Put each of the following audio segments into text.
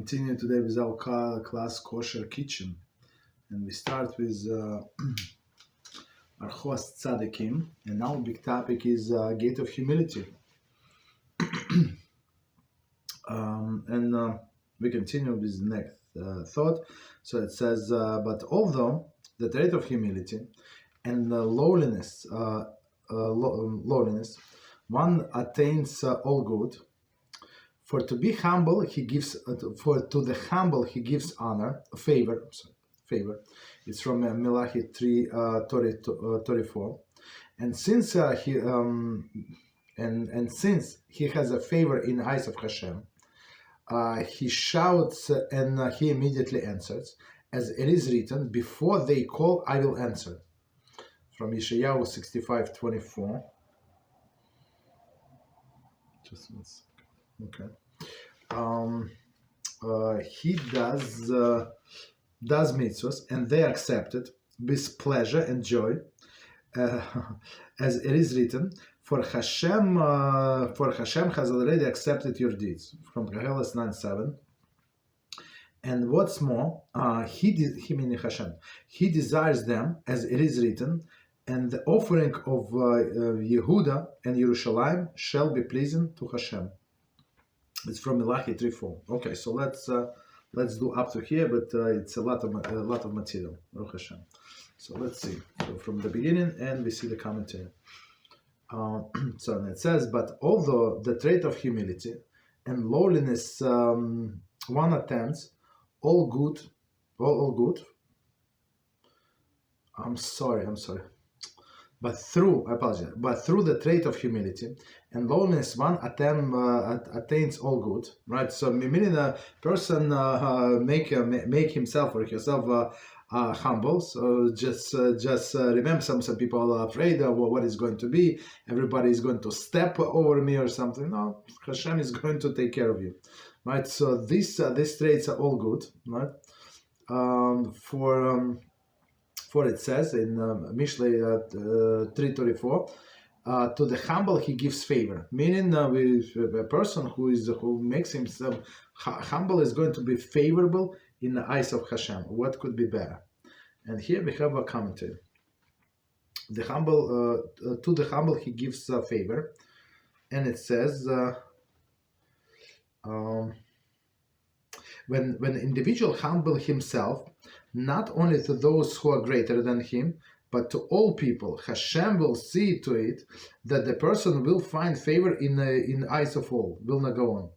continue today with our class Kosher Kitchen, and we start with Orchos Tzaddikim, and now big topic is gate of humility. And we continue with the next thought. So it says, but although the trait of humility and lowliness, one attains all good. For to be humble, he gives. To the humble, he gives honor, favor. It's from Malachi 3:34. And since since he has a favor in the eyes of HaShem, he shouts and he immediately answers, as it is written, "Before they call, I will answer." From Yeshayahu 65:24. Just one second. Okay. He does mitzvahs, and they accept it with pleasure and joy, as it is written, for HaShem has already accepted your deeds. From Halachos 9:7. And what's more, meaning HaShem, he desires them, as it is written, and the offering of Yehuda and Yerushalayim shall be pleasing to HaShem. It's from Malachi 3:4. Okay, so let's do up to here, but it's a lot of material. Baruch Hashem. So let's see. So from the beginning, and we see the commentary. So it says, but although the trait of humility and lowliness one attends all good. I'm sorry. But through the trait of humility and lowliness, one attains all good, right? So meaning a person make himself or herself humble. So just remember, some people are afraid of what is going to be. Everybody is going to step over me or something. No, Hashem is going to take care of you, right? So these traits are all good, right? For it says in Mishlei 3:34, to the humble he gives favor. Meaning, with a person who makes himself humble is going to be favorable in the eyes of Hashem. What could be better? And here we have a commentary. The humble, to the humble he gives favor, and it says, when individual humble himself, not only to those who are greater than him, but to all people, Hashem will see to it that the person will find favor in the eyes of all. Will not go on.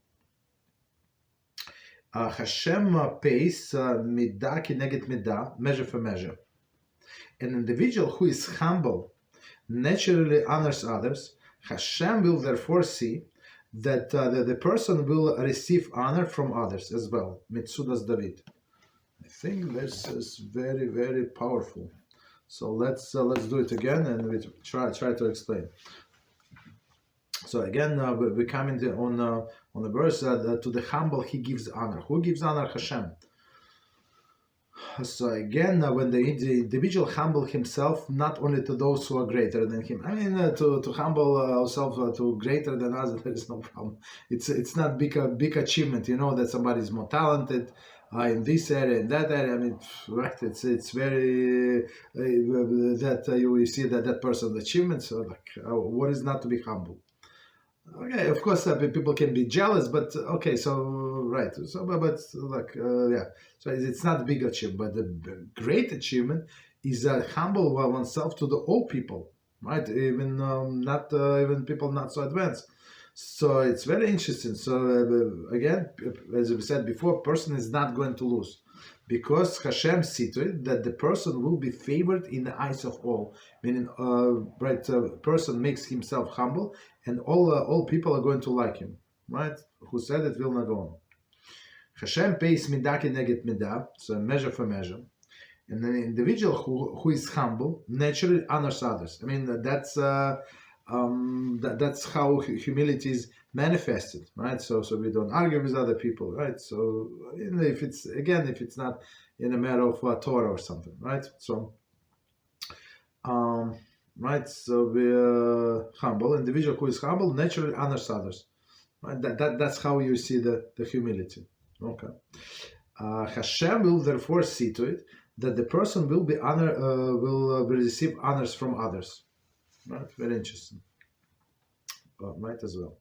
Hashem pays niddah keneged niddah, measure for measure. An individual who is humble naturally honors others. Hashem will therefore see that the person will receive honor from others as well. Mitzudas David. I think this is very, very powerful. So let's do it again, and we try to explain. So again, we comment on the verse to the humble he gives honor. Who gives honor? Hashem. So again, when the individual humble himself, not only to those who are greater than him. I mean, to humble ourselves to greater than us, there is no problem. It's not big achievement, that somebody is more talented in this area, in that area. I mean, right? It's very that you see that person's achievement. So what is not to be humble? Okay, of course, people can be jealous, but okay, so right, so but yeah, so it's not a big achievement, but the great achievement is humble oneself to the all people, right? Even even people not so advanced. So it's very interesting. So again, as we said before, person is not going to lose, because Hashem sees to it that the person will be favored in the eyes of all. Meaning, person makes himself humble, and all people are going to like him. Right? Who said it will not go on. Hashem pays niddah keneged niddah, so measure for measure. And an individual who is humble naturally honors others. I mean, that's how humility is manifested, right? So we don't argue with other people, right? So if it's not in a matter of Torah or something, right? So right? So we're humble. Individual who is humble naturally honors others, right? That's how you see the humility, Okay. Hashem will therefore see to it that the person will be will receive honors from others. Right? Very interesting. Right as well.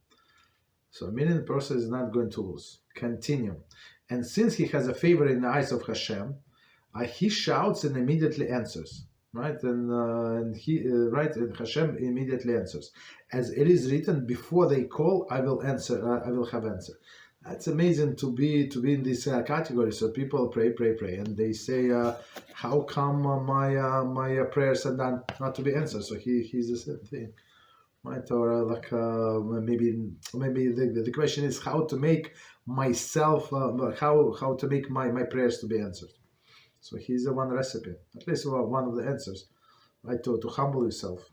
So meaning the person is not going to lose. Continue. And since he has a favor in the eyes of Hashem, he shouts and immediately answers. Right? And Hashem immediately answers. As it is written, before they call, I will answer. I will have answer. That's amazing to be in this category. So people pray, and they say, "How come my prayers are not to be answered?" So he's the same thing, right? Or maybe the question is how to make myself, how to make my prayers to be answered. So he's the one recipe, at least one of the answers, right? To humble yourself.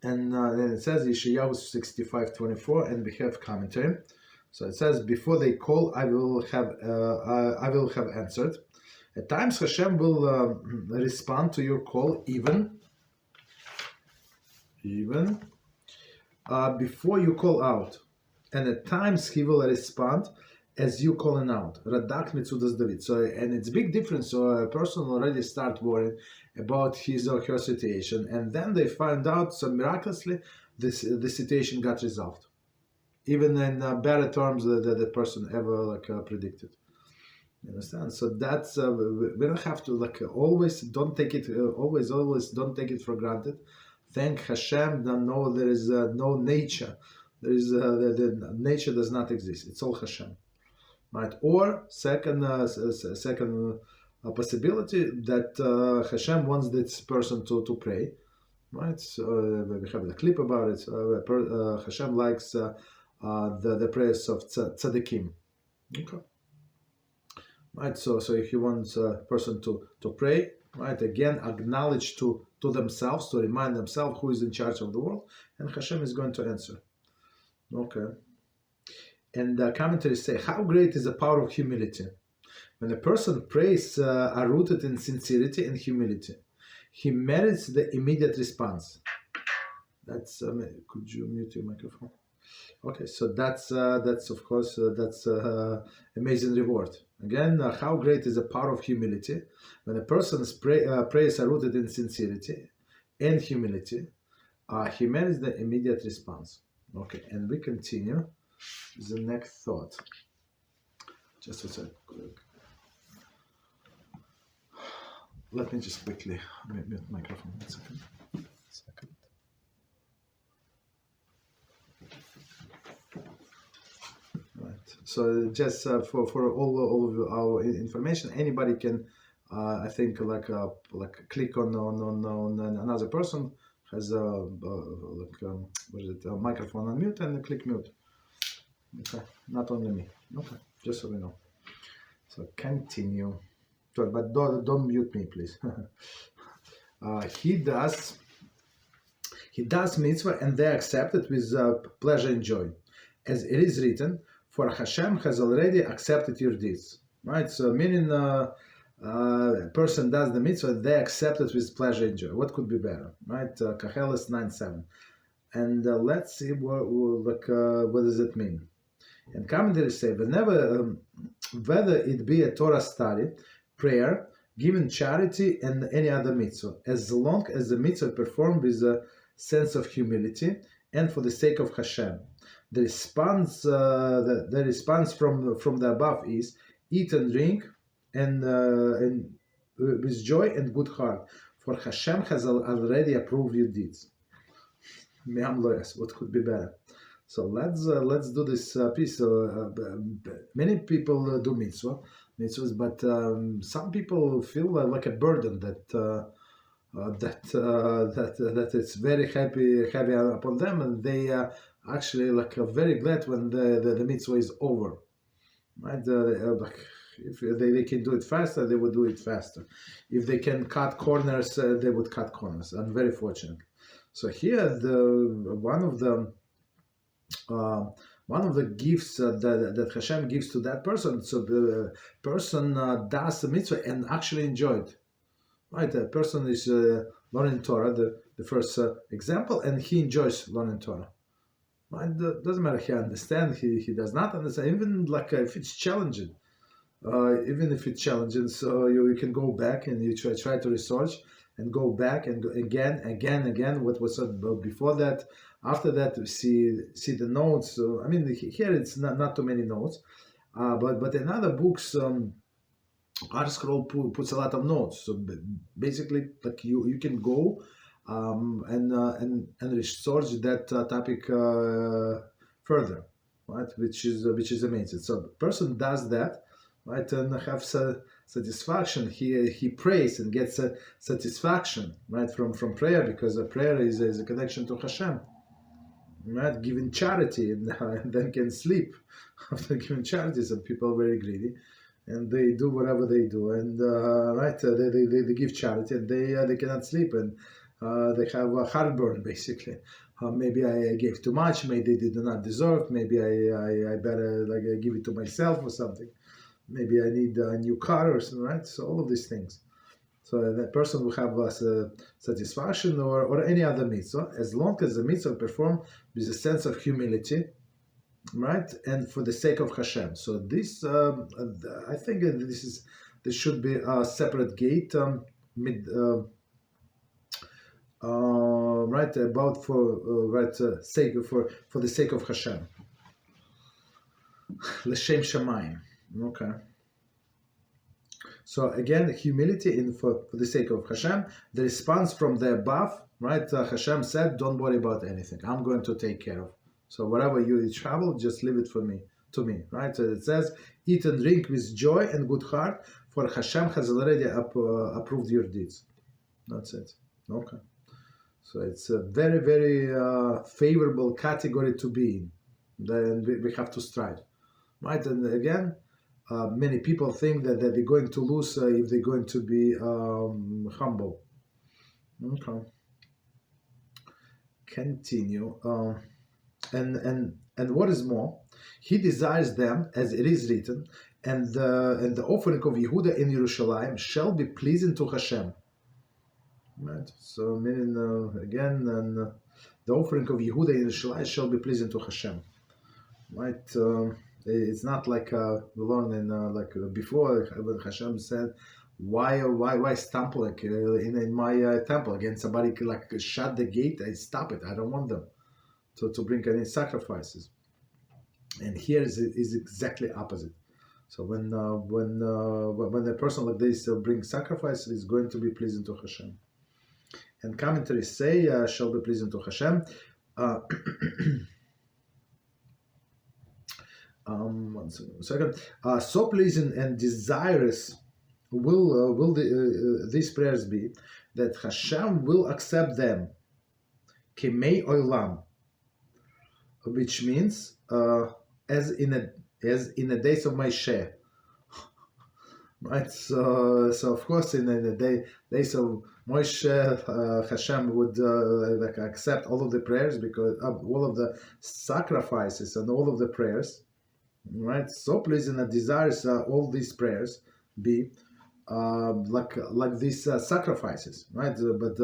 And then it says Yeshayahu 65:24, and we have commentary. So it says, "Before they call, I will have answered." At times, Hashem will respond to your call even before you call out, and at times He will respond as you calling out. Radak Mitzudas David. So, and it's big difference. So a person already start worrying about his or her situation, and then they find out, so miraculously, the situation got resolved, even in better terms than the person ever predicted. You understand? So that's we don't have to always don't take it always don't take it for granted. Thank Hashem that no, there is no nature. There is the nature does not exist. It's all Hashem. Right? Or second possibility that Hashem wants this person to pray. Right? So we have the clip about it. Hashem likes the prayers of Tzaddikim. Okay. Right. So if he wants a person to pray, right, again acknowledge to themselves, to remind themselves who is in charge of the world, and Hashem is going to answer. Okay. And the commentaries say, how great is the power of humility. When a person prays are rooted in sincerity and humility, he merits the immediate response. That's could you mute your microphone? Okay, so that's of course that's amazing reward. Again, how great is the power of humility. When a person's prayers are rooted in sincerity and humility, he merits the immediate response. Okay, and we continue. The next thought. Just a sec. Let me just quickly mute the microphone. 1 second. Right. So just for all of our information, anybody can, I think, click on another person has a microphone on mute and click mute. Okay, not only me. Okay, just so we know. So continue. So, but don't mute me, please. He does mitzvah and they accept it with pleasure and joy, as it is written, "For Hashem has already accepted your deeds." Right. So meaning a person does the mitzvah, they accept it with pleasure and joy. What could be better, right? Kacheles 9:7. And let's see what does it mean. And commentators say, whether it be a Torah study, prayer, giving charity, and any other mitzvah, as long as the mitzvah performed with a sense of humility and for the sake of Hashem. The response from the above is eat and drink and with joy and good heart, for Hashem has already approved your deeds. What could be better? So let's do this piece. Many people do mitzvahs, but some people feel like a burden that it's very heavy upon them, and they actually very glad when the mitzvah is over. Right? If they can do it faster, they would do it faster. If they can cut corners, they would cut corners. And very fortunate. So here, one of the gifts that Hashem gives to that person. So the person does the mitzvah and actually enjoy it. Right? The person is learning Torah, the first example, and he enjoys learning Torah. It doesn't matter he understands, he does not understand, even like if it's challenging. Even if it's challenging, so you can go back and you try to research and go back and go again what was said before that. After that, see the notes. I mean, here it's not too many notes, but in other books, ArtScroll puts a lot of notes. So basically, like you can go and research that topic further, right? Which is amazing. So the person does that, right, and have satisfaction. He prays and gets satisfaction, right, from prayer, because a prayer is a connection to HaShem, right? Giving charity and then can sleep after giving charity. Some people are very greedy, and they do whatever they do, and right, they give charity and they cannot sleep, and they have a heartburn basically. Maybe I gave too much. Maybe they do not deserve. Maybe I better give it to myself or something. Maybe I need a new car or something, right? So all of these things. So that person will have satisfaction or any other mitzvah, as long as the mitzvah performed with a sense of humility, right, and for the sake of HaShem. So this, I think this should be a separate gate, right, about sake for the sake of HaShem. L'shem shamayim. Okay. So again, humility in for the sake of HaShem. The response from the above, right? HaShem said, "Don't worry about anything. I'm going to take care of. So wherever you travel, just leave it to me." Right? So it says, "Eat and drink with joy and good heart, for HaShem has already approved your deeds." That's it. Okay. So it's a very, very favorable category to be in. Then we have to strive, right? And again, many people think that they're going to lose if they're going to be humble. Okay. Continue. And what is more, he desires them, as it is written, and the offering of Yehuda in Yerushalayim shall be pleasing to HaShem. Right. So meaning again, and the offering of Yehuda in Yerushalayim shall be pleasing to HaShem. Right. It's not like we learned in before when HaShem said, why stamp in my temple? Again, somebody shut the gate. I stop it. I don't want them to bring any sacrifices. And here is exactly opposite. So when a person like this brings sacrifices, it's going to be pleasing to Hashem. And commentaries say shall be pleasing to Hashem. 1 second. So pleasing and desirous will these prayers be that Hashem will accept them, Kemei Olam, which means as in the days of my share. Right, so of course in the days of Moshe, Hashem would accept all of the prayers, because of all of the sacrifices and all of the prayers. Right, so pleasing and desires all these prayers be like these sacrifices, right? But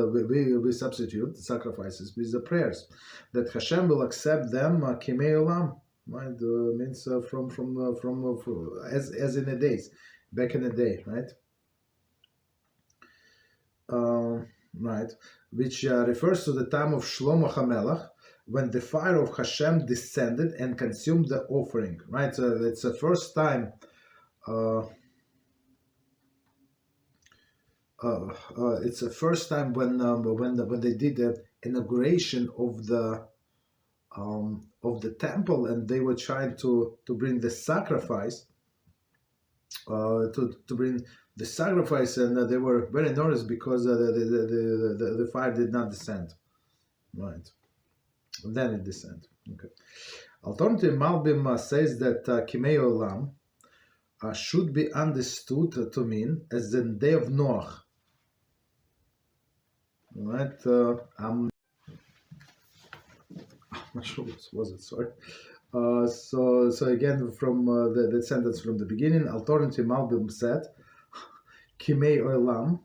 we substitute the sacrifices with the prayers, that Hashem will accept them Kimei Olam, right? Means from as in the days, back in the day, right? Right, which refers to the time of Shlomo HaMelech, when the fire of Hashem descended and consumed the offering. Right, so it's the first time. It's the first time when they did the inauguration of the temple, and they were trying to bring the sacrifice, to bring the sacrifice, and they were very nervous because the fire did not descend. Right, then it descended. Okay. Alternative Malbim says that Kimei Olam should be understood to mean as the day of Noach. Right, I'm not sure what was it. Sorry. So again, from the sentence from the beginning, Alternative Malbim said, Kimei Olam,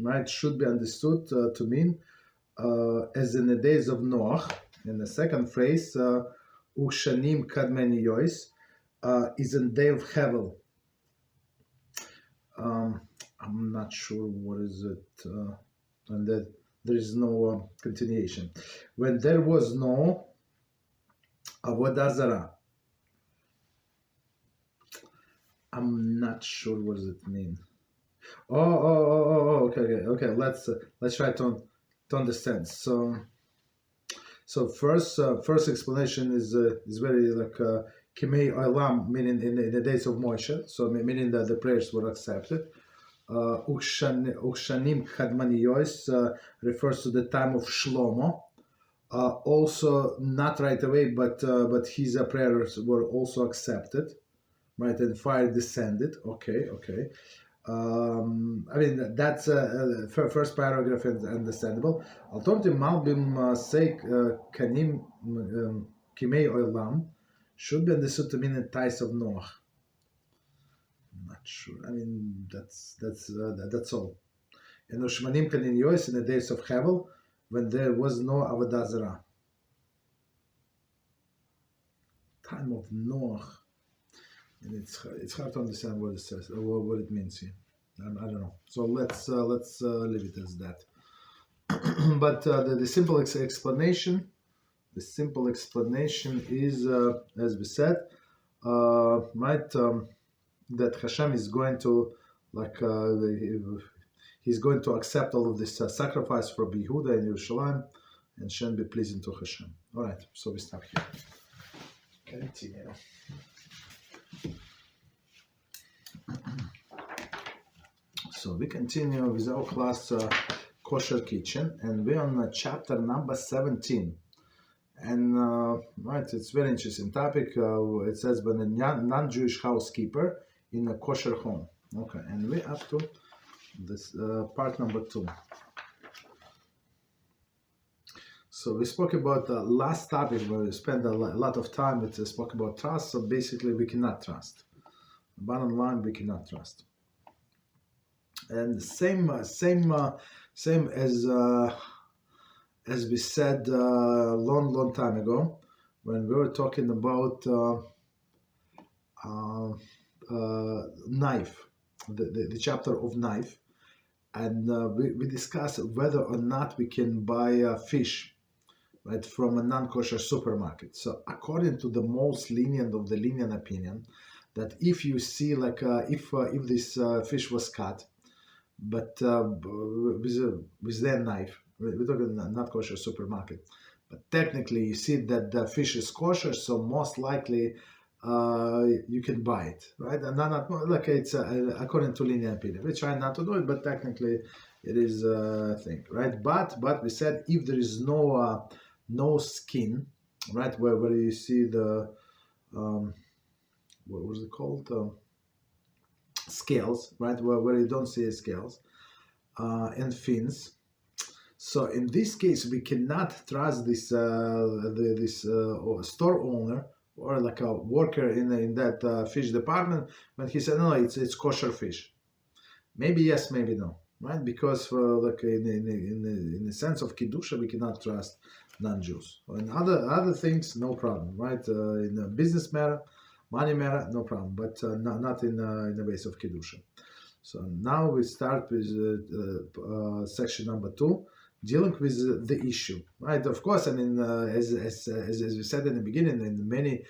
right, should be understood to mean as in the days of Noach, And the second phrase, Ushanim kadmeni yois, is in day of Hevel. I'm not sure what is it, and that there is no continuation. When there was no avodah zarah, I'm not sure what does it mean. Okay. Let's try to understand. So first explanation is very like kimei olam, meaning in the days of Moshe, so meaning that the prayers were accepted. Ukshanim Chadmaniyos refers to the time of Shlomo. Also not right away, but his prayers were also accepted, right? And fire descended. Okay. I mean that's first paragraph is understandable. Alternative Malbim say Kanim Kimei Olam should be understood to mean the ties of Noah. Not sure. I mean that's all. And Ushmanim Kanin Yois in the days of Hevel, when there was no avodah zarah. Time of Noah, and it's hard to understand what it says or what it means here. I don't know. So let's leave it as that. But the simple explanation. The simple explanation is, as we said, right. That HaShem is going to, he's going to accept all of this sacrifice for Yehuda and Yerushalayim, and Shem be pleasing to HaShem. All right, so we stop here. Continue. So we continue with our class Kosher Kitchen, and we're on chapter number 17. And right, it's very interesting topic. It says, when a non-Jewish housekeeper in a kosher home. Okay, and we're up to this part number 2. So we spoke about the last topic where we spent a lot of time. We spoke about trust. So basically, we cannot trust. Bottom line, we cannot trust. And same as we said long time ago, when we were talking about knife, the chapter of knife, and we discussed whether or not we can buy fish, right, from a non-kosher supermarket. So according to the most lenient of the lenient opinion, that if you see if this fish was cut, but with their knife, we're talking not kosher supermarket, but technically you see that the fish is kosher, so most likely you can buy it, right? And not like it's according to lenient opinion. We try not to do it, but technically it is a thing, right? But we said if there is no skin, right, where you see the what was it called, scales, right, where you don't see scales and fins. So in this case, we cannot trust this store owner or like a worker in that fish department when he said, no, it's kosher fish. Maybe yes, maybe no, right? Because in the sense of Kiddusha, we cannot trust non-Jews. In other things, no problem, right? In a business matter, money matter, no problem, but not in the ways of Kiddusha. So now we start with section number 2. Dealing with the issue, right? Of course, I mean, as we said in the beginning, in many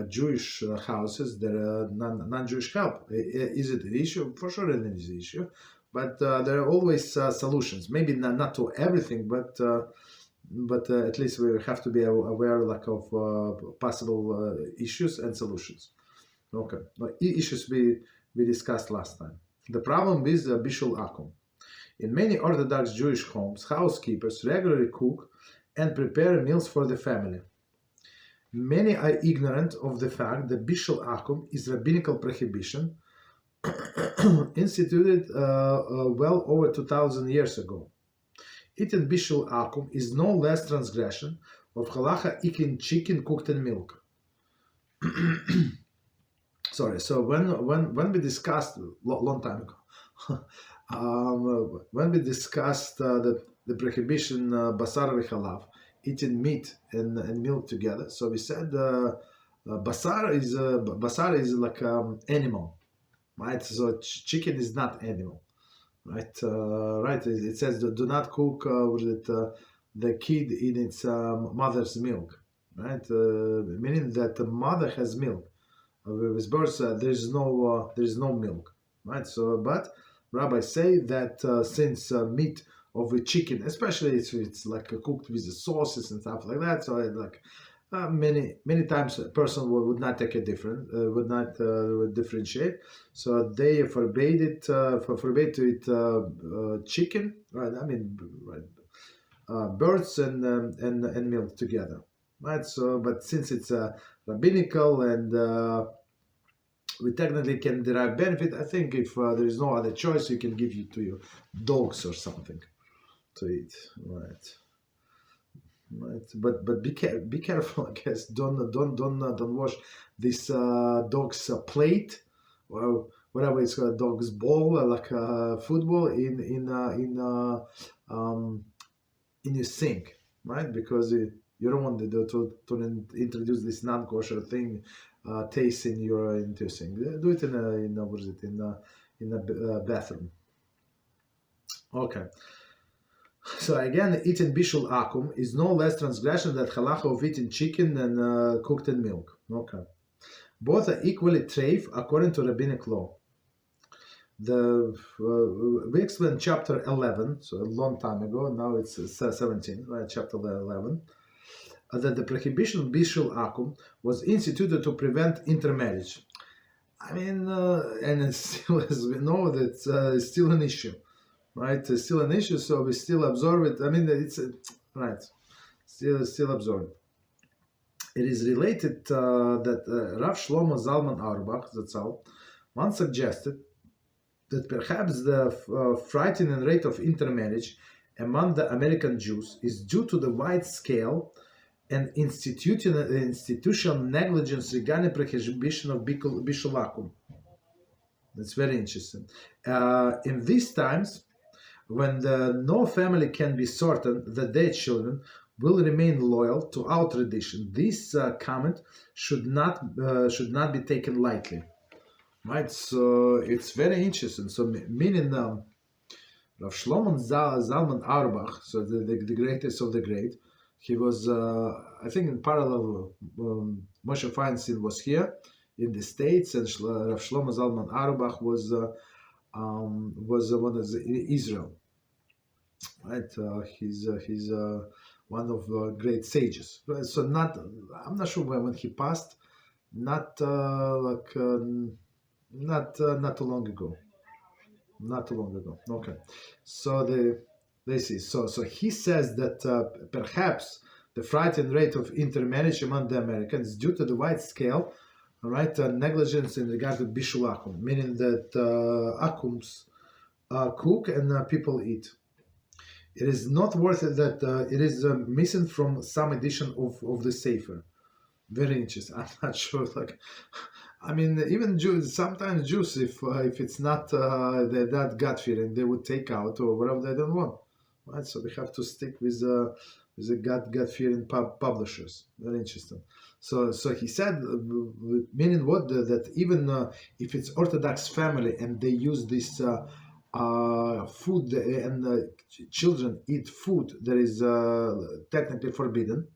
Jewish houses, there are non-Jewish help. Is it an issue? For sure, it is an issue. But there are always solutions. Maybe not to everything, but at least we have to be aware of possible issues and solutions. Okay, issues we discussed last time. The problem with Bishul Akum. In many Orthodox Jewish homes, housekeepers regularly cook and prepare meals for the family. Many are ignorant of the fact that Bishul Akum is rabbinical prohibition instituted well over 2,000 years ago. Eating Bishul Akum is no less transgression of Halachah eating chicken cooked in milk. Sorry, so when we discussed long time ago, when we discussed the prohibition basar v'chalav eating meat and milk together. So we said basar is like animal, right? So chicken is not animal, right? Right. It says do not cook the kid in its mother's milk, right? Meaning that the mother has milk. With birds, there's no milk, right? So, but rabbis say that since meat of a chicken, especially if it's like cooked with the sauces and stuff like that, so many times a person would not take a would not differentiate. So they forbade to eat chicken, right? I mean, right, birds and milk together, right? So, but since it's rabbinical and we technically can derive benefit, I think if there is no other choice, you can give it to your dogs or something to eat, right? Right, but be careful, I guess. Don't wash this dog's plate or whatever it's called, dog's ball, like football in your sink, right? Because you don't want to introduce this non-kosher thing taste into your sink. Do it in a bathroom. Okay. So again, eating Bishul Akum is no less transgression than Halachah of eating chicken and cooked in milk. Okay. Both are equally treif according to rabbinic law. We explained chapter 11, so a long time ago, now it's 17, right? Chapter 11, that the prohibition of Bishul Akum was instituted to prevent intermarriage. I mean, and it's still, as we know, that's still an issue. Right, it's still an issue, so we still absorb it. I mean, it's right, still absorb it. It is related that Rav Shlomo Zalman Auerbach, that's all, once suggested that perhaps the frightening rate of intermarriage among the American Jews is due to the wide scale and institutional negligence regarding prohibition of Bishul Akum. That's very interesting. In these times, when no family can be certain that their children will remain loyal to our tradition, this comment should not be taken lightly, right? So it's very interesting. So meaning Rav Shlomo Zalman Auerbach, so the greatest of the great, he was I think in parallel Moshe Feinstein was here in the States, and Rav Shlomo Zalman Auerbach was one of Israel. Right, he's one of great sages. So I'm not sure when he passed. Not not too long ago. Not too long ago. Okay, so let's see. So he says that perhaps the frightening rate of intermarriage among the Americans is due to the wide scale, right, negligence in regard to Bishul Akum, meaning that Akums cook and people eat. It is not worth it that it is missing from some edition of the Sefer. Very interesting. I'm not sure. Like, I mean, even Jews, sometimes Jews, if it's not they're that God fearing, they would take out or whatever they don't want. Right. So we have to stick with the God fearing publishers. Very interesting. So he said, meaning what that even if it's Orthodox family and they use this. Food and children eat food that is technically forbidden,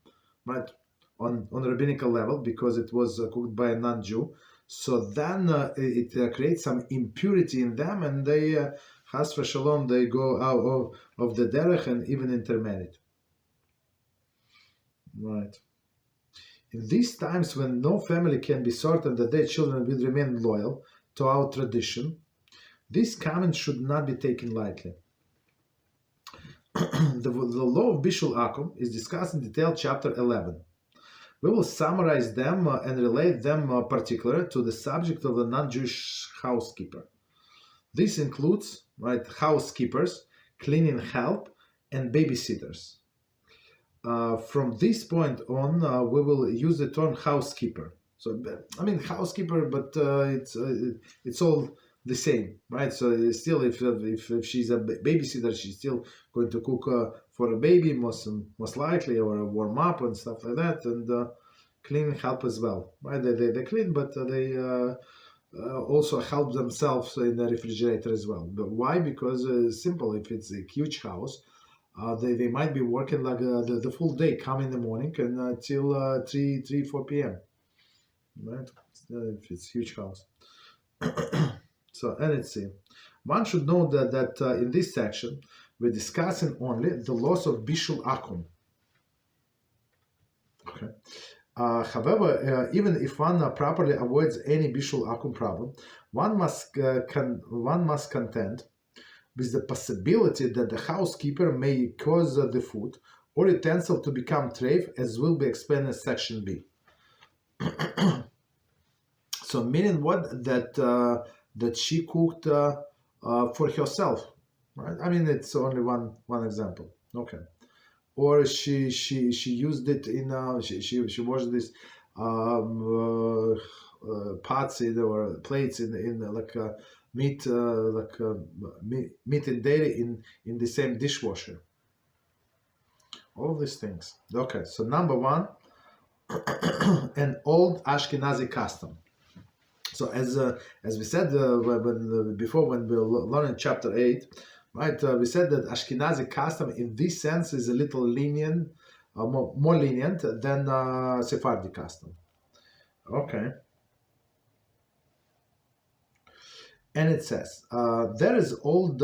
right, on rabbinical level because it was cooked by a non-Jew. So then it creates some impurity in them, and they, chas v'shalom, they go out of the derech and even intermarry. Right. In these times when no family can be certain that their children will remain loyal to our tradition, this comment should not be taken lightly. The law of Bishul Akum is discussed in detail chapter 11. We will summarize them and relate them particularly to the subject of the non-Jewish housekeeper. This includes, right, housekeepers, cleaning help, and babysitters. From this point on, we will use the term housekeeper. So, I mean housekeeper, but it's all the same, right? So still, if she's a babysitter, she's still going to cook for a baby, most likely, or warm up and stuff like that, and clean help as well, right? They clean, but they also help themselves in the refrigerator as well. But why? Because simple. If it's a huge house, they might be working like the full day, come in the morning and till 4 p.m. Right? If it's huge house. So, and let's see. One should know that in this section, we're discussing only the loss of Bishul Akum. Okay. However, even if one properly avoids any Bishul Akum problem, one must contend with the possibility that the housekeeper may cause the food or utensil to become treif, as will be explained in section B. So, meaning what? That she cooked for herself, right? I mean, it's only one example. Okay. Or she used it in she washed this pots or plates in like meat meat and dairy in the same dishwasher. All these things. Okay, so number one, an old Ashkenazi custom. So as we said before when we were learning chapter 8, right? We said that Ashkenazi custom in this sense is a little lenient, more lenient than Sephardi custom. Okay. And it says there is old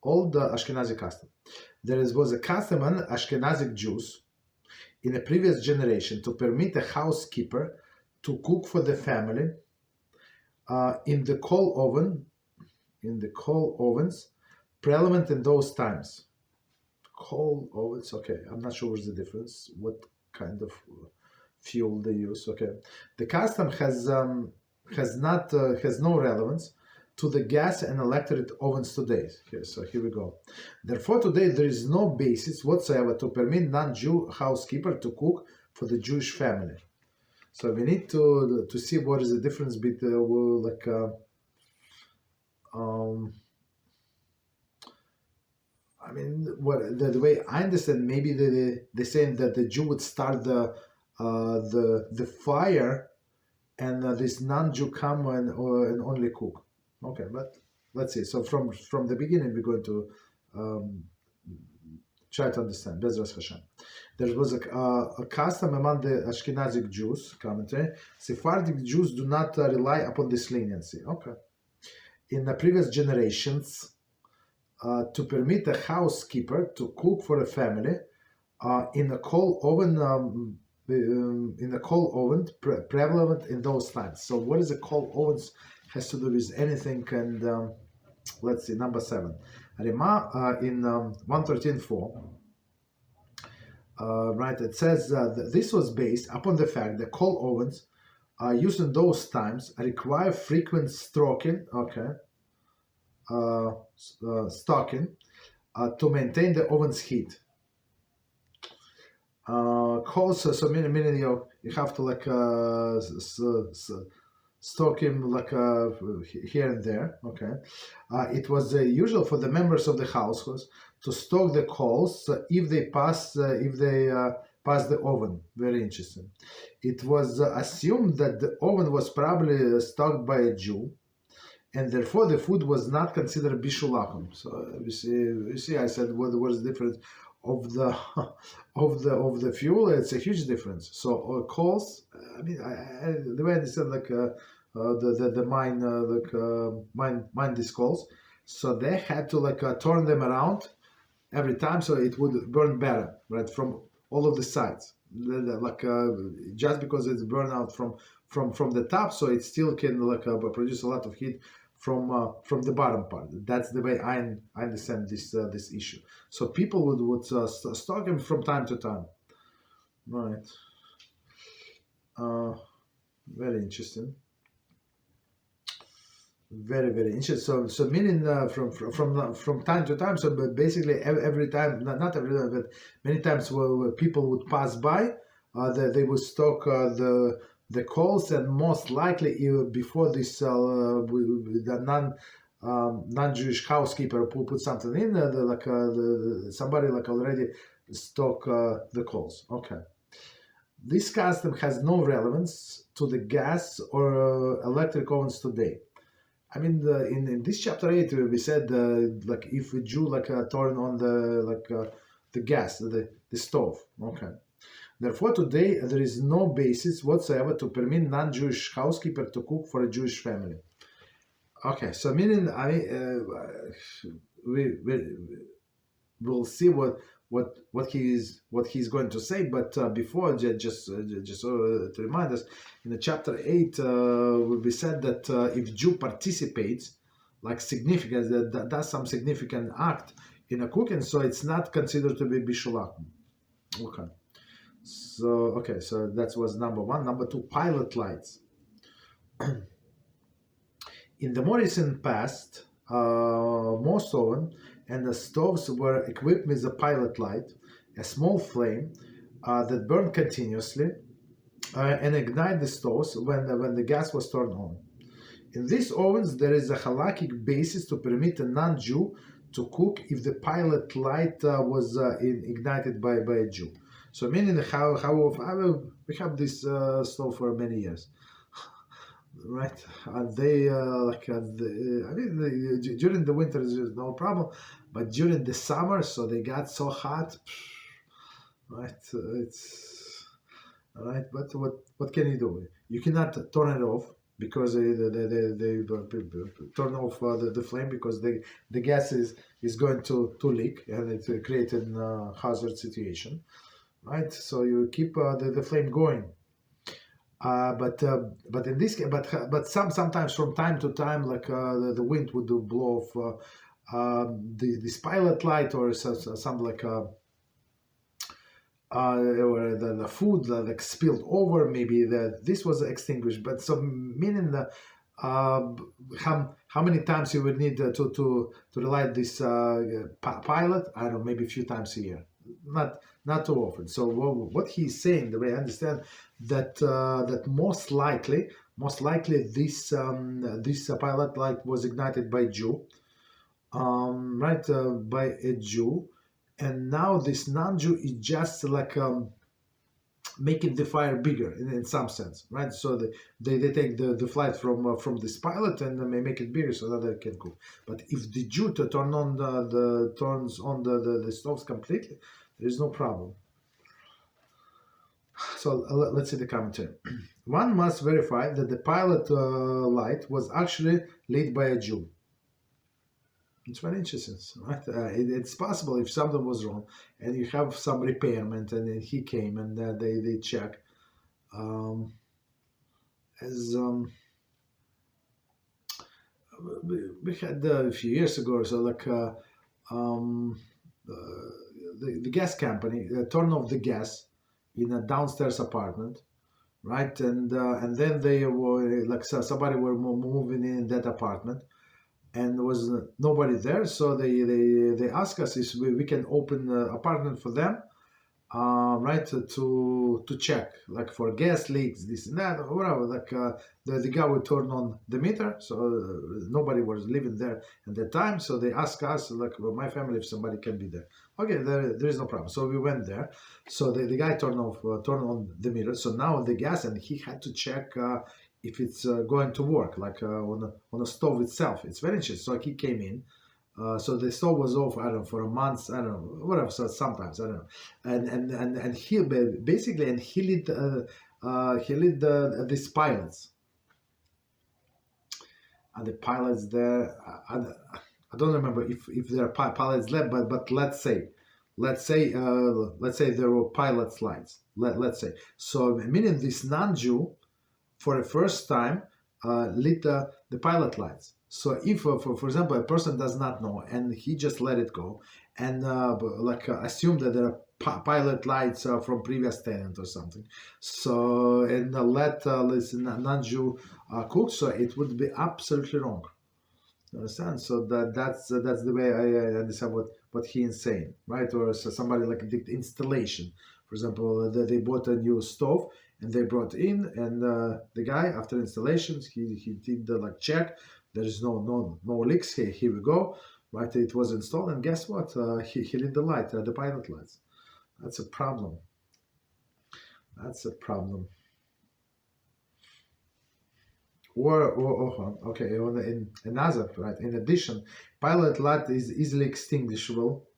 Ashkenazi custom. Was a custom on Ashkenazic Jews in a previous generation to permit a housekeeper to cook for the family in the coal ovens prevalent in those times. Coal ovens, okay, I'm not sure what's the difference, what kind of fuel they use. Okay, the custom has no relevance to the gas and electric ovens today. Okay, so here we go. Therefore, today there is no basis whatsoever to permit non-Jew housekeeper to cook for the Jewish family. So we need to see what is the difference between I mean, what the way I understand, maybe they're saying that the Jew would start the fire, and this non-Jew come and only cook. Okay, but let's see. So from the beginning, we're going to try to understand. Bezras HaShem. There was a custom among the Ashkenazic Jews, commentary. Sephardic Jews do not rely upon this leniency. Okay. In the previous generations, to permit a housekeeper to cook for a family in a coal oven, prevalent in those times. So what is a coal ovens has to do with anything? And let's see, number 7. Rema in 113.4. Right, it says that this was based upon the fact that coal ovens used in those times require frequent stroking, stocking to maintain the oven's heat. Coals, so meaning you have to like stock him like here and there. Okay, it was usual for the members of the household to stock the coals if they pass the oven. Very interesting. It was assumed that the oven was probably stocked by a Jew, and therefore the food was not considered Bishul Akum. So you see, I said what was the difference of the of the fuel? It's a huge difference. So coals. I mean, the way I understand, like the mine these coals. So they had to like turn them around every time, so it would burn better, right, from all of the sides. Like just because it's burned out from the top, so it still can like produce a lot of heat from the bottom part. That's the way I understand this issue. So people would stock them from time to time, right? Very interesting. Very, very interesting. So meaning from time to time. So basically every time, not every time, but many times where people would pass by, they would stock the coals, and most likely before this the non-Jewish housekeeper put something in, somebody already stock the coals. Okay. This custom has no relevance to the gas or electric ovens today. I mean, in this chapter 8, we said if a Jew turn on the gas, the stove. Okay. Therefore, today there is no basis whatsoever to permit non-Jewish housekeeper to cook for a Jewish family. Okay, so meaning we'll see what he's going to say, but before just to remind us, in the chapter 8 we said that if Jew participates significant, that does some significant act in a cooking, so it's not considered to be Bishul Akum. Okay. So that was number one. Number two, pilot lights. In the more recent past, most ovens and the stoves were equipped with a pilot light, a small flame that burned continuously and ignite the stoves when the gas was turned on. In these ovens, there is a halakhic basis to permit a non-Jew to cook if the pilot light was ignited by a Jew. So meaning how we have this stove for many years. Right, during the winter there's no problem, but during the summer, so they got so hot, right? It's right, but what can you do? You cannot turn it off because they turn off the flame because the gas is going to leak and it's creating a hazard situation, right? So you keep the flame going. But in this case, but sometimes from time to time, the wind would blow off this pilot light or some or the food spilled over. Maybe this was extinguished. But so meaning how many times you would need to relight this pilot? I don't know, maybe a few times a year. Not too often. So what he's saying, the way I understand, that most likely this pilot light was ignited by Jew, by a Jew, and now this non-Jew is just making the fire bigger in some sense, right? So they take the flight from this pilot and they make it bigger so that they can cook. But if the Jew turns on the stoves completely, there is no problem. So let's see the commentary. One must verify that the pilot light was actually lit by a Jew. It's very interesting, right? It's possible if something was wrong and you have some repairment and then he came and they check. We had a few years ago or so, the gas company turned off the gas in a downstairs apartment, right? And then they were somebody were moving in that apartment, and there was nobody there. So they asked us if we can open the apartment for them, right? To check for gas leaks, this and that, or whatever. The guy would turn on the meter, so nobody was living there at that time. So they asked us, my family, if somebody can be there. Okay, there is no problem. So we went there. So the guy turned on the meter. So now the gas, and he had to check if it's going to work, on a stove itself. It's very interesting. So he came in. So the stove was off, I don't know, for a month, I don't know, whatever. So sometimes, I don't know. And he basically, and he lit these pilots. And the pilots there, I don't remember if there are pilots left, but let's say there were pilot lights. Let's say. So meaning this non-Jew, for the first time, lit the pilot lights. So if, for example, a person does not know and he just let it go, and assume that there are pilot lights from previous tenant or something, so and let non-Jew cook, so it would be absolutely wrong. You understand? So that's the way I understand what he is saying, right? Or so somebody did installation. For example, they bought a new stove and they brought in, and the guy after installations he did the check. There is no leaks. Here we go. Right, it was installed, and guess what? He lit the light, the pilot lights. That's a problem. That's a problem. Okay, in another, right? In addition, pilot light is easily extinguishable,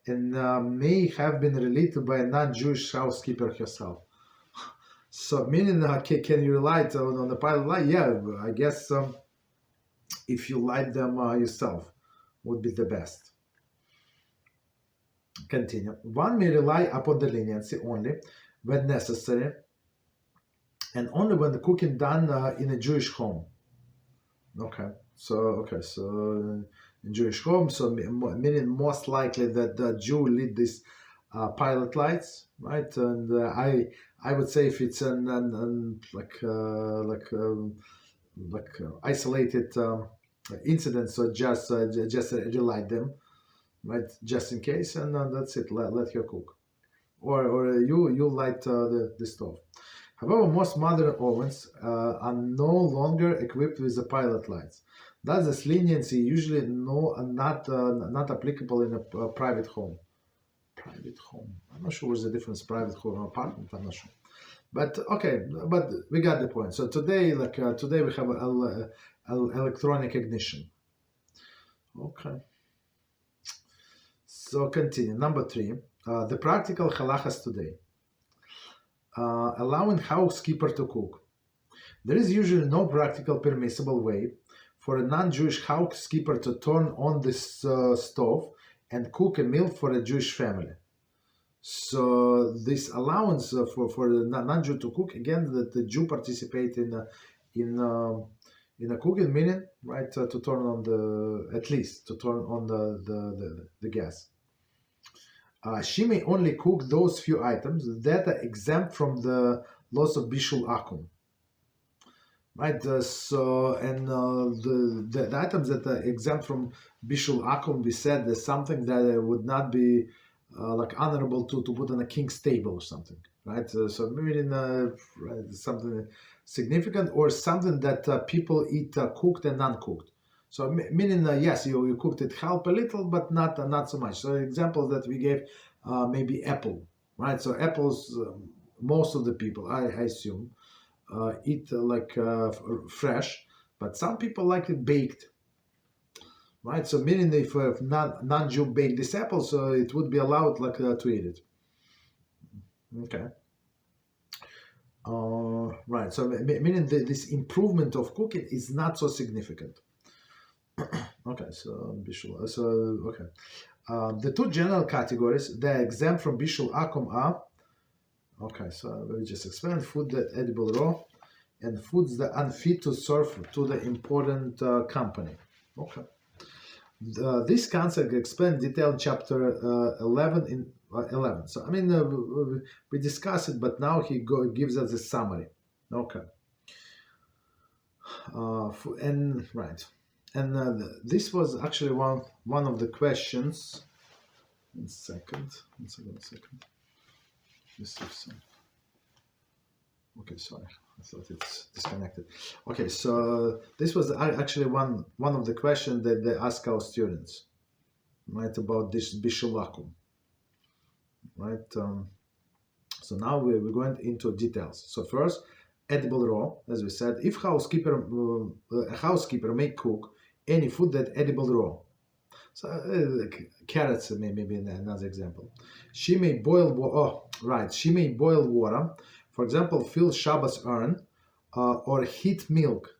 and may have been related by a non-Jewish housekeeper herself. So, meaning, can you light on the pilot light? Yeah, I guess if you light them yourself, would be the best. Continue. One may rely upon the leniency only when necessary, and only when the cooking done in a Jewish home. So in Jewish home, so meaning most likely that the Jew lit these pilot lights, right? And I would say if it's an isolated incident, so just relight them, right? Just in case, and that's it. Let her cook, or you light the stove. However, most modern ovens are no longer equipped with the pilot lights. Thus, this leniency usually not applicable in a private home. Private home. I'm not sure what's the difference, private home or apartment. I'm not sure. But okay, but we got the point. So today, today we have electronic ignition. Okay. So continue. Number 3, the practical halachas today. Allowing housekeeper to cook. There is usually no practical permissible way for a non-Jewish housekeeper to turn on this stove and cook a meal for a Jewish family. So this allowance for the non-Jew to cook, again, that the Jew participate in a cooking, meaning, right, to turn on at least to turn on the gas. She may only cook those few items that are exempt from the laws of Bishul Akum. Right, so and the items that are exempt from Bishul Akum, we said there's something that would not be honorable to put on a king's table or something, right? So maybe something significant or something that people eat cooked and non-cooked. So meaning, yes, you cooked it half a little, but not so much. So examples that we gave, maybe apple, right? So apples, most of the people, I assume, eat fresh, but some people like it baked, right? So meaning if non-Jew bake this apple, so it would be allowed to eat it. Okay. Right. So meaning this improvement of cooking is not so significant. Okay, so Bishul. So okay, the two general categories that are exempt from Bishul Akum are, okay, so let me just expand: food that edible raw, and foods that unfit to serve to the important company. Okay, this concept explained detailed chapter 11 in 11. So I mean, we discussed it, but now he gives us a summary. Okay, and right. And this was actually one of the questions. One second. Okay, sorry. I thought it's disconnected. Okay, so this was actually one of the questions that they ask our students, right, about this Bishul Akum, right? So now we're going into details. So first, edible raw, as we said, if a housekeeper may cook any food that edible raw. So carrots, maybe another example. She may boil. She may boil water. For example, fill Shabbos urn, or heat milk.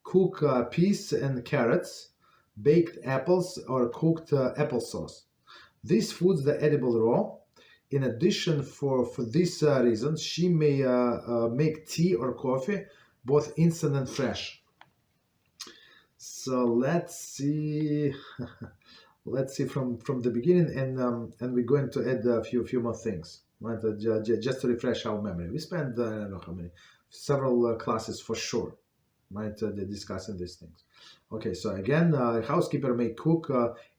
Cook peas and carrots, baked apples, or cooked applesauce. These foods are edible raw. In addition, for this reason, she may make tea or coffee, both instant and fresh. So let's see from the beginning, and we're going to add a few more things, right? Just to refresh our memory. We spent I don't know how many, several classes for sure, right? Discussing these things. Okay, so again, a housekeeper may cook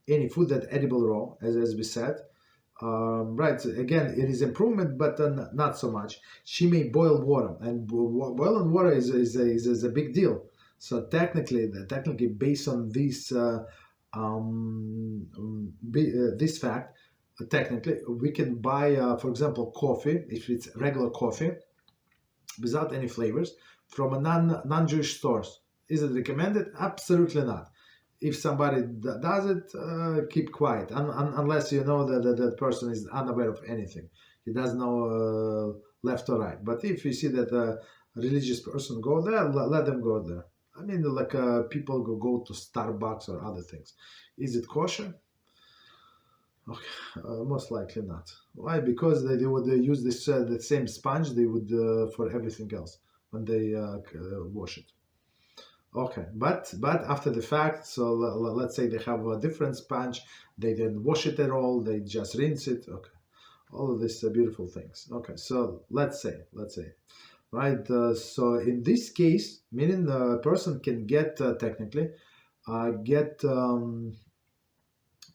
any food that edible raw, as we said. Right, again, it is improvement, but not so much. She may boil water, and boiling water is a big deal. So technically, based on this fact, technically, we can buy, for example, coffee, if it's regular coffee, without any flavors, from a non-Jewish stores. Is it recommended? Absolutely not. If somebody does it, keep quiet, unless you know that that person is unaware of anything. He doesn't know left or right. But if you see that a religious person go there, let them go there. I mean, like people go to Starbucks or other things. Is it kosher? Okay, most likely not. Why? Because they would use this the same sponge they would for everything else when they wash it. Okay, but after the fact, so let's say they have a different sponge, they didn't wash it at all, they just rinse it. Okay, all of these beautiful things. Okay, so let's say, right? So in this case, meaning the person can get technically get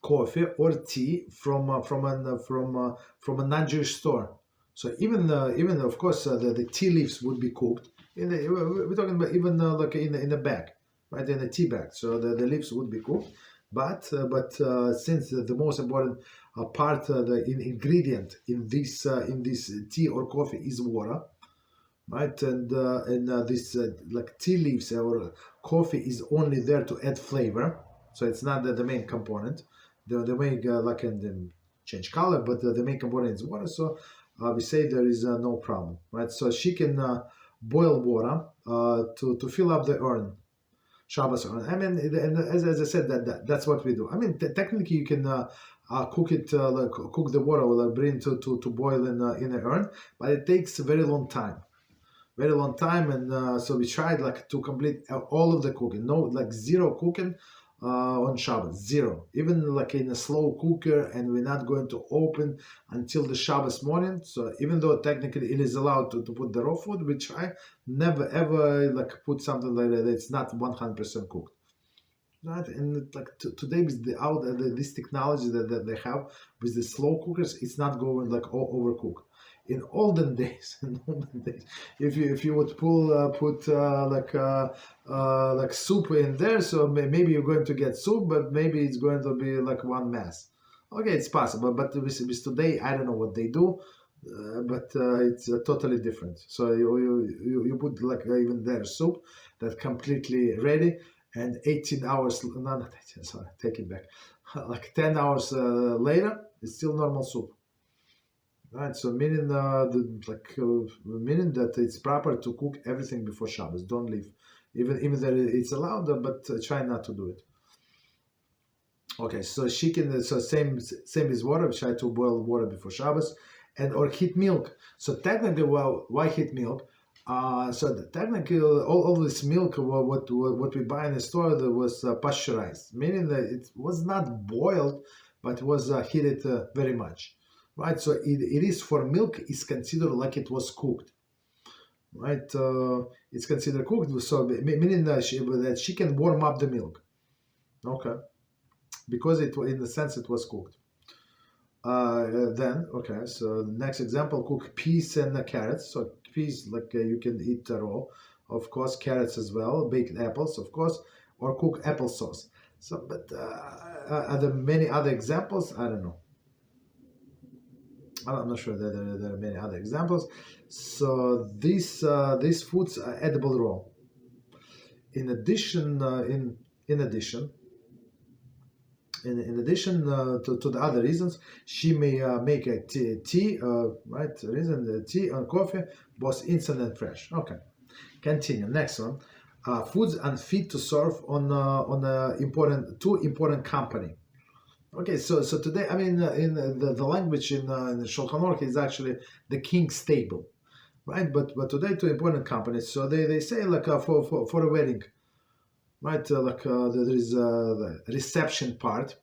coffee or tea from a non-Jewish store. So even of course the tea leaves would be cooked. We're talking about even like in the bag, right, in a tea bag. So the leaves would be cooked, but since the most important part, the ingredient in this tea or coffee is water, right, and this like tea leaves or coffee is only there to add flavor, so it's not the main component. They make like and then change color, but the main component is water. So we say there is no problem, right? So she can boil water to fill up the urn, Shabbos urn. I mean, and as I said, that's what we do. I mean, technically you can cook it, like cook the water, like bring to boil in the urn, but it takes a very long time. And so we tried like to complete all of the cooking. No, like zero cooking on Shabbos, zero. Even like in a slow cooker, and we're not going to open until the Shabbos morning. So even though technically it is allowed to put the raw food, we try never ever like put something like that. It's not 100% cooked. Right, and like today with this technology that they have with the slow cookers, it's not going like overcooked. In olden days, if you would put like soup in there, so maybe you're going to get soup, but maybe it's going to be like one mess. Okay, it's possible, but with today, I don't know what they do, but it's totally different. So you put like even their soup that completely ready, and 18 hours, no, not 18, sorry, take it back, like 10 hours later, it's still normal soup. Right, so meaning meaning that it's proper to cook everything before Shabbos. Don't leave, even that it's allowed, but try not to do it. Okay, so she can. So same as water. Try to boil water before Shabbos, and or heat milk. So technically, well, why heat milk? Technically, all this milk, what we buy in the store, that was pasteurized, meaning that it was not boiled, but was heated very much. Right, so it is for milk is considered like it was cooked. Right, it's considered cooked, so meaning that she can warm up the milk. Okay, because in the sense it was cooked. Then okay, so next example, cook peas and carrots. So peas like you can eat raw, of course, carrots as well, baked apples, of course, or cook applesauce. So, but are there many other examples? I don't know. I'm not sure that there are many other examples. So these foods are edible raw. In addition, in addition to the other reasons, she may make a tea, right? Reason tea or coffee, both instant and fresh. Okay, continue. Next one, foods unfit to serve on important company. Okay, so today, I mean, in the language in the Shulchan Aruch is actually the king's table, right? But today to important companies, so they say like for a wedding, right? There is the reception part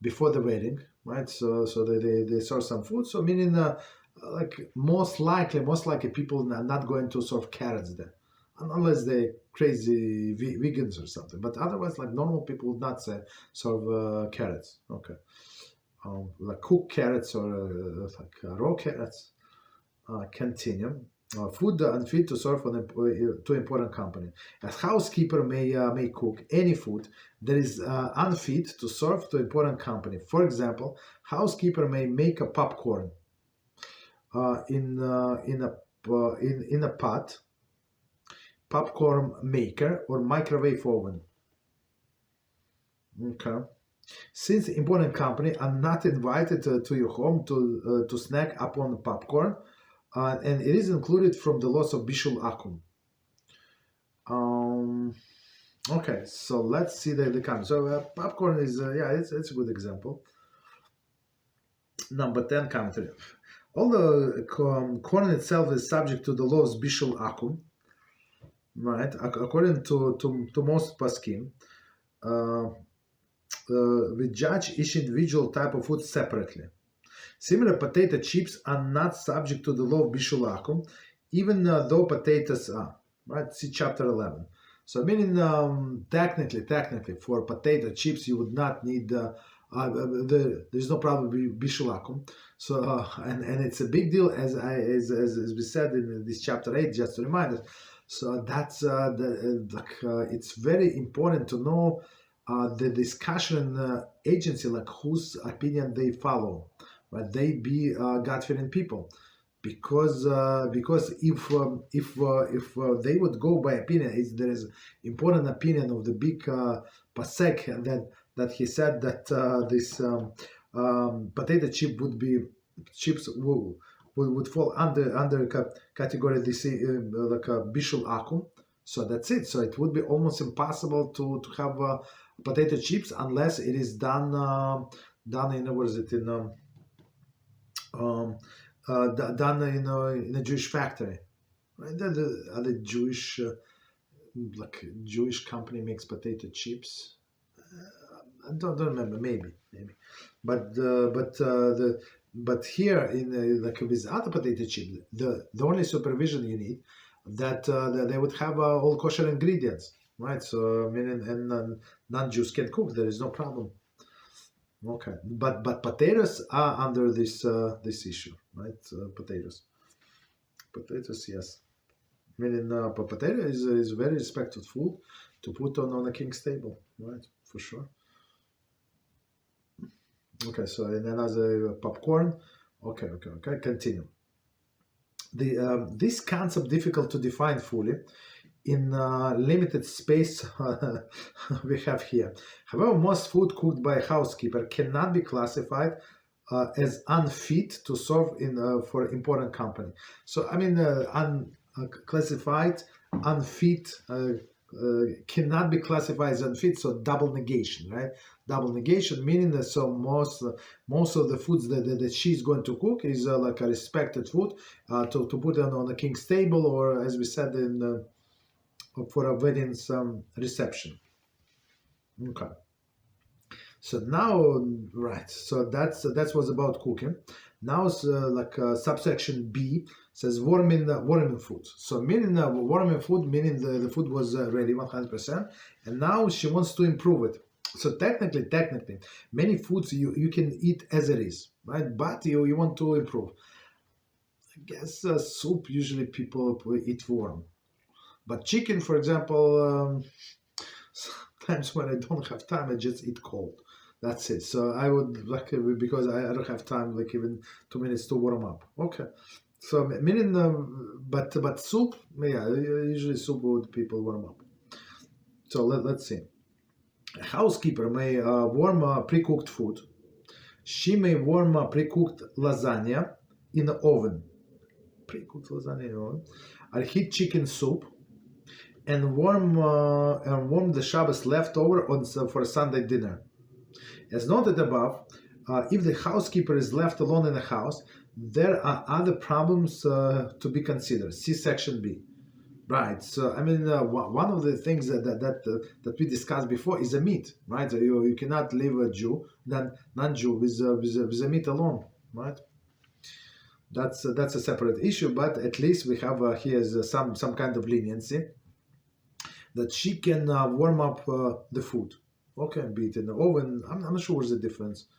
before the wedding, right? So they serve some food. So meaning like most likely people are not going to serve carrots there, unless they crazy vegans or something. But otherwise, like normal people would not serve carrots. Okay. like cooked carrots or raw carrots. Continue. Food unfit to serve to important company. A housekeeper may cook any food that is unfit to serve to important company. For example, housekeeper may make a popcorn in a pot, popcorn maker, or microwave oven. Okay. Since important company are not invited to your home to snack upon popcorn, and it is included from the laws of Bishul Akum. Okay, so let's see the comments. So popcorn is it's a good example. Number 10 commentary. Although corn itself is subject to the laws Bishul Akum, right? According to most paskim, we judge each individual type of food separately. Similar potato chips are not subject to the law of Bishul Akum, even though potatoes are. Right? See chapter 11. So meaning technically for potato chips you would not need there's no problem with Bishul Akum. So and it's a big deal as we said in this chapter 8, just to remind us. So that's it's very important to know the discussion agency, like whose opinion they follow. Right? They be God-fearing people, because if they would go by opinion, there is important opinion of the big pasek that he said that this potato chip chips would fall under category this like a Bishul Akum. So that's it. So it would be almost impossible to have potato chips unless it is done in what is it in done in a Jewish factory, right? The other Jewish Jewish company makes potato chips. I don't remember, maybe, but here in like with other potato chips, the only supervision you need that they would have all kosher ingredients, right? So meaning and non-Jews can cook. There is no problem. Okay, but potatoes are under this issue, right? Potatoes, yes. Meaning, potato is very respected food to put on a king's table, right? For sure. Okay, so and another popcorn. Okay. Continue. This concept difficult to define fully in limited space we have here. However, most food cooked by a housekeeper cannot be classified as unfit to serve for important company. So I mean, unclassified, unfit cannot be classified as unfit. So double negation, right? Double negation meaning that so most of the foods that she's going to cook is like a respected food to put on a king's table, or as we said in. For a wedding reception. Okay. So now, right. So that's was about cooking. Now it's subsection B says warming food. So meaning warming food, meaning the food was ready 100%, and now she wants to improve it. So technically, many foods you can eat as it is, right? But you want to improve. I guess soup usually people eat warm. But chicken, for example, sometimes when I don't have time, I just eat cold. That's it. So I would because I don't have time, like even 2 minutes to warm up. Okay. So meaning, but soup, yeah, usually soup would people warm up. So let's see. A housekeeper may warm pre-cooked food. She may warm pre-cooked lasagna in the oven. Pre-cooked lasagna in the oven. Or heat chicken soup. And warm the Shabbos leftover for Sunday dinner. As noted above, if the housekeeper is left alone in the house, there are other problems to be considered. See section B. Right. So I mean, one of the things that we discussed before is a meat. Right. So you cannot leave a Jew, non-Jew, with a meat alone. Right. That's a separate issue. But at least we have here some kind of leniency. That she can warm up the food. Okay, be it in the oven. I'm not sure what's the difference.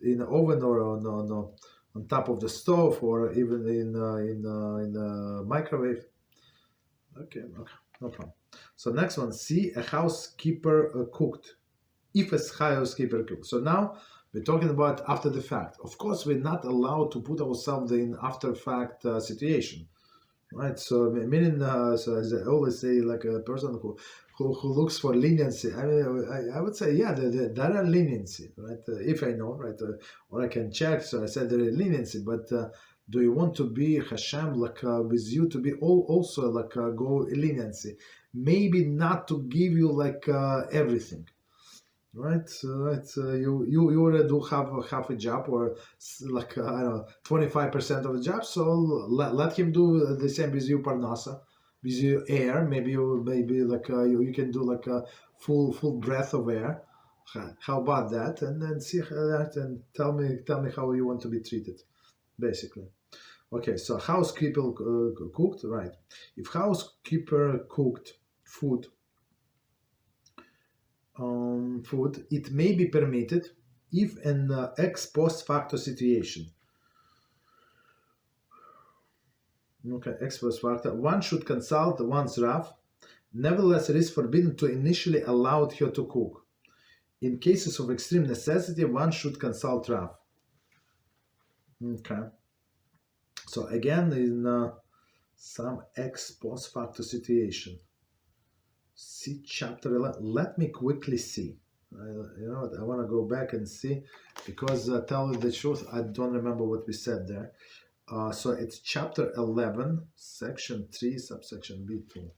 in the oven or on top of the stove or even in the microwave. Okay, no problem. So next one, see a housekeeper cooked. If a housekeeper cooked. So now we're talking about after the fact. Of course, we're not allowed to put ourselves in after fact situation, right? So meaning, so as I always say, like a person who looks for leniency. I mean, I would say, yeah, there are leniency, right? If I know, right, or I can check. So I said there is leniency, but do you want to be HaShem like with you to be also like go leniency? Maybe not to give you like everything. Right, you already do have half a job or like I don't know 25% of the job. So let him do the same with you, Parnasa, with you air. Maybe like you can do like a full breath of air. How about that? And then see that and tell me how you want to be treated, basically. Okay, so housekeeper cooked, right? If housekeeper cooked food. It may be permitted if an ex post facto situation. Okay, ex post facto. One should consult one's Rav. Nevertheless, it is forbidden to initially allow her to cook. In cases of extreme necessity, one should consult Rav. Okay. So again, in some ex post facto situation. See chapter 11. Let me quickly see. You know what? I want to go back and see because tell you the truth, I don't remember what we said there. So it's chapter 11, section 3, subsection B2.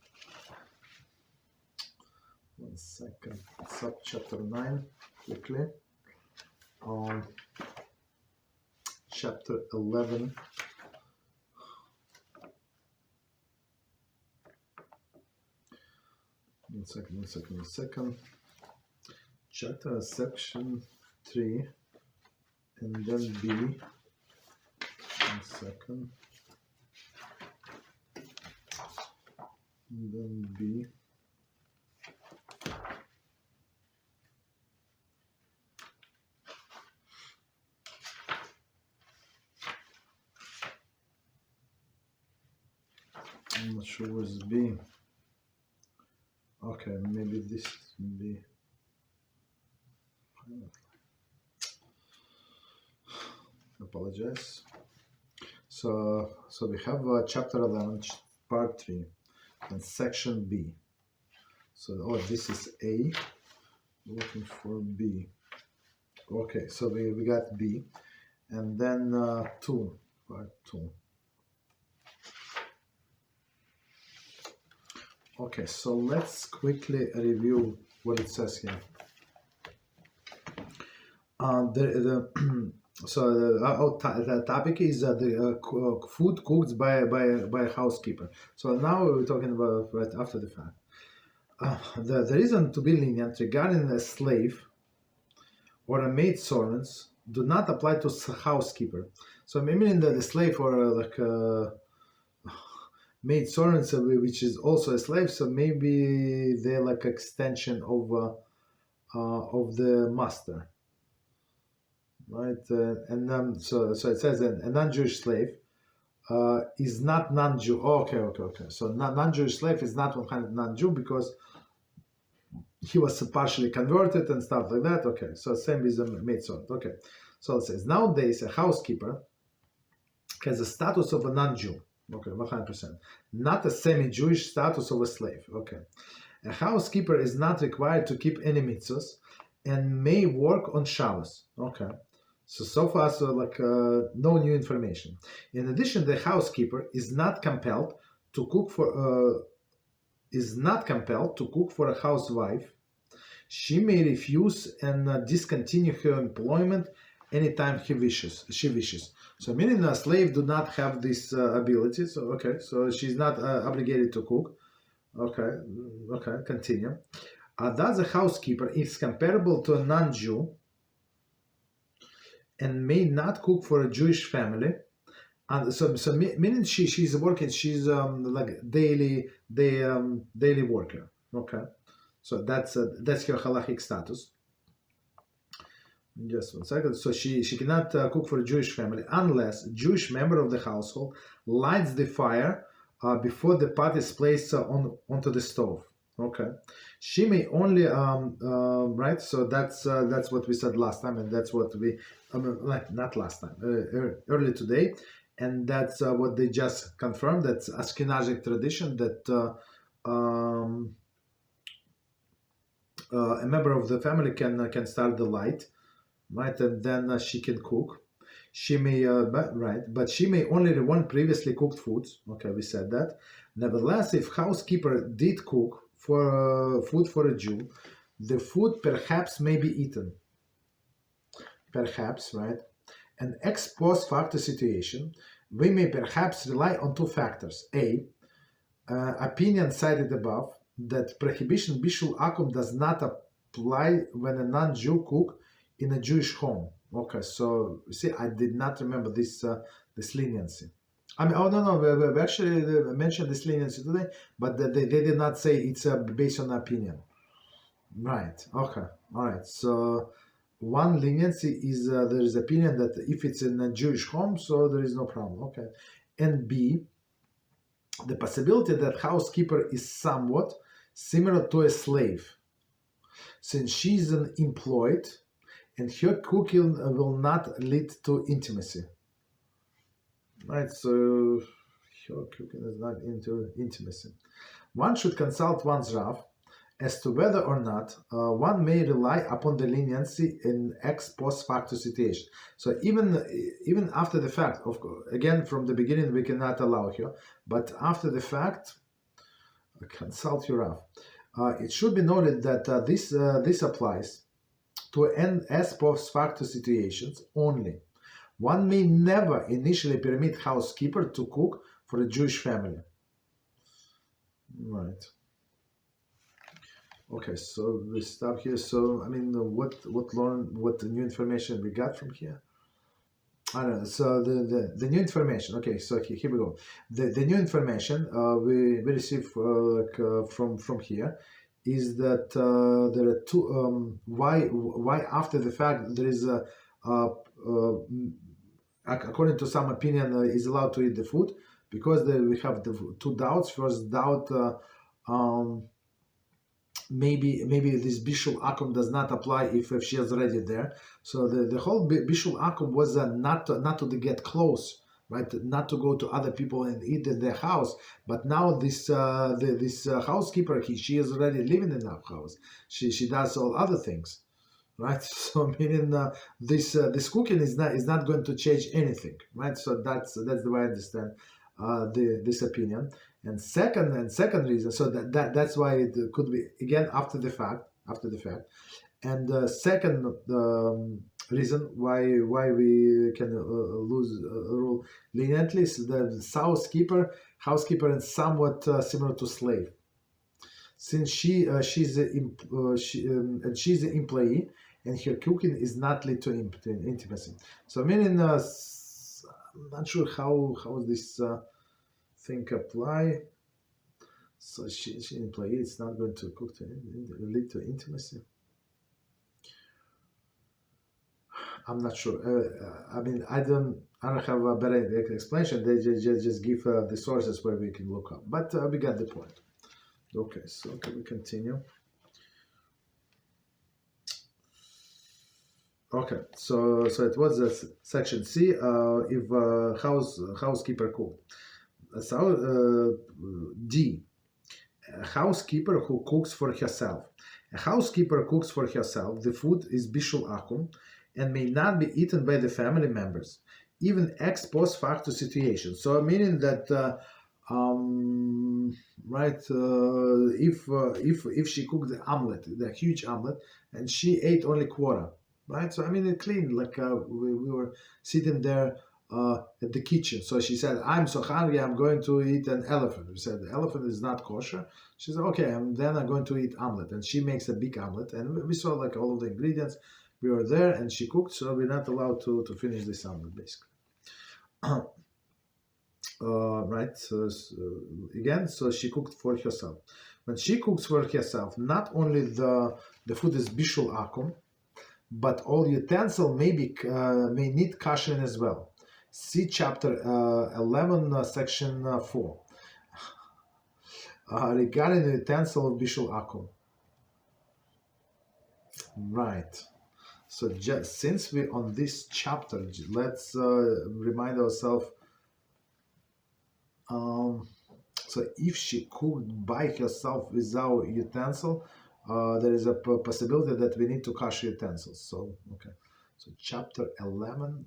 1 second. Subchapter 9, quickly. Chapter 11. One second. Chapter section 3 and then B. 1 second. And then B. I'm not sure what's B. Okay, maybe this will be. Apologize. So we have chapter 11, part 3, and section B. So this is A. Looking for B. Okay, so we got B, and then 2, part 2. Okay, so let's quickly review what it says here. The topic is the food cooked by a housekeeper. So now we're talking about right after the fact. The reason to be lenient regarding a slave or a maid servants do not apply to housekeeper. So meaning that the slave or maid servants, which is also a slave, so maybe they're like extension of the master, right? So it says that a non-Jewish slave is not non-Jew. Okay. So non-Jewish slave is not 100 non-Jew because he was partially converted and stuff like that. Okay, so same with the maid servant. Okay, so it says nowadays a housekeeper has a status of a non-Jew. Okay, 100%. Not a semi-Jewish status of a slave. Okay. A housekeeper is not required to keep any mitzvahs and may work on Shabbos. Okay. So far, no new information. In addition, the housekeeper is not compelled to cook for a housewife. She may refuse and discontinue her employment anytime she wishes. So meaning a slave do not have this ability. So so she's not obligated to cook. Okay, continue. Thus a housekeeper is comparable to a non-Jew and may not cook for a Jewish family. And so meaning she's working, she's like daily worker. Okay, so that's her halachic status. Just one second. So she cannot cook for a Jewish family unless a Jewish member of the household lights the fire before the pot is placed onto the stove. Okay. She may only right. So that's what we said last time, and that's what we not last time, early today, and that's what they just confirmed. That's Ashkenazic tradition that a member of the family can start the light, right, and then she can cook. She may but she may only want previously cooked foods. Okay, we said that. Nevertheless, if housekeeper did cook for food for a Jew, the food perhaps may be eaten. Perhaps, right? An ex post facto situation, we may perhaps rely on two factors. A, opinion cited above, that prohibition Bishul Akum does not apply when a non-Jew cook in a Jewish home. Okay, so you see, I did not remember this leniency. I mean, oh no, we actually mentioned this leniency today, but they did not say it's based on opinion. Right. Okay. All right. So one leniency is there is opinion that if it's in a Jewish home, so there is no problem. Okay. And B, the possibility that housekeeper is somewhat similar to a slave, since she is an employed, and her cooking will not lead to intimacy. Right, so her cooking is not into intimacy. One should consult one's Rav as to whether or not one may rely upon the leniency in ex post facto situation. So even after the fact, of course, again from the beginning we cannot allow her, but after the fact, consult your Rav. It should be noted that this applies to an ex post facto situations only. One may never initially permit housekeeper to cook for a Jewish family. Right. Okay, so we stop here. So I mean, what new information we got from here? I don't know. So the new information. Okay, so here we go. The new information we received from here is that there are two. Why after the fact there is a according to some opinion is allowed to eat the food, because we have the two doubts. First doubt, maybe this Bishul Akum does not apply if she is already there. So the whole Bishul Akum was not to get close, right? Not to go to other people and eat in their house. But now this housekeeper, she is already living in our house. She does all other things. Right, so meaning this cooking is not going to change anything, right? So that's the way I understand this opinion. And second reason, so that's why it could be again after the fact. And second reason why we can rule leniently is the housekeeper is somewhat similar to slave, since she's an employee, and her cooking is not lead to intimacy. So meaning, I'm not sure how this thing apply. So she's an employee, it's not going to cook to lead to intimacy. I'm not sure. I mean, I don't have a better explanation. They just give the sources where we can look up. But we got the point. Okay, so can we continue? Okay, so it was section C. If housekeeper cook. So D, a housekeeper who cooks for herself. A housekeeper cooks for herself. The food is Bishul Akum and may not be eaten by the family members, even ex post facto situation. So meaning that. Right, if she cooked the omelet, the huge omelet, and she ate only quarter, right? So I mean, it clean, like we were sitting there at the kitchen. So she said, "I'm so hungry, I'm going to eat an elephant." We said, "The elephant is not kosher." She said, "Okay, and then I'm going to eat omelet," and she makes a big omelet, and we saw like all of the ingredients. We were there, and she cooked, so we're not allowed to finish this omelet, basically. Right, so again, so she cooked for herself. When she cooks for herself, not only the food is Bishul Akum, but all utensil may need kashering as well. See chapter 11, section 4. Regarding the utensil of Bishul Akum. Right. So just since we're on this chapter, let's remind ourselves. So if she cooked by herself without utensil, there is a possibility that we need to kasher utensils. So okay. So chapter 11,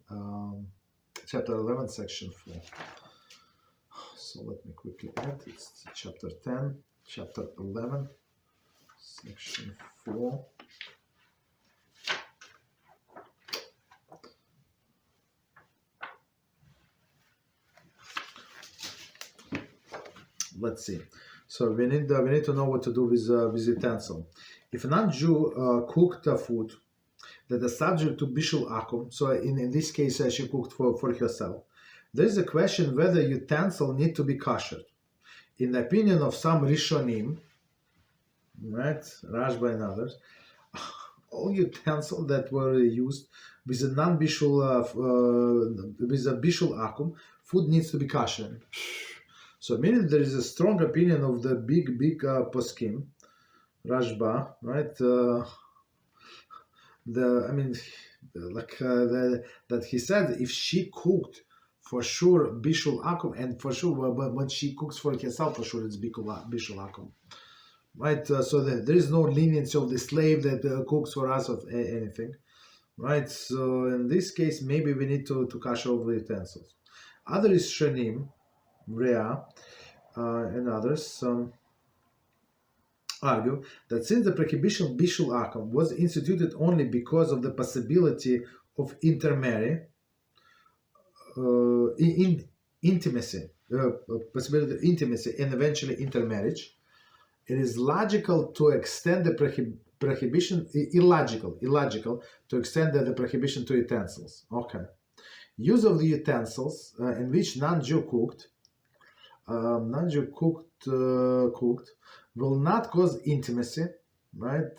section 4. So let me quickly add. It's chapter 10, chapter 11, section 4. Let's see. So we need to know what to do with utensil. If a non-Jew cooked food that is subject to Bishul Akum, so in this case she cooked for herself, there is a question whether utensil need to be kosher. In the opinion of some Rishonim, right, Rashba and others, all utensils that were used with a non-Bishul with a Bishul Akum, food needs to be kosher. So meaning there is a strong opinion of the big poskim, Rashba, right? That he said if she cooked, for sure Bishul Akum, and for sure when she cooks for herself, for sure it's Bishul Akum, right? So there is no leniency of the slave that cooks for us of anything, right? So in this case, maybe we need to kasher over utensils. Other is Shanim, Rea, and others argue that since the prohibition of Bishul Akum was instituted only because of the possibility of intermarry, intimacy, possibility of intimacy, and eventually intermarriage, it is logical to extend the prohibition, illogical to extend the prohibition to utensils. Okay. Use of the utensils in which non-Jew cooked will not cause intimacy, right?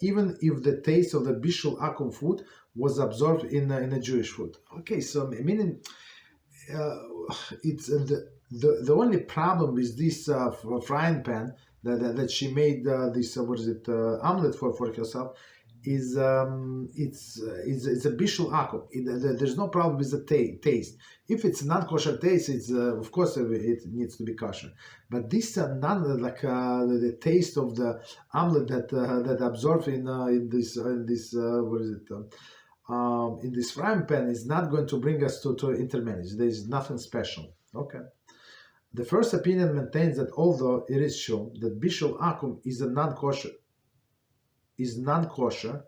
Even if the taste of the Bishul Akum food was absorbed in a Jewish food. Okay, so meaning it's the only problem with this frying pan that she made this omelet for herself is it's a Bishul Akum. There's no problem with the taste. If it's non-kosher taste, it's of course it needs to be kosher. But this the taste of the omelet that absorbs in this frying pan is not going to bring us to intermarriage. There is nothing special. Okay. The first opinion maintains that although it is true that Bishul Akum is non-kosher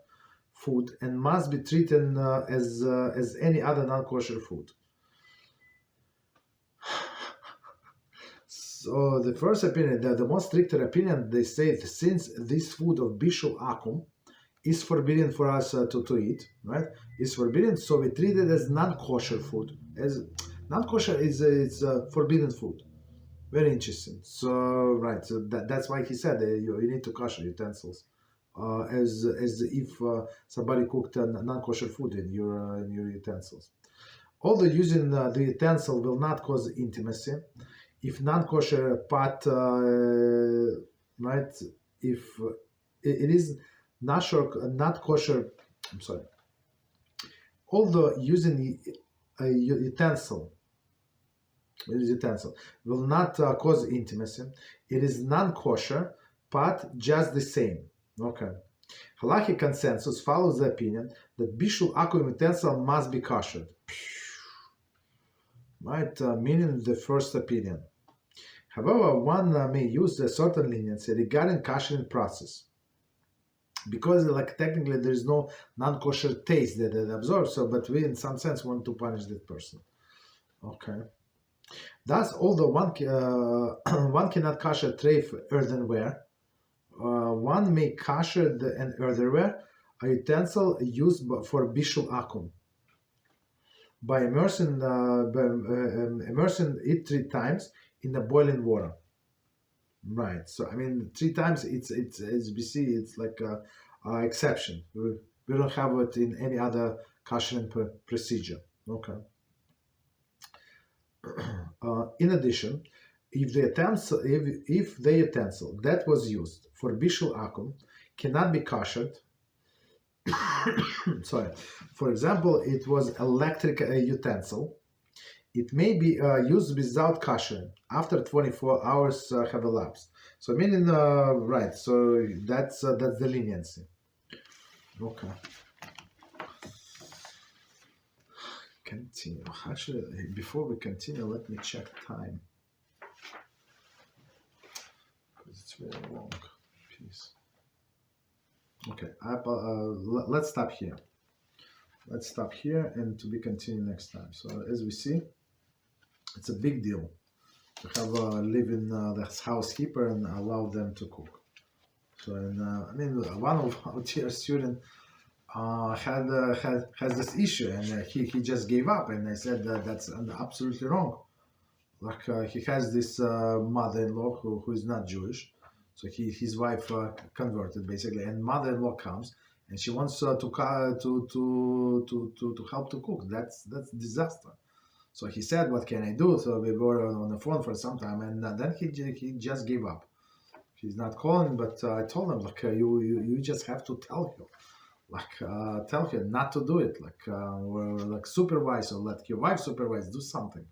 food and must be treated as any other non-kosher food. So the first opinion, the most stricter opinion, they say that since this food of Bishul Akum is forbidden for us to eat, right? Is forbidden, so we treat it as non-kosher food. As non-kosher it's forbidden food. Very interesting. So right, so that's why he said you need to kosher utensils. As if somebody cooked non-kosher food in your utensils. Although using the utensil will not cause intimacy, if non-kosher pot, right? If it is not kosher, I'm sorry. Although using a utensil will not cause intimacy, it is non-kosher pot just the same. Okay. Halachic consensus follows the opinion that Bishul Akum utensil must be kosher. Right, meaning the first opinion. However, one may use a certain leniency regarding koshering process, because technically there is no non-kosher taste that it absorbs. So, but we in some sense want to punish that person. Okay. Thus, although one cannot kosher treif earthenware, one may kosher an earthenware, a utensil used for Bishul Akum, by immersing it 3 times in the boiling water. Right. So I mean 3 times. It's as we see. It's like a exception. We don't have it in any other kosher procedure. Okay. In addition, if the utensil that was used for Bishul Akum cannot be koshered, sorry, for example, it was electric utensil, it may be used without kosher after 24 hours have elapsed. So meaning, right, so that's the leniency. Okay. Continue. Actually, before we continue, let me check time. Because it's very long piece. Okay, let's stop here. Let's stop here and to be continued next time. So as we see, it's a big deal to have live in the housekeeper and allow them to cook. So, and I mean, one of our dear students has this issue, and he just gave up, and I said that's absolutely wrong. Like he has this mother-in-law who is not Jewish, so his wife converted basically, and mother-in-law comes and she wants to help to cook. That's disaster. So he said, "What can I do?" So we were on the phone for some time, and then he just gave up. He's not calling, but I told him, like, you just have to tell him, like, tell him not to do it, like, or like supervise, or let your wife supervise, do something,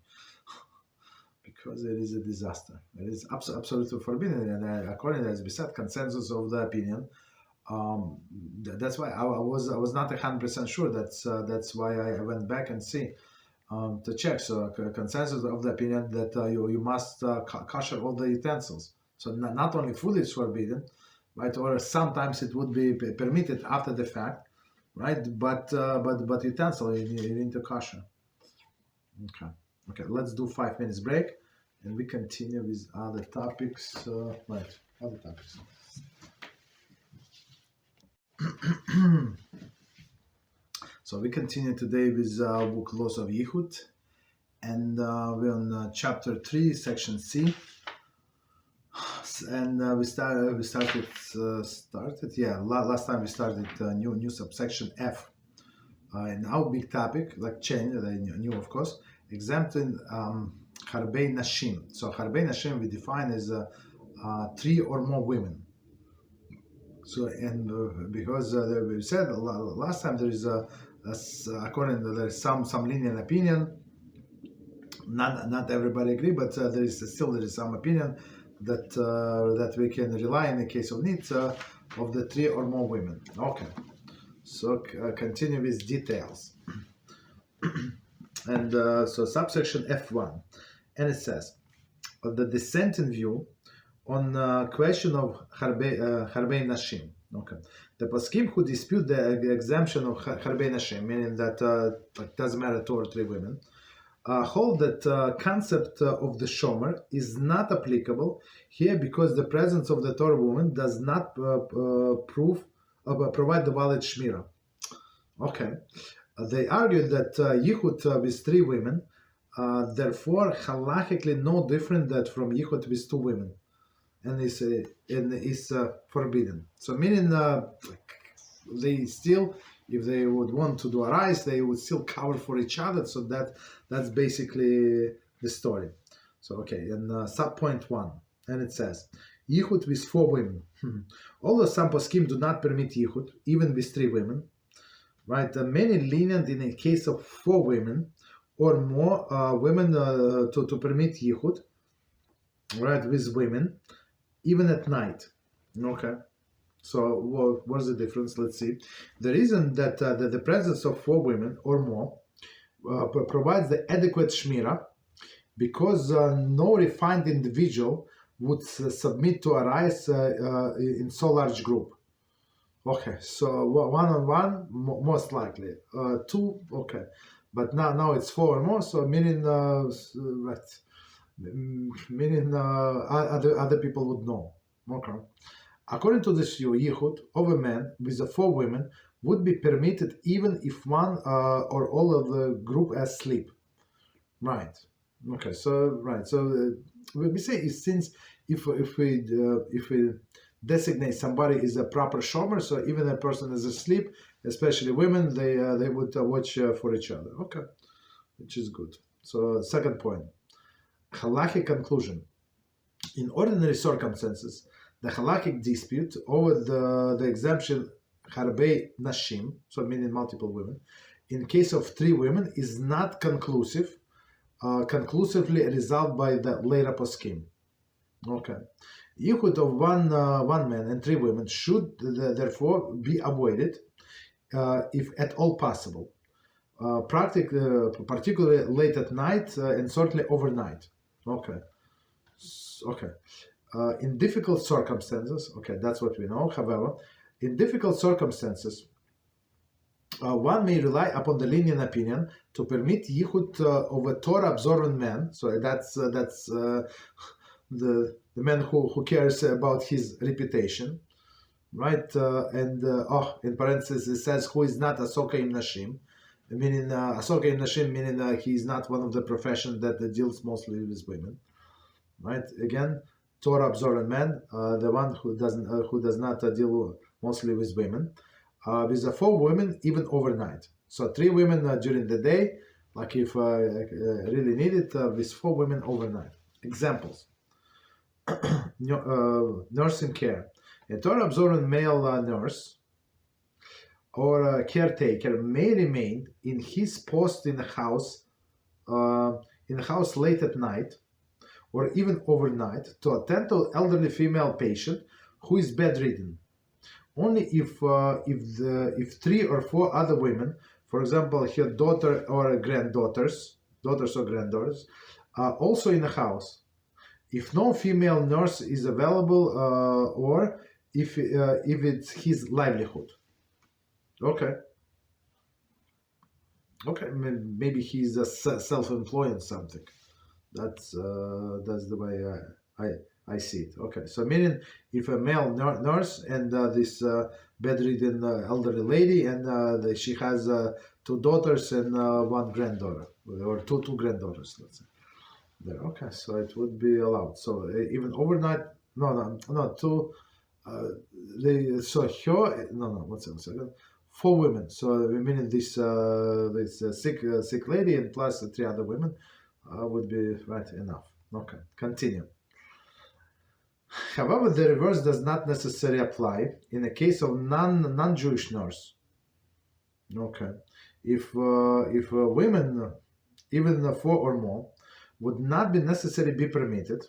because it is a disaster. It is absolutely forbidden, and according to, as we said, consensus of the opinion. That's why I was not 100% sure. That's why I went back and see. To check, so consensus of the opinion that you must kosher all the utensils. So not only food is forbidden, right? Or sometimes it would be permitted after the fact, right? But utensil you need to kosher. Okay. Let's do 5 minutes break, and we continue with other topics. Other topics. So we continue today with book Laws of Yichud, and we're on chapter 3, section C, and we started. Last time we started new subsection F, and our big topic, like change that I knew, of course, exempting harbei nashim. So harbei nashim we define as 3 or more women. So and because we said last time there is according to there's some lenient opinion, not everybody agree, but there is some opinion that we can rely in the case of needs of the 3 or more women. Okay, so continue with details. And so subsection F1, and it says the dissenting view on question of harbei nashim. Okay, the poskim who dispute the exemption of harbei nashim, meaning that it doesn't matter 2 or 3 women, hold that concept of the shomer is not applicable here because the presence of the Torah woman does not provide the valid shmira. Okay, they argued that Yichud with 3 women, therefore halachically no different that from Yichud with 2 women. And is forbidden. So meaning they still, if they would want to do a rice, they would still cover for each other. So that's basically the story. So okay, and sub point 1, and it says Yichud with 4 women. Although some poskim do not permit Yichud even with 3 women, right? Many lenient in a case of 4 women or more women to permit Yichud, right, with women, even at night. Okay, so what's the difference? Let's see. The reason that the presence of 4 women or more provides the adequate shmira, because no refined individual would submit to a rice in so large group. Okay, so 1 on 1 most likely, 2 okay, but now it's 4 or more, so meaning right. Meaning other people would know. Okay. According to this view, Yichud of a man with the 4 women would be permitted even if one or all of the group is asleep. Right. Okay. So right. So we say since if we designate somebody as a proper shomer, so even a person is asleep, especially women, they would watch for each other. Okay, which is good. So second point, halachic conclusion. In ordinary circumstances, the halachic dispute over the exemption harbe nashim, so meaning multiple women, in case of 3 women, is not conclusively resolved by the later poskim. Okay. Yichud of one man and 3 women should therefore be avoided if at all possible, particularly late at night and certainly overnight. Okay. In difficult circumstances, okay, that's what we know. However, in difficult circumstances, one may rely upon the lenient opinion to permit yichud of a Torah-observant man. So that's the man who cares about his reputation, right? In parentheses it says who is not asoka im nashim, meaning asoka im nashim, meaning he is not one of the profession that deals mostly with women, right? Again, Torah observant man, the one who does not deal mostly with women, with the 4 women even overnight. So 3 women during the day, like if really needed, with 4 women overnight. Examples: nursing care. A Torah observant male nurse or caretaker may remain in his post in the house late at night or even overnight to attend to elderly female patient who is bedridden, only if 3 or 4 other women, for example, her daughter or daughters or granddaughters, are also in the house. If no female nurse is available, or if it's his livelihood. Okay, maybe he's a self-employed or something. That's the way I see it. Okay, so meaning if a male nurse and this bedridden elderly lady, and she has 2 daughters and 1 granddaughter, or two granddaughters, let's say. There, okay, so it would be allowed. So even overnight, no, 2. What's a second? 4 women. So meaning this sick lady and plus 3 other women would be right enough. Okay, continue. However, the reverse does not necessarily apply in the case of non-Jewish nurse. Okay, if women, even 4 or more, would not be necessarily be permitted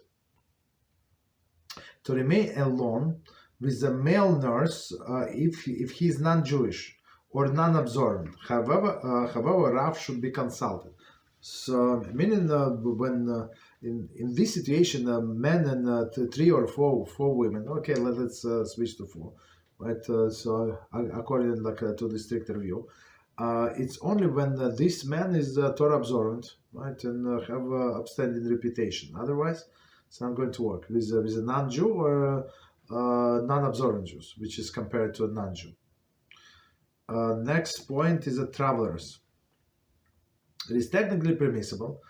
to remain alone with the male nurse if he is non-Jewish or non-observant. However, Rav should be consulted. So, meaning when in this situation, men and 3 or 4 women. Okay, let's switch to 4, right? So, according to the stricter view, it's only when this man is Torah observant, right, and have upstanding reputation. Otherwise, it's not going to work with a non-Jew or non-observant Jews, which is compared to a non-Jew. Next point is travelers. It is technically permissible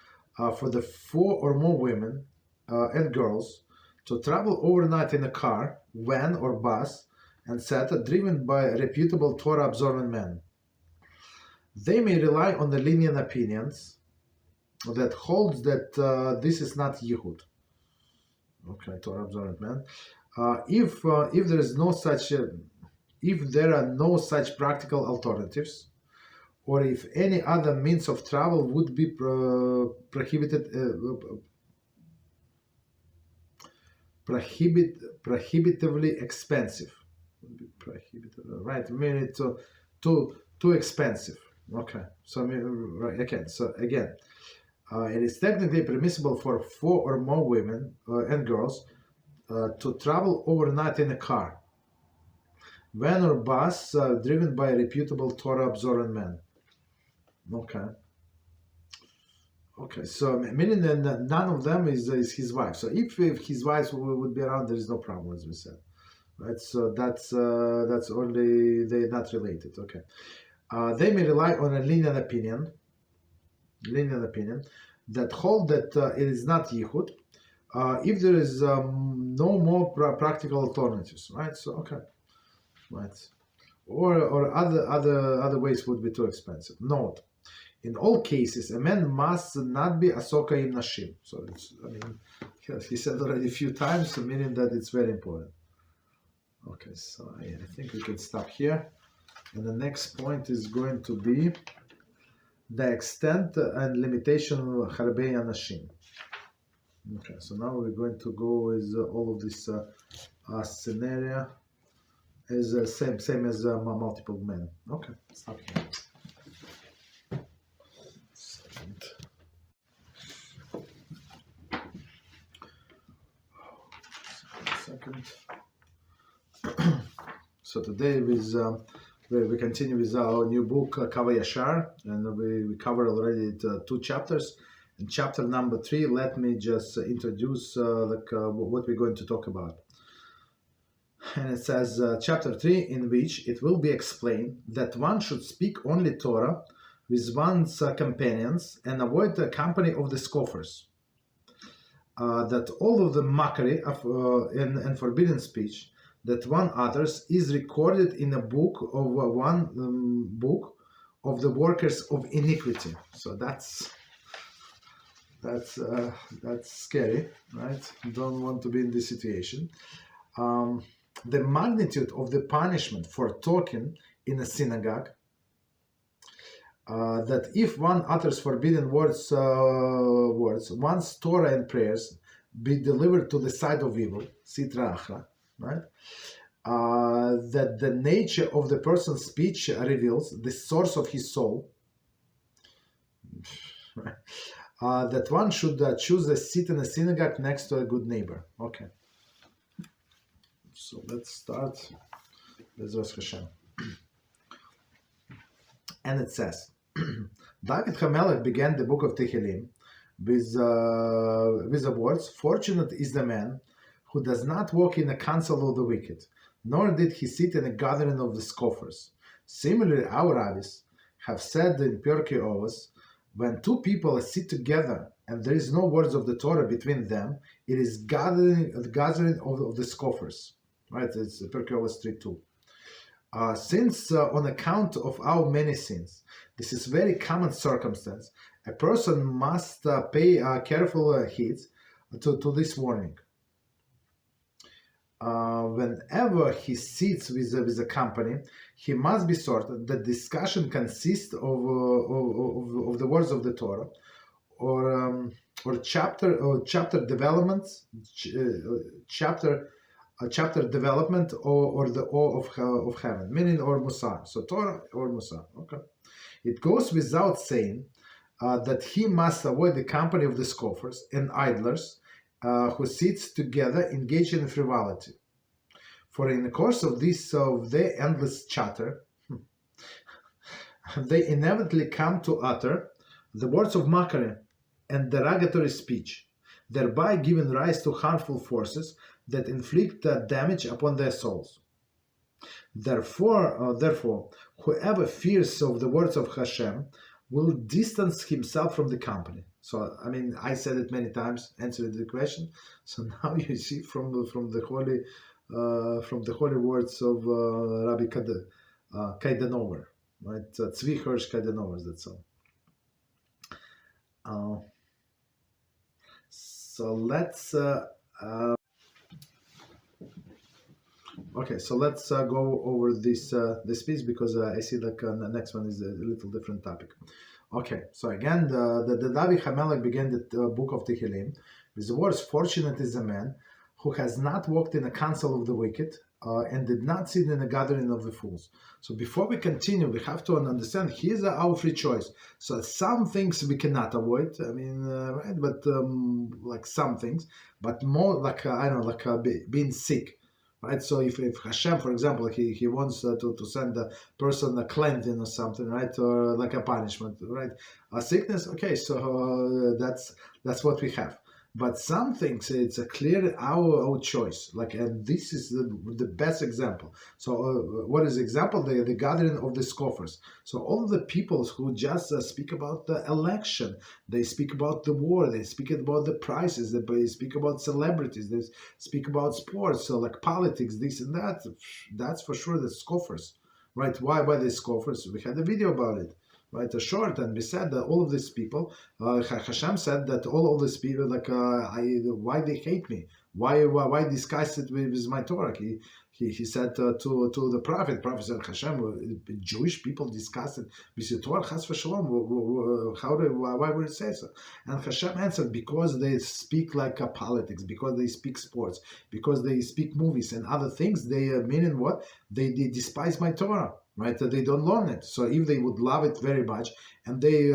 for the 4 or more women and girls to travel overnight in a car, van, or bus, etc., driven by reputable Torah observant men. They may rely on the lenient opinions that holds that this is not Yichud. Okay, Torah observant man. If there is no such, if there are no such practical alternatives, or if any other means of travel would be prohibitively expensive, right? I mean, it's too expensive. Okay, so again, it is technically permissible for 4 or more women and girls to travel overnight in a car, van, or bus driven by a reputable Torah observant man. Okay, so meaning that none of them is his wife. So if his wife would be around, there is no problem, as we said, right? So that's only they're not related. Okay, they may rely on a lenient opinion that hold that it is not Yichud if there is no more practical alternatives, right? So okay, right. or other ways would be too expensive. Note, in all cases, a man must not be asoka im nashim. So it's, I mean, he said already a few times, meaning that it's very important. Okay, so I think we can stop here. And the next point is going to be the extent and limitation of harbei anashim. Okay, so now we're going to go with all of this scenario is same as multiple men. Okay, stop here. Second. So today we continue with our new book HaYashar, and we covered already 2 chapters. In chapter number 3, let me just introduce what we're going to talk about. And it says, chapter 3, in which it will be explained that one should speak only Torah with one's companions and avoid the company of the scoffers. That all of the mockery of, and forbidden speech that one utters is recorded in a book of book of the workers of iniquity. So that's scary, right? You don't want to be in this situation. The magnitude of the punishment for talking in a synagogue, that if one utters forbidden words, one's Torah and prayers be delivered to the side of evil, sitra achra, right? That the nature of the person's speech reveals the source of his soul. That one should choose a seat in a synagogue next to a good neighbor. Okay. So let's start with HaShem. And it says, David HaMelech began the book of Tehillim with the words, "Fortunate is the man who does not walk in the counsel of the wicked, nor did he sit in a gathering of the scoffers." Similarly, our rabbis have said in bircas, when 2 people sit together and there is no words of the Torah between them, it is gathering of the scoffers. Right? It's bircas 3:2. Since on account of our many sins, this is very common circumstance, a person must pay careful heed to this warning. Whenever he sits with a company, he must be certain that discussion consists of the words of the Torah, or chapter developments, chapter development, or the awe of heaven, meaning or Musar. So Torah or Musar. Okay. It goes without saying that he must avoid the company of the scoffers and idlers who sits together engaged in frivolity. For in the course of their endless chatter, they inevitably come to utter the words of mockery and derogatory speech, thereby giving rise to harmful forces that inflict damage upon their souls. Therefore, whoever fears of the words of HaShem will distance himself from the company. So, I mean, I said it many times, answered the question. So now you see from the holy words of Rabbi Kaidanover, right? Tzvi Hirsch Kaidanover, that's all. So let's okay. So let's go over this piece, because I see like the next one is a little different topic. Okay. So again, the David HaMelech began the book of Tehillim with the words, "Fortunate is the man who has not walked in the counsel of the wicked, and did not sit in the gathering of the fools." So before we continue, we have to understand here's our free choice. So some things we cannot avoid. I mean, right? But like some things, but more like I don't know, like being sick, right? So if HaShem, for example, he wants to send a person a cleansing or something, right, or like a punishment, right? A sickness. Okay, so that's what we have. But some things, it's a clear our choice. Like, and this is the best example. So what is the example? The gathering of the scoffers. So all of the people who just speak about the election, they speak about the war, they speak about the prices, they speak about celebrities, they speak about sports, so like politics, this and that. That's for sure the scoffers. right? Why they scoffers? We had a video about it, right? A short, and we said that all of these people, HaShem said that all of these people, why they hate me? Why disguise it with my Torah? He said to the prophet said, Hashem, Jewish people discuss it with your Torah, Chas v'shalom, why would it say so? And Hashem answered, because they speak like politics, because they speak sports, because they speak movies and other things, they meaning what? They despise my Torah, right? They don't learn it. So if they would love it very much, and they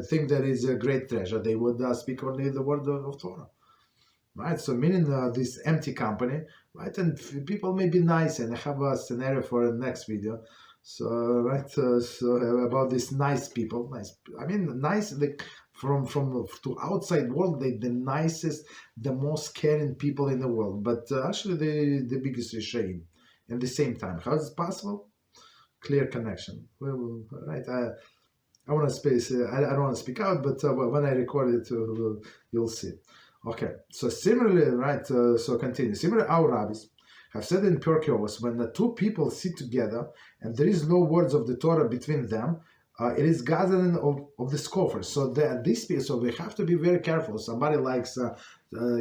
think that is a great treasure, they would speak only the word of Torah. Right, so meaning this empty company, right, and people may be nice, and I have a scenario for the next video. So right, so about these nice people, nice, from to outside world, they the nicest, the most caring people in the world, but actually the biggest shame. At the same time, how is it possible? Clear connection. Right, I want to space. I don't want to speak out, but when I record it, you'll see. Okay, so similarly, right, so continue. Similarly, our rabbis have said in Orchos, when the two people sit together and there is no words of the Torah between them, it is gathering of the scoffers. So so we have to be very careful. Somebody likes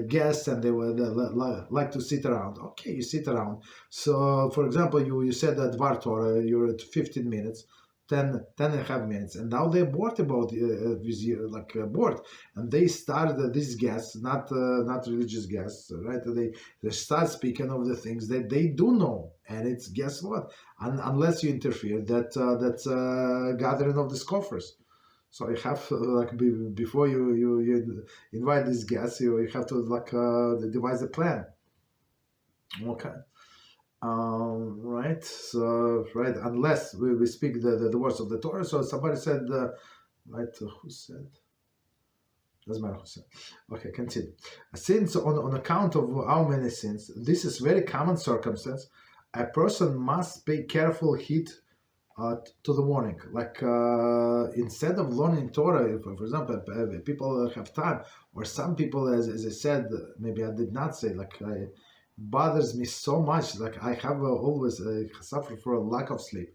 guests and they like to sit around. Okay, you sit around. So, for example, you said that Dvar Torah, you're at 15 minutes. 10 and a half minutes, and now they're bored about with you, bored, and they start these guests, not religious guests, right? They start speaking of the things that they do know, and it's, guess what? Unless you interfere, that's gathering of the scoffers. So you have before you invite these guests, you have to devise a plan. Okay. Right, so right, unless we speak the words of the Torah. So somebody said, right, who said? Doesn't matter who said. Okay, continue. Since on account of how many sins, this is very common circumstance. A person must pay careful heed to the warning. Instead of learning Torah, for example, people have time, or some people, as I said, maybe I did not say, bothers me so much. I have always suffered for a lack of sleep,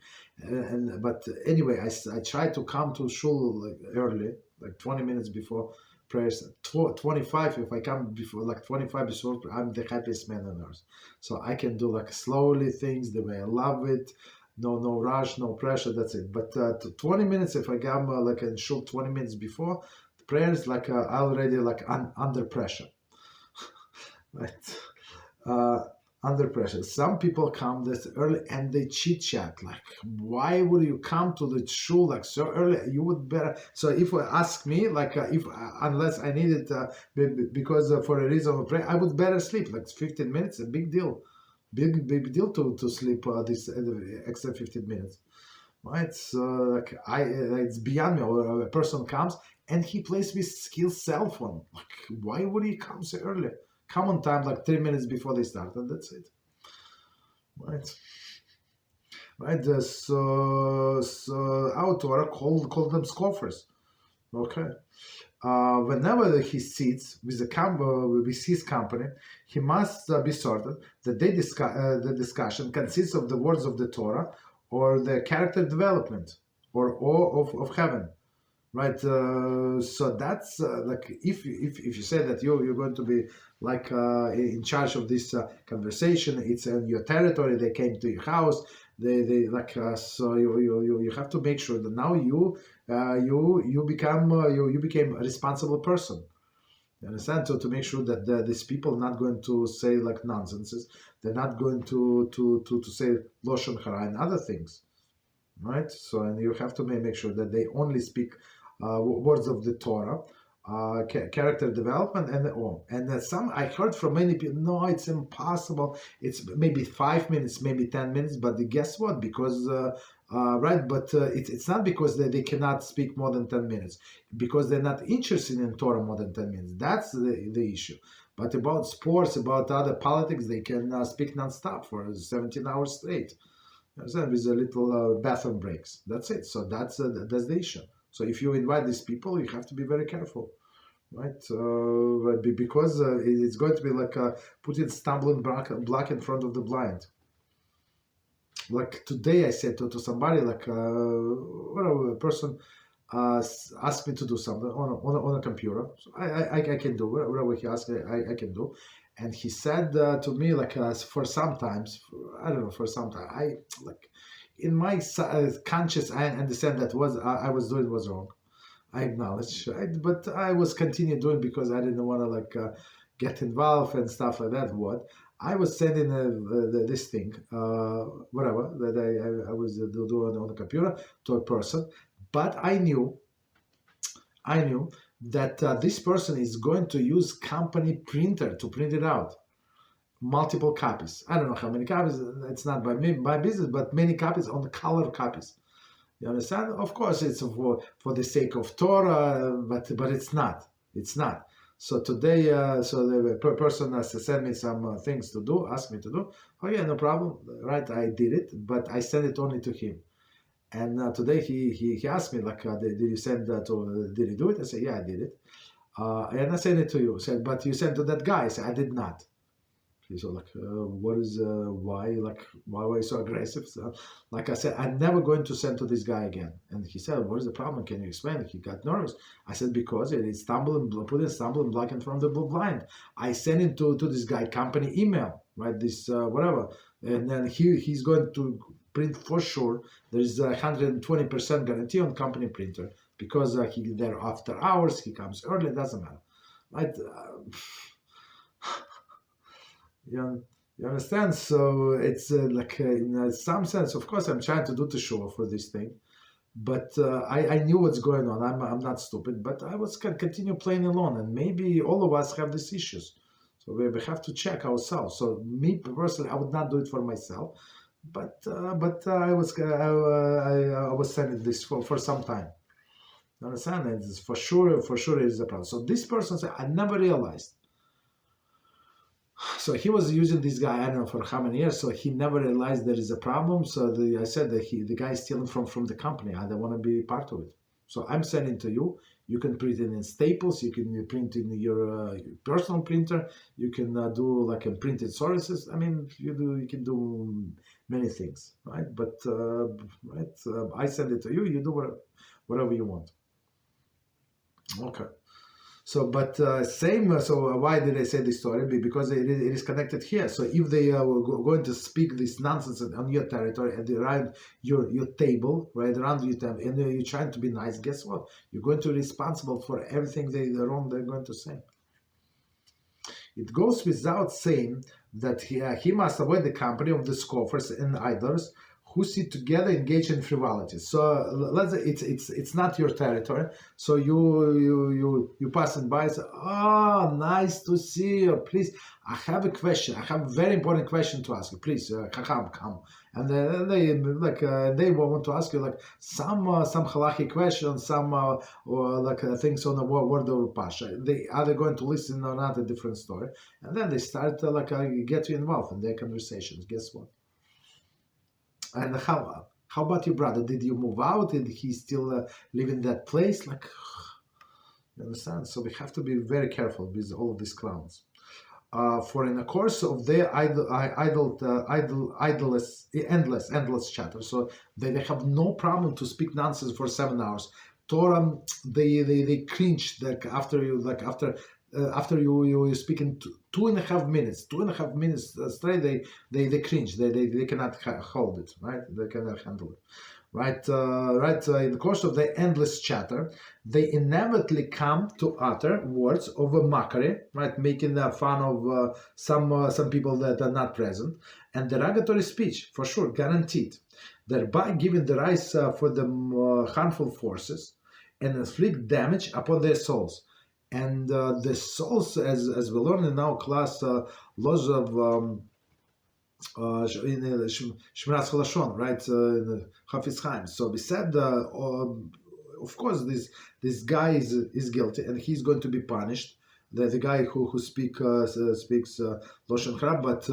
but anyway, I try to come to shul early, 20 minutes before prayers. 25 if I come before 25 before, I'm the happiest man on earth. So I can do slowly things the way I love it. No rush, no pressure. That's it. But 20 minutes if I come in shul 20 minutes before the prayers, already under pressure. Right. Under pressure. Some people come this early and they chit chat. Why would you come to the shul so early? You would better. So if you ask me, unless I need it because for a reason of prayer, I would better sleep. 15 minutes, a big deal, big deal to sleep this extra 15 minutes, right? So it's beyond me. Or a person comes and he plays with his cell phone. Why would he come so early? Come on time, 3 minutes before they start, and that's it. Right. So our Torah called them scoffers. Okay. Whenever he sits with his company, he must be certain that the discussion consists of the words of the Torah or the character development or awe of heaven. Right, so that's if you say that you're going to be in charge of this conversation, it's in your territory. They came to your house. They so you have to make sure that now you became a responsible person. You understand? So to make sure that these people are not going to say nonsenses. They're not going to say Lashon Hara and other things. Right, so and you have to make sure that they only speak words of the Torah, character development, and all. And some I heard from many people, no, it's impossible. It's maybe 5 minutes, maybe 10 minutes. But guess what? Because right, but it's not because they cannot speak more than 10 minutes, because they're not interested in Torah more than 10 minutes. That's the issue. But about sports, about other politics, they can speak non-stop for 17 hours straight. With a little bathroom breaks. That's it. So that's the issue. So if you invite these people, you have to be very careful, right? Because it's going to be putting stumbling block in front of the blind. like today I said to somebody, like whatever, a person asked me to do something on a computer. So I can do whatever he asked me, I can do. And he said to me, like for sometimes, I don't know, for some time, I like in my conscious, I understand that I was doing was wrong. I acknowledge, right? But I was continue doing because I didn't want to like get involved and stuff like that. What I was sending this thing, whatever that I was doing on the computer to a person, but I knew that this person is going to use company printer to print it out, multiple copies. I don't know how many copies. It's not by me, by business, but many copies on the color copies. You understand? Of course, it's for the sake of Torah, but it's not. It's not. So today, so the person has to send me some things to do, ask me to do. Oh yeah, no problem. Right, I did it, but I sent it only to him. And today he asked me like, did you send that to? Did you do it? I said, yeah, I did it. And I sent it to you. I said, but you sent to that guy. I said, I did not. He's so like, what is, why were you so aggressive? So, like I said, I'm never going to send to this guy again. And he said, what is the problem? Can you explain? He got nervous. I said, because it is stumbling block in front of the blind. I sent it to this guy, company email, right? This, whatever. And then he's going to print for sure. There's a 120% guarantee on company printer because he there after hours, he comes early, it doesn't matter, right? You understand? So it's like in some sense, of course, I'm trying to do the show for this thing, but I knew what's going on. I'm not stupid, but I was continue playing alone, and maybe all of us have these issues. So we have to check ourselves. So me personally, I would not do it for myself, but I was sending this for some time. You understand? And it's for sure it is a problem. So this person said, I never realized. So he was using this guy, I don't know for how many years, so he never realized there is a problem. So I said that the guy is stealing from the company. I don't want to be part of it. So I'm sending to you. You can print it in Staples. You can print in your personal printer. You can do like a printed sources. I mean, you can do many things, right? But I send it to you. You do whatever you want. Okay. So, but same. So, why did I say this story? Because it is connected here. So, if they are going to speak this nonsense on your territory and around your table, right around your table, and you're trying to be nice, guess what? You're going to be responsible for everything they're going to say. It goes without saying that he must avoid the company of the scoffers and idlers who sit together engage in frivolity. So let's say it's not your territory. So you passing by and say, oh, nice to see you. Please, I have a question. I have a very important question to ask you. Please, come. And they want to ask you like some halachic questions, some things on the word of Pasha. They going to listen or not, a different story, and then they start get you involved in their conversations. Guess what? And how about your brother? Did you move out? Did he still live in that place? Like, you understand? So we have to be very careful with all of these clowns. For in the course of their endless chatter, so they have no problem to speak nonsense for 7 hours. Torah, they cringe after you speak in 2.5 minutes straight, they cringe, they cannot hold it, right? They cannot handle it, right? In the course of the endless chatter, they inevitably come to utter words of a mockery, right? Making fun of some people that are not present, and derogatory speech, for sure, guaranteed, thereby giving the rise for the harmful forces and inflict damage upon their souls. And the souls, as we learn in our class, laws of in Shmiras Halashon, right? In Hafiz Chaim. So we said, of course, this guy is guilty, and he's going to be punished. The guy who speaks Lashon Hara, but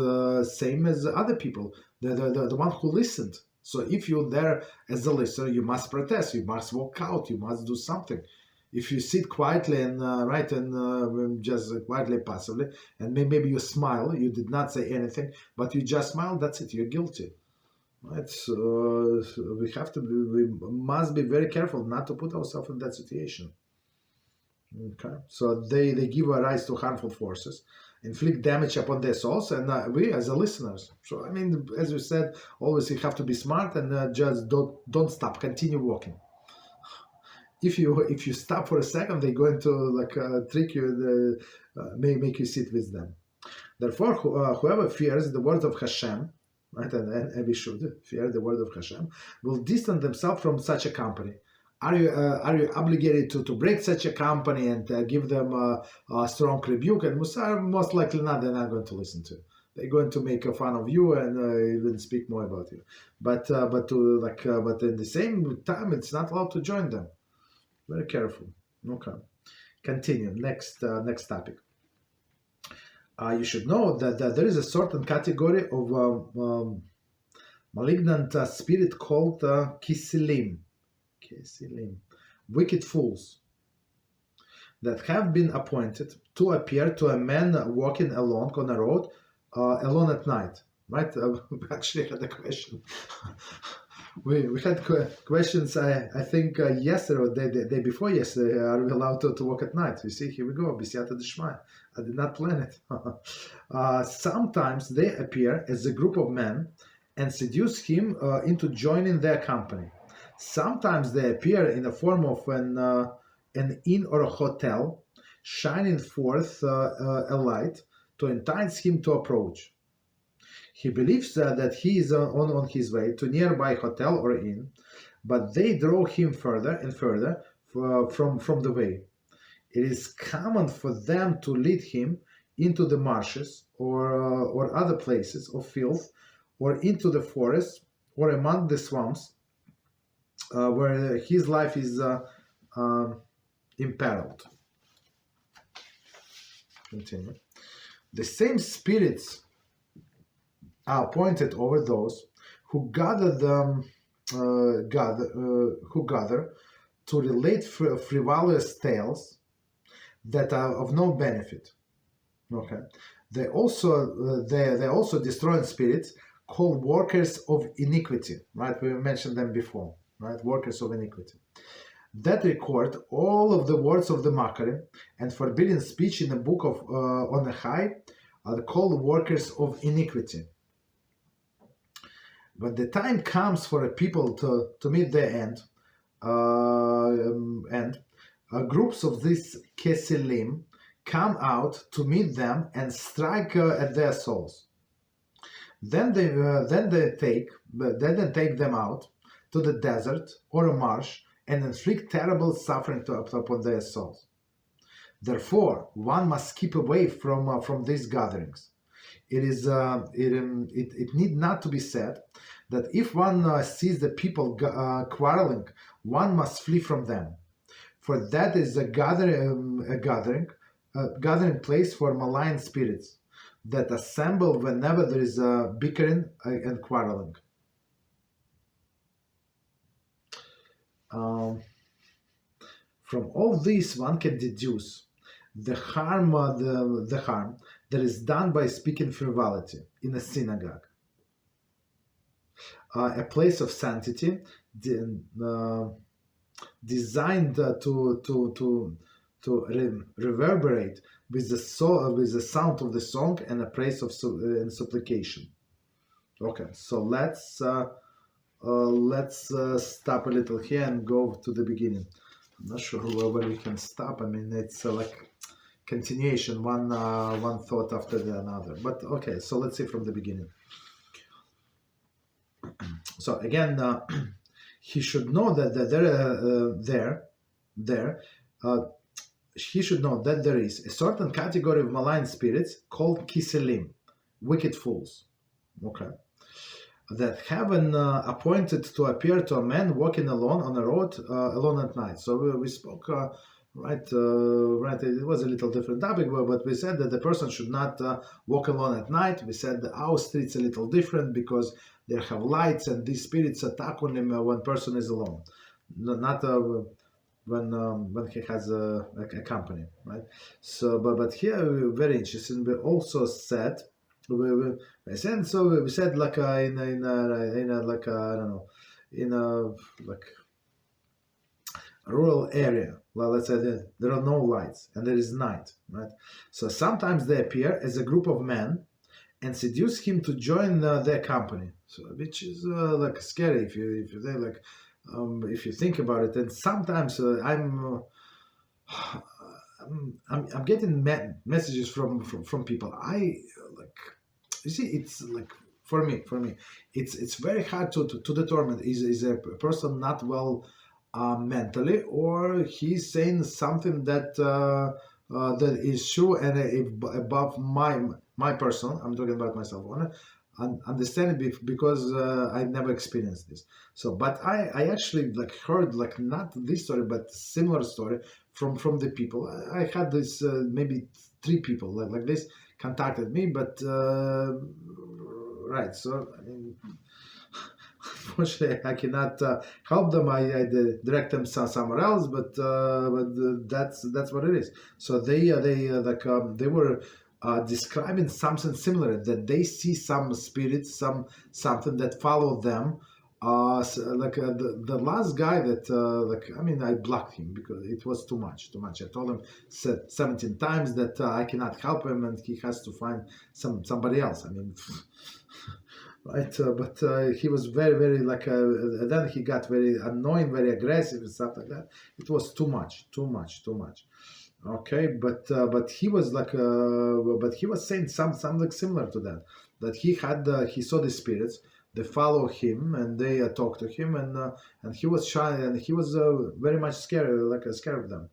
same as other people, the one who listened. So if you're there as a listener, you must protest, you must walk out, you must do something. If you sit quietly and just quietly, passively, and maybe you smile, you did not say anything, but you just smile, that's it, you're guilty. Right? So we have to we must be very careful not to put ourselves in that situation. Okay, so they give a rise to harmful forces, inflict damage upon their souls, and we as the listeners. So I mean, as you said, always you have to be smart and just don't stop, continue walking. If you stop for a second, they're going to trick you, may make you sit with them. Therefore, whoever fears the word of HaShem, right, and we should fear the word of HaShem, will distance themselves from such a company. Are you obligated to break such a company and give them a strong rebuke and musar? Most likely not. They're not going to listen to. They're going to make fun of you and even speak more about you. But at the same time, it's not allowed to join them. Very careful. Okay. Continue. Next topic. You should know that there is a certain category of malignant spirit called kisilim, wicked fools, that have been appointed to appear to a man walking alone on a road, alone at night. Right? We actually had a question. we had questions, I think, yesterday or the day before yesterday. Are we allowed to walk at night? You see, here we go. B'siyata d'shmaya. I did not plan it. Sometimes they appear as a group of men and seduce him into joining their company. Sometimes they appear in the form of an inn or a hotel, shining forth a light to entice him to approach. He believes that he is on his way to nearby hotel or inn, but they draw him further and further from the way. It is common for them to lead him into the marshes or other places of filth, or into the forest or among the swamps, where his life is imperiled. Continue. The same spirits are appointed over those who gather to relate frivolous tales that are of no benefit. Okay, they also destroy spirits called workers of iniquity. Right, we mentioned them before. Right, workers of iniquity, that record all of the words of the mockery and forbidden speech in the book of on the high, are called workers of iniquity. When the time comes for a people to meet their end, groups of these kesilim come out to meet them and strike at their souls. Then they take them out to the desert or a marsh and inflict terrible suffering upon their souls. Therefore, one must keep away from these gatherings. It need not to be said that if one sees the people quarreling, one must flee from them, for that is a gathering place for malign spirits that assemble whenever there is bickering and quarreling. From all this, one can deduce the harm that is done by speaking frivolity in a synagogue, a place of sanctity designed to reverberate with the sound of the song and a praise of and supplication. Okay, so let's stop a little here and go to the beginning. I'm not sure where we can stop. I mean, it's like continuation, one thought after the another. But okay, so let's see from the beginning. So again, he should know that he should know that there is a certain category of malign spirits called kiselim, wicked fools. Okay, that have been appointed to appear to a man walking alone on a road, alone at night. So we spoke. Right. It was a little different topic, but we said that the person should not walk alone at night. We said that our street's a little different because they have lights, and these spirits attack only when person is alone, not when he has a company, right? So, but here very interesting. We also said we said like in a like I don't know, in a like rural area. Well, let's say there are no lights and there is night, right? So sometimes they appear as a group of men and seduce him to join their company. So which is like scary if you say like if you think about it. And sometimes I'm getting messages from people. I like, you see, it's like for me, it's very hard to determine is a person not well mentally, or he's saying something that that is true and above my person. I'm talking about myself. Understand it because I never experienced this. So, but I actually like heard like not this story but similar story from the people. I had this maybe 3 people like this contacted me, but right. So I mean, unfortunately, I cannot help them. I direct them somewhere else, but that's what it is. So they were describing something similar, that they see some spirits, something that follow them. So, the last guy that I mean, I blocked him because it was too much. I told him 17 times that I cannot help him and he has to find somebody else. I mean. Right, but he was very like. Then he got very annoying, very aggressive, and stuff like that. It was too much. Okay, but he was like, but he was saying something similar to that. That he had, he saw the spirits. They follow him and they talk to him, and he was shy and he was very much scared, scared of them.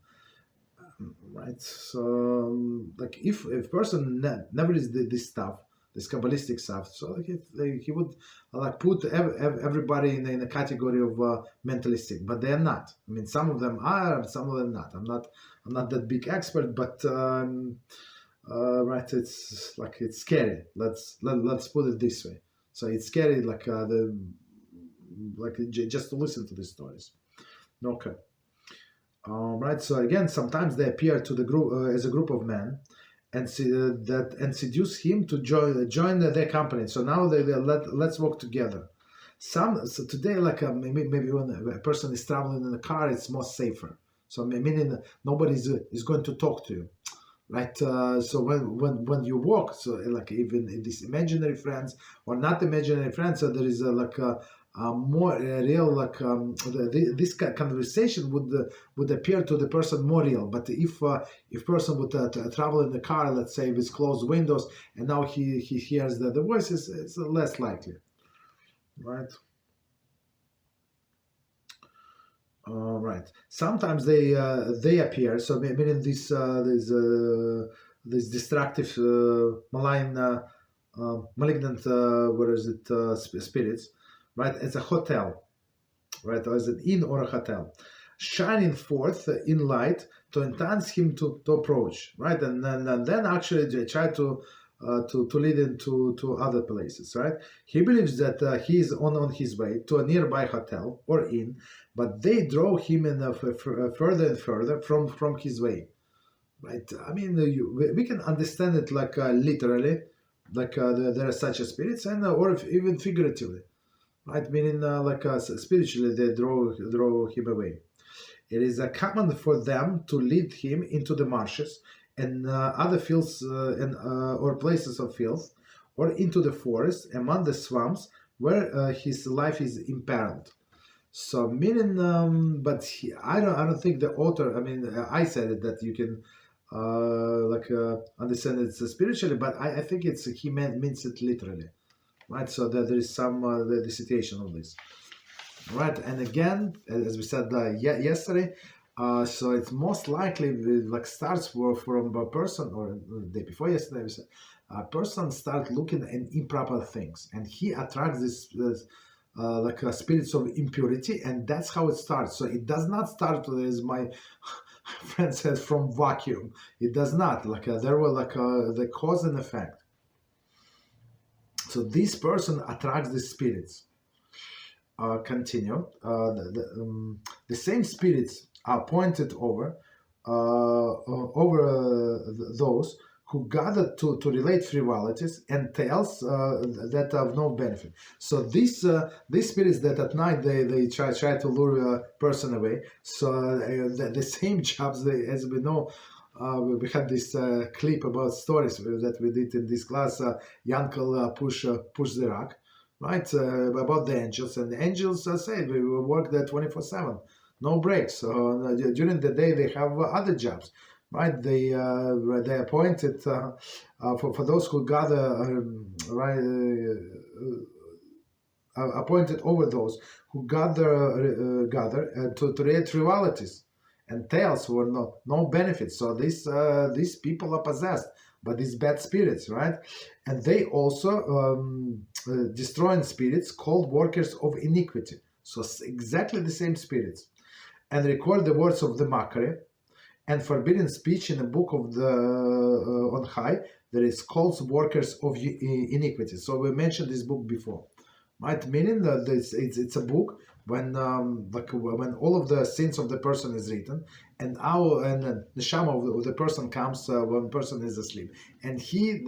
Right. So like if person never is this stuff, this Kabbalistic stuff, so he would like put everybody in a category of mentalistic, but they are not. I mean, some of them are, some of them not. I'm not that big expert, but right, it's like it's scary. Let's put it this way. So it's scary, like just to listen to these stories. Okay. Right. So again, sometimes they appear to the group as a group of men, and seduce him to join their company. So now let's work together. So today, like maybe when a person is traveling in a car, it's more safer. So meaning nobody is going to talk to you, right? So when you walk, so like even in these imaginary friends or not imaginary friends, so there is more real, like this conversation would appear to the person more real. But if person would travel in the car, let's say with closed windows, and now he hears the voices, it's less likely, right? Right. Sometimes they appear. So meaning this destructive, malignant, what is it? Spirits. Right, as a hotel, right, or as an inn or a hotel, shining forth in light to entice him to approach, right, and then actually they try to lead him to other places, right. He believes that he is on his way to a nearby hotel or inn, but they draw him in further and further from his way, right. I mean, we can understand it like literally, like there are such spirits, and or even figuratively. Right, meaning spiritually they draw him away. It is common for them to lead him into the marshes and other fields or places of filth, or into the forest among the swamps where his life is imperiled. So meaning, but I don't think the author. I mean, I said it that you can understand it spiritually, but I think he means it literally. Right, so that there is some the situation of this, right? And again, as we said yesterday, so it's most likely like starts from a person, or the day before yesterday, we said a person start looking at improper things, and he attracts this spirits of impurity, and that's how it starts. So it does not start, as my friend says, from vacuum. It does not. There were the cause and effect. So this person attracts the spirits. Continue. The same spirits are pointed over those who gather to relate frivolities and tales that have no benefit. So these spirits that at night they try to lure a person away. So the same jobs, as we know. We had this clip about stories that we did in this class. Yankel push the rock, right? About the angels, and the angels say we work there 24/7, no breaks. So during the day they have other jobs, right? They appointed for those who gather, appointed over those who gather to create frivolities and tales were no benefits. So these people are possessed by these bad spirits, right? And they also destroying spirits called workers of iniquity. So exactly the same spirits, and record the words of the mockery and forbidden speech in the book of the on high. There is called workers of iniquity. So we mentioned this book before, right? Meaning that it's a book when when all of the sins of the person is written, and the neshama of the person comes when the person is asleep, and she,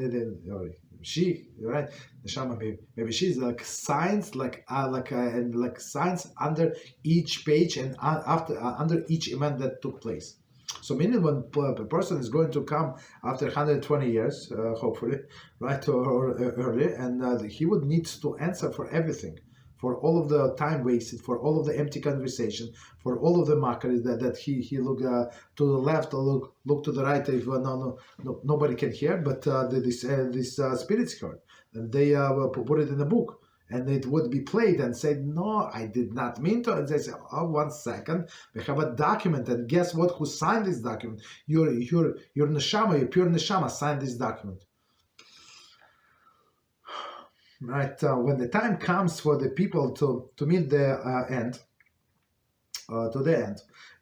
right? Neshama, maybe she's like signs and signs under each page and under each event that took place. So meaning when a person is going to come after 120 years, hopefully, right, or earlier, and he would need to answer for everything, for all of the time wasted, for all of the empty conversation, for all of the mockery that he look to the left or look to the right if nobody can hear, but these spirits heard, and they put it in a book. And it would be played and said, no, I did not mean to. And they say, oh, 1 second, we have a document, and guess what? Who signed this document? Your neshama, your pure neshama signed this document. Right? When the time comes for the people to meet the end,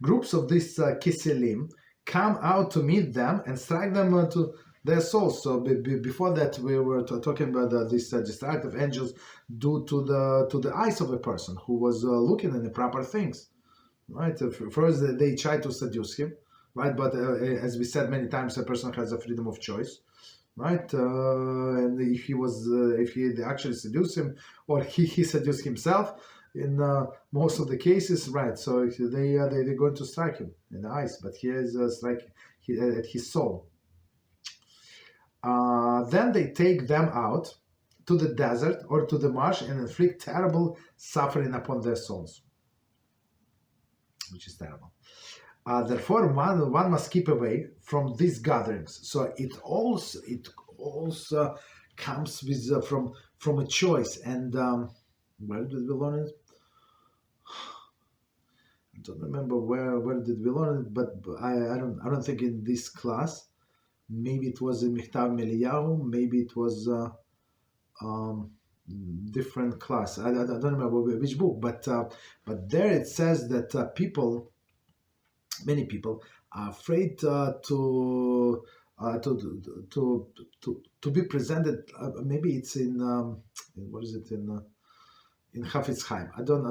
groups of these kiselim come out to meet them and strike them to their souls. So before that, we were talking about these destructive angels due to the eyes of a person who was looking at the proper things, right? First, they try to seduce him, right? But as we said many times, a person has a freedom of choice, right? And if he actually seduced him, or he seduced himself, in most of the cases, right? So they're going to strike him in the eyes, but he is striking at his soul. Then they take them out to the desert or to the marsh and inflict terrible suffering upon their souls, which is terrible. Therefore, one must keep away from these gatherings. So it also comes with from a choice. And where did we learn it? I don't remember where did we learn it, but I don't think in this class. Maybe it was in Michtav Meliyahu, maybe it was different class. I don't remember which book, but there it says that many people are afraid to be presented. Maybe it's in what is it in Chafetz Chaim? I don't.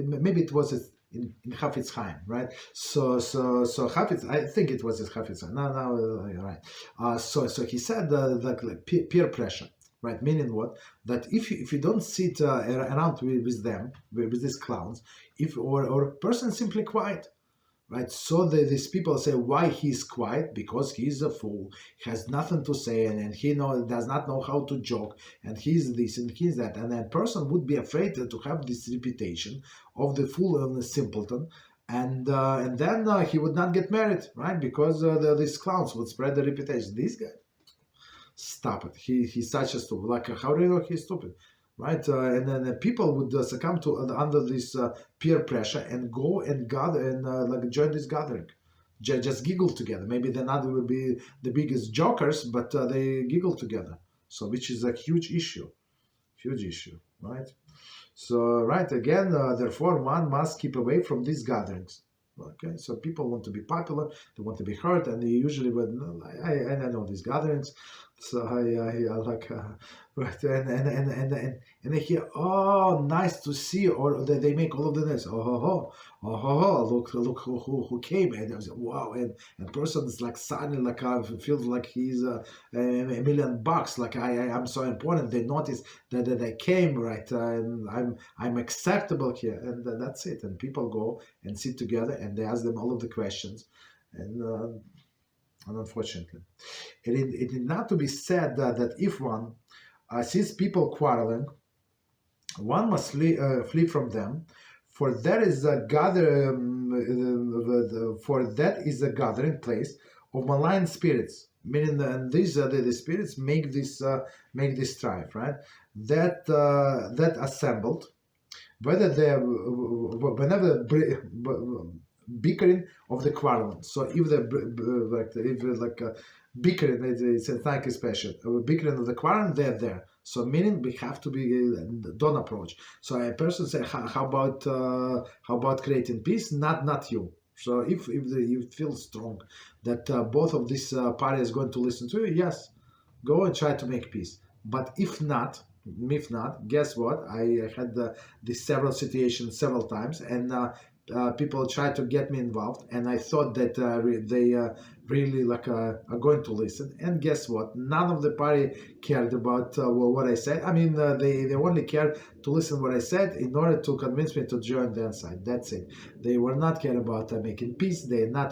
Maybe it was in Chafetz Chaim, right? So Chafetz, I think it was in Chafetz Chaim. No, you're right. So he said like peer pressure, right? Meaning what? That if you don't sit around with them, with these clowns, or a person simply quiet, right? So these people say why he's quiet, because he's a fool, he has nothing to say, and he does not know how to joke, and he's this and he's that, and that person would be afraid to have this reputation of the fool and the simpleton, and then he would not get married, right? Because these clowns would spread the reputation. This guy, stop it. He's such a stupid. Like, how do you know he's stupid? Right, and then people would succumb to under this peer pressure and go and gather and join this gathering, just giggle together. Maybe they're not will be the biggest jokers, but they giggle together. So, which is a huge issue, right? So, right again, therefore, one must keep away from these gatherings. Okay, so people want to be popular, they want to be heard, and they usually, I know these gatherings, So I like right, and they hear, oh, nice to see, or they make all of the noise. Look who came, and I was like, wow, and person is like suddenly like feels like he's $1,000,000, like I'm so important. They notice that I came, right, and I'm acceptable here, and that's it. And people go and sit together, and they ask them all of the questions, and unfortunately. It is not to be said that if one sees people quarreling, one must flee from them, for that is a for that is a gathering place of malign spirits. Meaning, and these the spirits make this strife, right? That assembled, whether they whenever bickering of the quarreling. So if bickering, it's a like special bickering of the quarreling, they're there. So meaning we have to be don't approach. So a person say, how about creating peace? Not you. So if you feel strong that both of these parties are going to listen to you, yes, go and try to make peace. But if not, guess what? I had these several situations several times, and people tried to get me involved, and I thought that they really are going to listen. And guess what? None of the party cared about what I said. I mean, they only cared to listen what I said in order to convince me to join their side. That's it. They were not care about making peace. They did not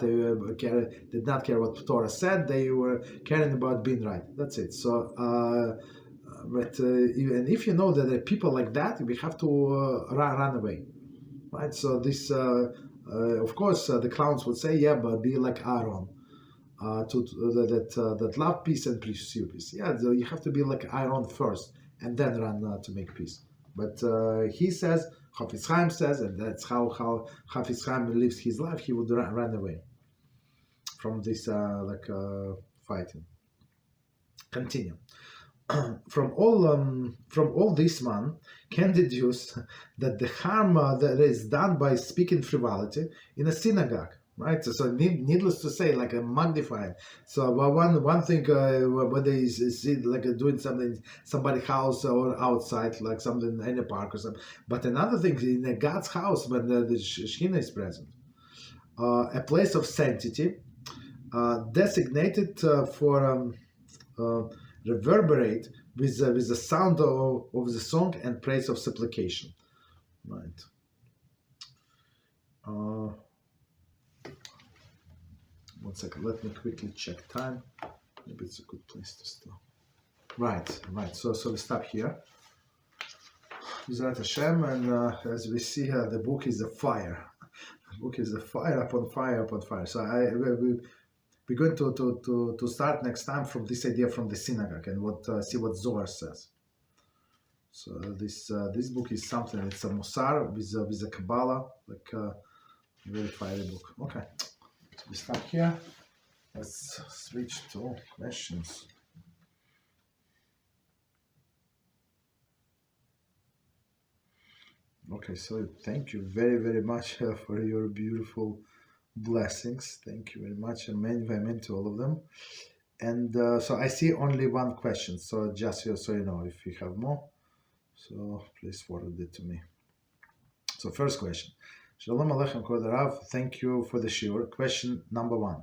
care what Torah said. They were caring about being right. That's it. So. But even if you know that there are people like that, we have to run away, right? So this, of course, the clowns would say, yeah, but be like Aaron, that love peace and pursue peace. Yeah, so you have to be like Aaron first, and then run to make peace. But he says, Chafetz Chaim says, and that's how Chafetz Chaim lives his life. He would run away from this fighting. Continue. From all this, man can deduce that the harm that is done by speaking frivolity in a synagogue, right? So needless to say, like a magnified. So one thing when they see like doing something in somebody's house or outside, like something in a park or something. But another thing in a God's house when the Shekhinah is present, a place of sanctity, designated for. Reverberate with the sound of the song and praise of supplication, right? One second, let me quickly check time. Maybe it's a good place to stop. Right. So we stop here. Without HaShem, and as we see here, the book is a fire. The book is a fire upon fire upon fire. So we're going to start next time from this idea from the synagogue and see what Zohar says. So this book is something. It's a Musar with a Kabbalah, like a very fiery book. Okay, so we start here. Let's switch to questions. Okay, so thank you very, very much for your beautiful blessings. Thank you very much. Amen to all of them. And so I see only one question. So just so you know, if you have more, so please forward it to me. So first question. Shalom Aleichem Kod Rav. Thank you for the Shiur. Question number 1.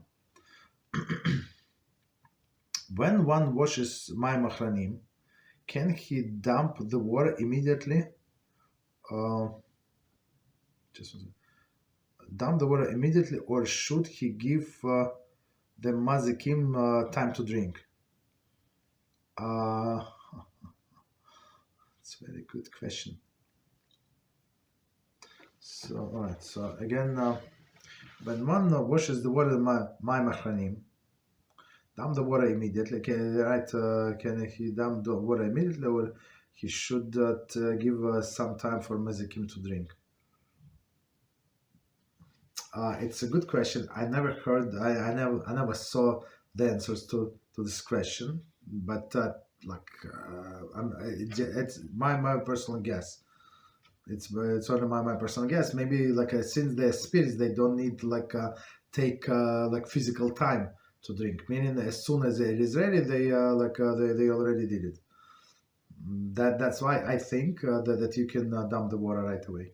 When one washes mayim achronim, can he dump the water immediately? Dump the water immediately, or should he give the mazikim time to drink? It's a very good question. So, all right. So again, when one washes the water, mayim achronim, dump the water immediately. Can he dump the water immediately, or he should give some time for mazikim to drink? It's a good question. I never heard. I never saw the answers to this question. But it's my personal guess. It's only my personal guess. Maybe since they're spirits, they don't need take physical time drink. Meaning, as soon as it is ready, they already did it. That's why I think that you can dump the water right away.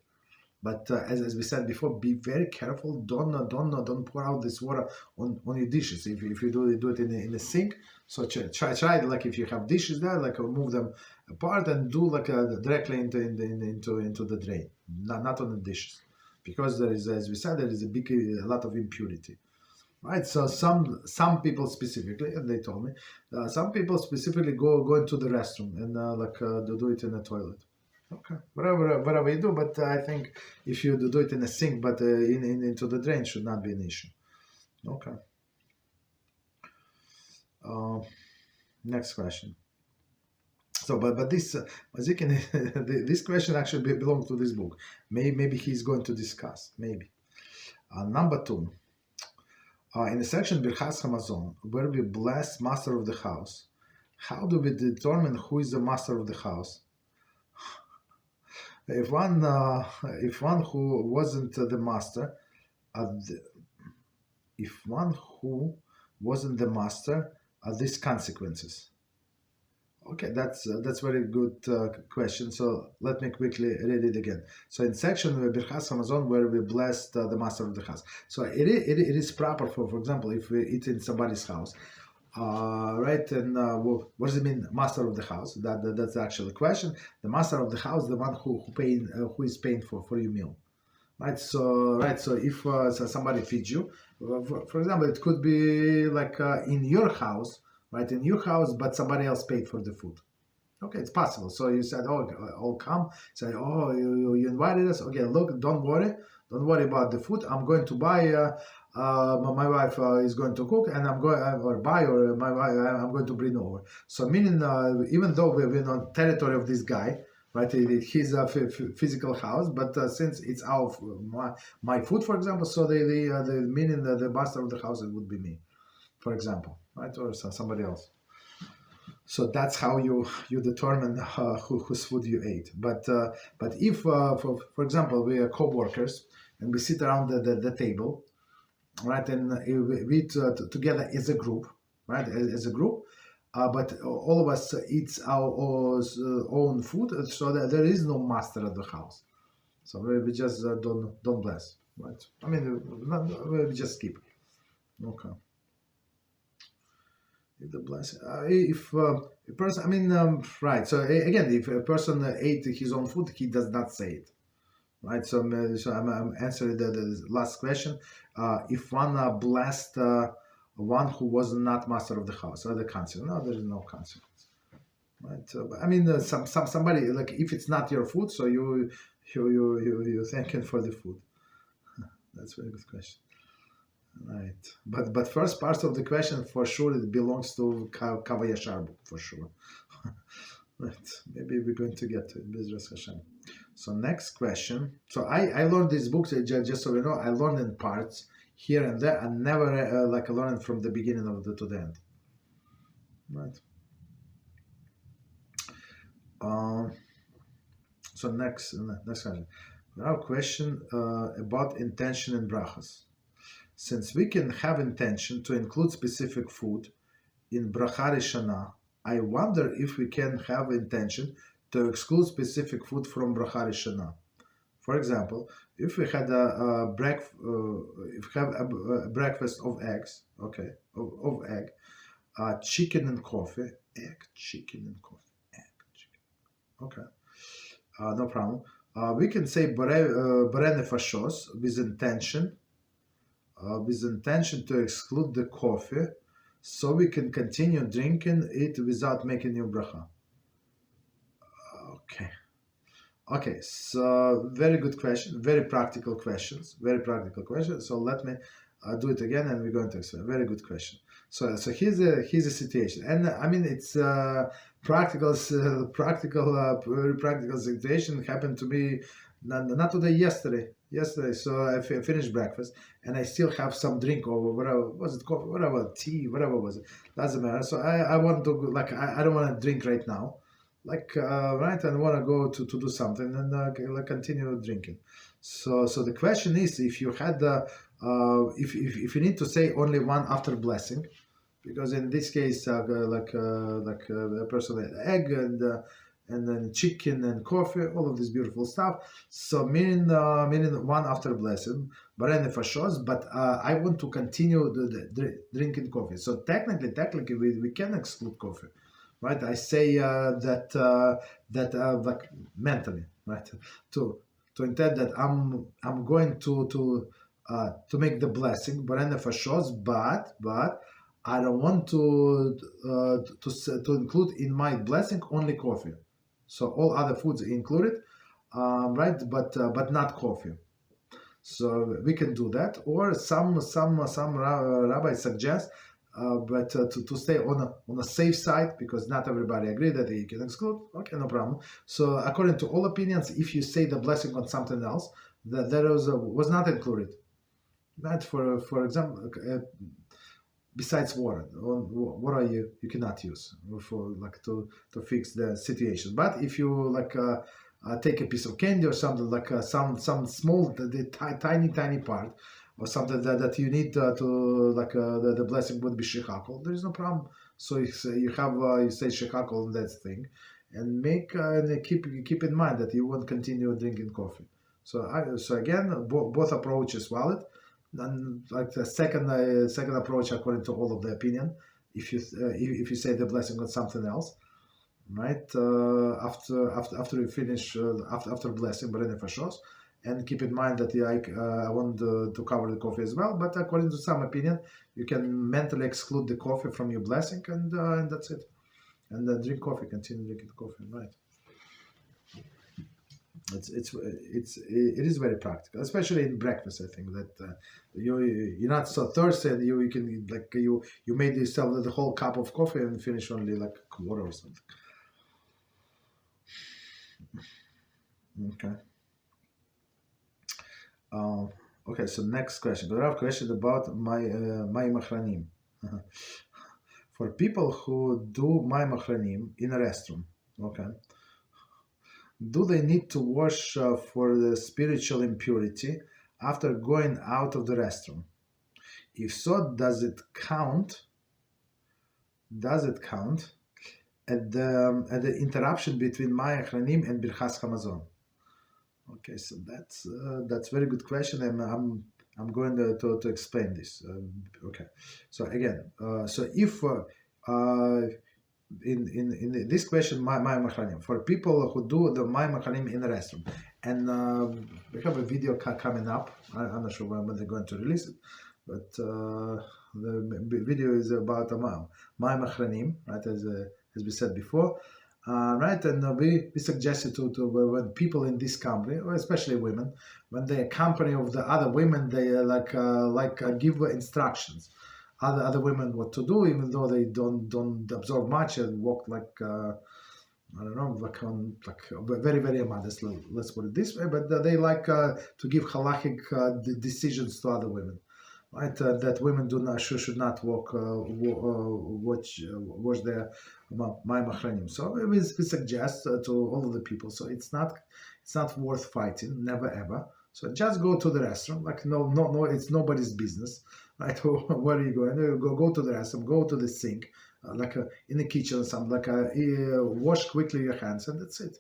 But as we said before, be very careful. Don't pour out this water on your dishes. If you do it in a sink, so try like if you have dishes there, like move them apart and do like directly into the drain, not on the dishes, because there is, as we said, there is a lot of impurity. Right, so some people specifically, and they told me, some people specifically go into the restroom and do it in the toilet. Okay, whatever you do, but I think if you do it in a sink, but into the drain, should not be an issue. Okay. Next question. So, but this this question actually belongs to this book. Maybe he's going to discuss. Maybe. Number 2. In the section bircas Hamazon, where we bless master of the house, how do we determine who is the master of the house? If one who wasn't the master, these consequences. Okay, that's very good question. So let me quickly read it again. So in section bircas Hamazon, where we blessed the master of the house. So it is proper for example, if we eat in somebody's house, right? And what does it mean, master of the house? That's actually the question. The master of the house, the one who is paying for your meal, right? So if somebody feeds you, for example, it could be like in your house. Right, in your house, but somebody else paid for the food. Okay, it's possible. So you said, "Oh, I'll come." Say, "Oh, you invited us." Okay, look, don't worry about the food. I'm going to buy. My wife is going to cook, and I'm going to bring over. So meaning, even though we're in the territory of this guy, right? His physical house, but since it's my food, for example, so the meaning the master of the house, it would be me, for example. Right, or somebody else. So that's how you determine whose food you ate. But if for example we are co-workers and we sit around the table, right, and we eat together as a group, right, as a group, but all of us eat our own food, so that there is no master at the house. So we just don't bless, right? I mean, we just skip. Okay. The blessing. If a person, I mean, right. So again, if a person ate his own food, he does not say it, right? So I'm answering the last question. If one blessed one who was not master of the house, or the consequence? No, there is no consequence, right? I mean, somebody, like, if it's not your food, so you thank him for the food. That's a very good question. Right, but first part of the question, for sure, it belongs to HaYashar book, for sure. Right, maybe we're going to get to it, Bezras HaShem. So next question. So I learned these books, just so you know, I learned in parts here and there. I never learned from the beginning to the end. Right. So next question. Now question about intention in brachas. Since we can have intention to include specific food in bracha rishana, I wonder if we can have intention to exclude specific food from bracha rishana. For example, if we had a breakfast of eggs, okay, of egg, chicken and coffee, chicken and coffee, okay, no problem. We can say borei nefashos with intention to exclude the coffee, so we can continue drinking it without making new bracha. Okay, so very good question, very practical questions. So let me do it again, and we're going to explain. Very good question. So here's a situation, and I mean, it's very practical situation. Happened to me not today, yesterday. So I finished breakfast, and I still have some drink or whatever, was it coffee, whatever, tea, whatever was it, doesn't matter. So I want to, like, I don't want to drink right now, like, right, and want to go to do something and continue drinking. So the question is, if you had if you need to say only one after blessing, because in this case, a person had egg and then chicken and coffee, all of this beautiful stuff. So meaning one after blessing, but I want to continue drinking coffee. So technically, we can exclude coffee, right? I say that like mentally, right? To intend that I'm going to make the blessing, but I don't want to include in my blessing only coffee. So all other foods included, right? But not coffee. So we can do that, or some rabbis suggest, but to stay on a safe side, because not everybody agree that you can exclude. Okay, no problem. So according to all opinions, if you say the blessing on something else that was not included, that for example. Besides water you cannot use for like to fix the situation. But if you like take a piece of candy or something like some small tiny part or something that you need to like the blessing would be shechakol, there is no problem. So you say shechakol on that thing, and keep in mind that you won't continue drinking coffee. So again, both approaches valid. And like the second approach, according to all of the opinion, if you say the blessing on something else, right? After you finish after blessing, but nefashos, and keep in mind that I want to cover the coffee as well. But according to some opinion, you can mentally exclude the coffee from your blessing, and that's it. And drink coffee, continue drinking coffee, right? It is very practical, especially in breakfast. I think that you're not so thirsty, and you can like you made yourself the whole cup of coffee and finish only like a quarter or something. Okay. Okay. So next question. I have a question about mayim achronim. For people who do mayim achronim in a restroom. Okay. Do they need to wash for the spiritual impurity after going out of the restroom? If so, does it count? At the interruption between mayim achronim and bircas hamazon? Okay, so that's very good question, and I'm going to explain this. Okay, so again, so if in this question, mayim achronim, for people who do the mayim achronim in the restroom, and we have a video coming up. I'm not sure when they're going to release it, but the video is about mayim achronim, right? As we said before, right? And we suggested to when people in this company, or especially women, when they accompany of the other women, they give instructions. Other women what to do, even though they don't absorb much and walk like I don't know, like very very modest. Let's put it this way. But they like to give halachic decisions to other women, right? That women should not wash their mayim achronim. So we suggest to all of the people. So it's not worth fighting, never ever. So just go to the restroom. Like no, it's nobody's business. Right? Where are you going? Go to the restroom, go to the sink, in the kitchen or something, wash quickly your hands, and that's it.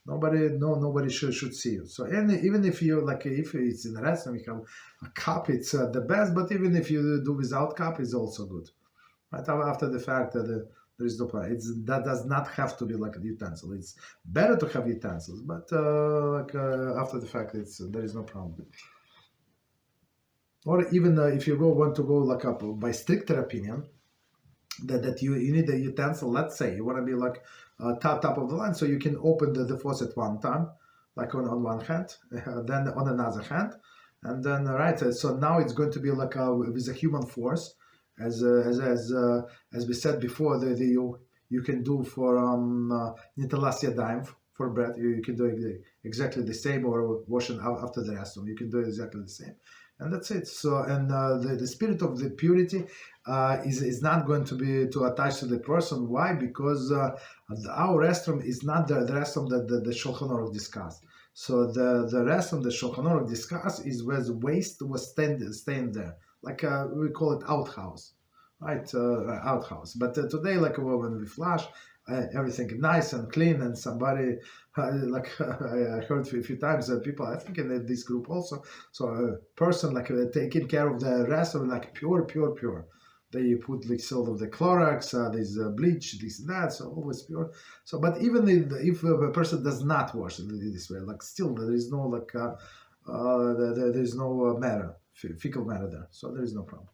Nobody should see you. So even if you if it's in the restroom, you have a cup, it's the best. But even if you do without cup, it's also good. Right after the fact that there is no problem. That does not have to be like a utensil. It's better to have utensils, but after the fact, there is no problem. Or even if you want to go by stricter opinion, that you need a utensil. Let's say you want to be top of the line, so you can open the faucet one time, on one hand, then on another hand, and then right. So now it's going to be with a human force, as we said before. You can do for nitalas yadayim for bread. You can do exactly the same, or washing after the restroom. You can do exactly the same. And that's it. So, and the spirit of the purity is not going to be attached to the person. Why? Because our restroom is not the restroom that the Shulchan Aruch discussed. So the rest of the Shulchan Aruch discuss is where the waste was staying there, like we call it outhouse, right? Outhouse. But today, like when we flush, everything nice and clean, and somebody like I heard a few times that people, I think in this group also, so a person like taking care of the rest of it, like pure. They put like salt of the Clorox, there's bleach, this and that, so always pure. So, but even if a person does not wash it this way, like still there is no like there is no matter, fecal matter there, so there is no problem.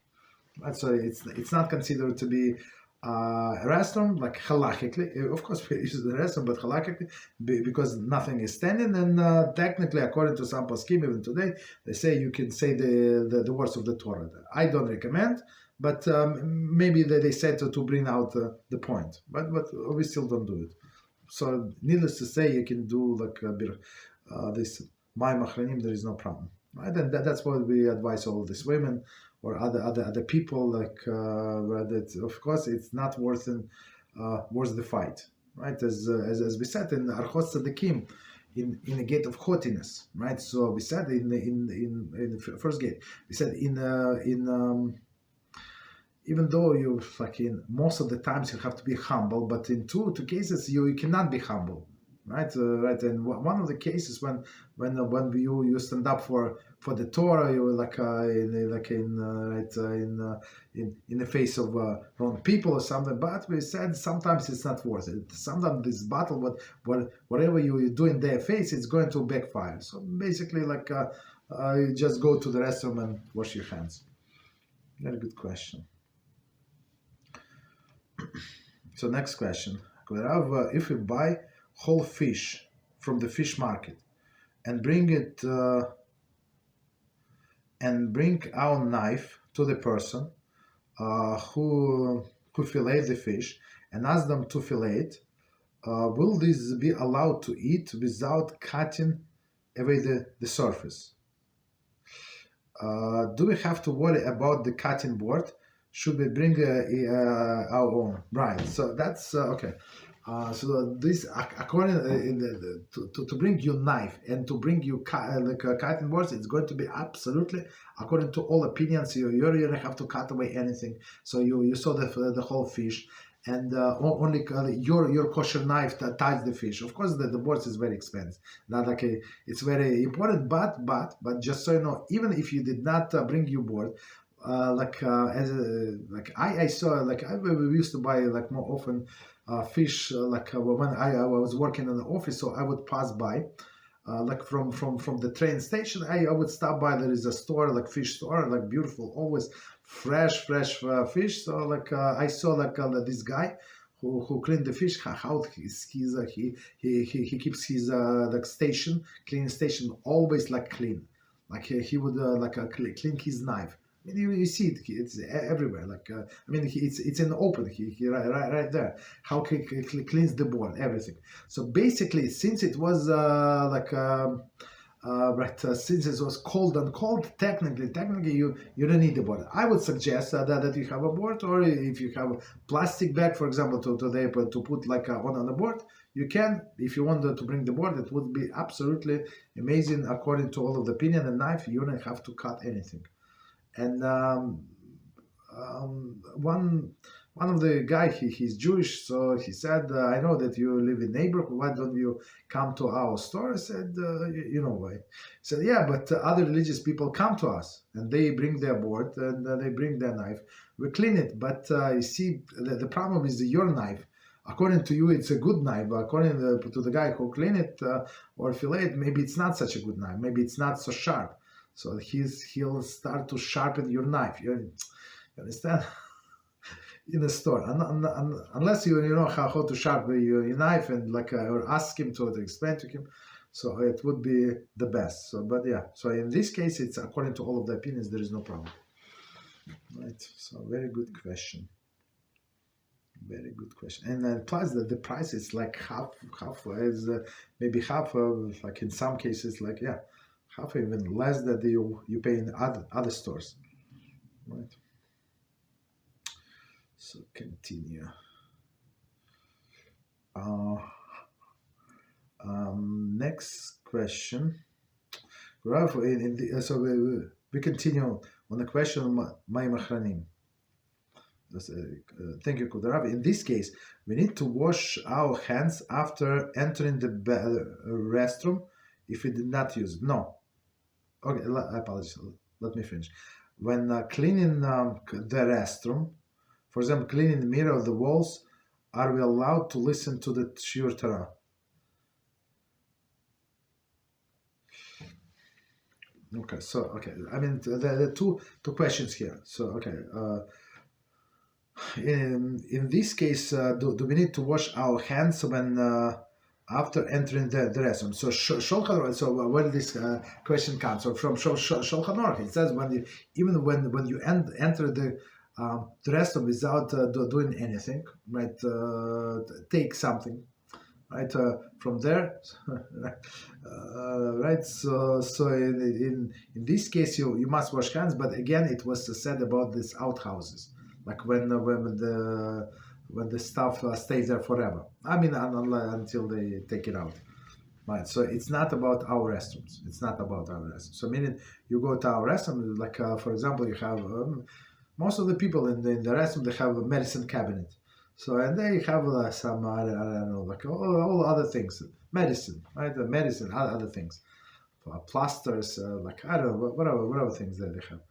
Right? So it's not considered to be a restroom, like halachically. Of course, we use the restroom, but halachically, because nothing is standing, and technically, according to some poskim, even today, they say you can say the words of the Torah. I don't recommend, but maybe they said to bring out the point, but we still don't do it. So, needless to say, you can do like this mayim achronim. There is no problem, right? And that's what we advise all these women or other people, like that. Of course, it's not worth the fight, right? As we said in Orchos Tzaddikim, in a gate of haughtiness, right? So we said in the first gate, we said even though you like in most of the times you have to be humble, but in two cases you cannot be humble, right? Right. And one of the cases when you stand up for the Torah, you were like in the face of wrong people or something. But we said sometimes it's not worth it. Sometimes this battle, whatever you do in their face, it's going to backfire. So basically, like you just go to the restroom and wash your hands. Very good question. So next question: if we buy whole fish from the fish market and bring our knife to the person who fillet the fish and ask them to fillet it, will this be allowed to eat without cutting away the surface? Do we have to worry about the cutting board? Should we bring our own? Right. So that's okay. So this, according to bring your knife and to bring you cutting boards, it's going to be absolutely according to all opinions. You don't have to cut away anything. So you saw the whole fish, and only your kosher knife that ties the fish. Of course, the boards is very expensive. Not like it's very important, but just so you know, even if you did not bring your board. I saw we used to buy like more often fish when I was working in the office, so I would pass by like from the train station. I would stop by. There is a store, like fish store, like beautiful, always fresh fish. So like I saw like this guy who cleaned the fish. How he keeps his like cleaning station always like clean. Like he would clean his knife. I mean, you see it; it's everywhere. Like I mean, it's in the open. He right there. How he cleans the board, everything. So basically, since it was since it was cold and cold, technically you don't need the board. I would suggest that you have a board, or if you have a plastic bag, for example, to put like on the board, you can. If you want to bring the board, it would be absolutely amazing according to all of the opinion and knife. You don't have to cut anything. And one of the guy, he's Jewish, so he said, I know that you live in neighborhood, why don't you come to our store? I said, you know why? He said, yeah, but other religious people come to us and they bring their board and they bring their knife. We clean it, but you see, the problem is your knife. According to you, it's a good knife, but according to the guy who clean it or fillet it, maybe it's not such a good knife. Maybe it's not so sharp. So he'll start to sharpen your knife. You understand? In the store, unless you know how to sharpen your knife and or ask him to explain to him, so it would be the best. So, but yeah. So in this case, it's according to all of the opinions. There is no problem. Right. So very good question. Very good question. And then plus the price is like half is maybe half of, like in some cases, like yeah. Half even less that you pay in other stores, right? So continue. Next question. So we continue on the question of mayim achronim. Thank you, Kudarav. In this case, we need to wash our hands after entering the restroom if we did not use it. No. Okay, I apologize. Let me finish. When cleaning the restroom, for example, cleaning the mirror or the walls, are we allowed to listen to the Shiur Torah? Okay, so I mean there are two questions here. So in this case, do we need to wash our hands when after entering the restroom? So so where this question comes from Shulchan Aruch, it says when you enter the restroom without doing anything, right? Take something. Right from there, right. So in this case, you must wash hands. But again, it was said about these outhouses, like when the stuff stays there forever. I mean, until they take it out. Right. So it's not about our restrooms. It's not about our restrooms. So meaning you go to our restroom, like for example, you have most of the people in the restroom, they have a medicine cabinet. So, and they have some, I don't know, like all other things, medicine, right? The medicine, other things, plasters, like, I don't know, whatever things that they have,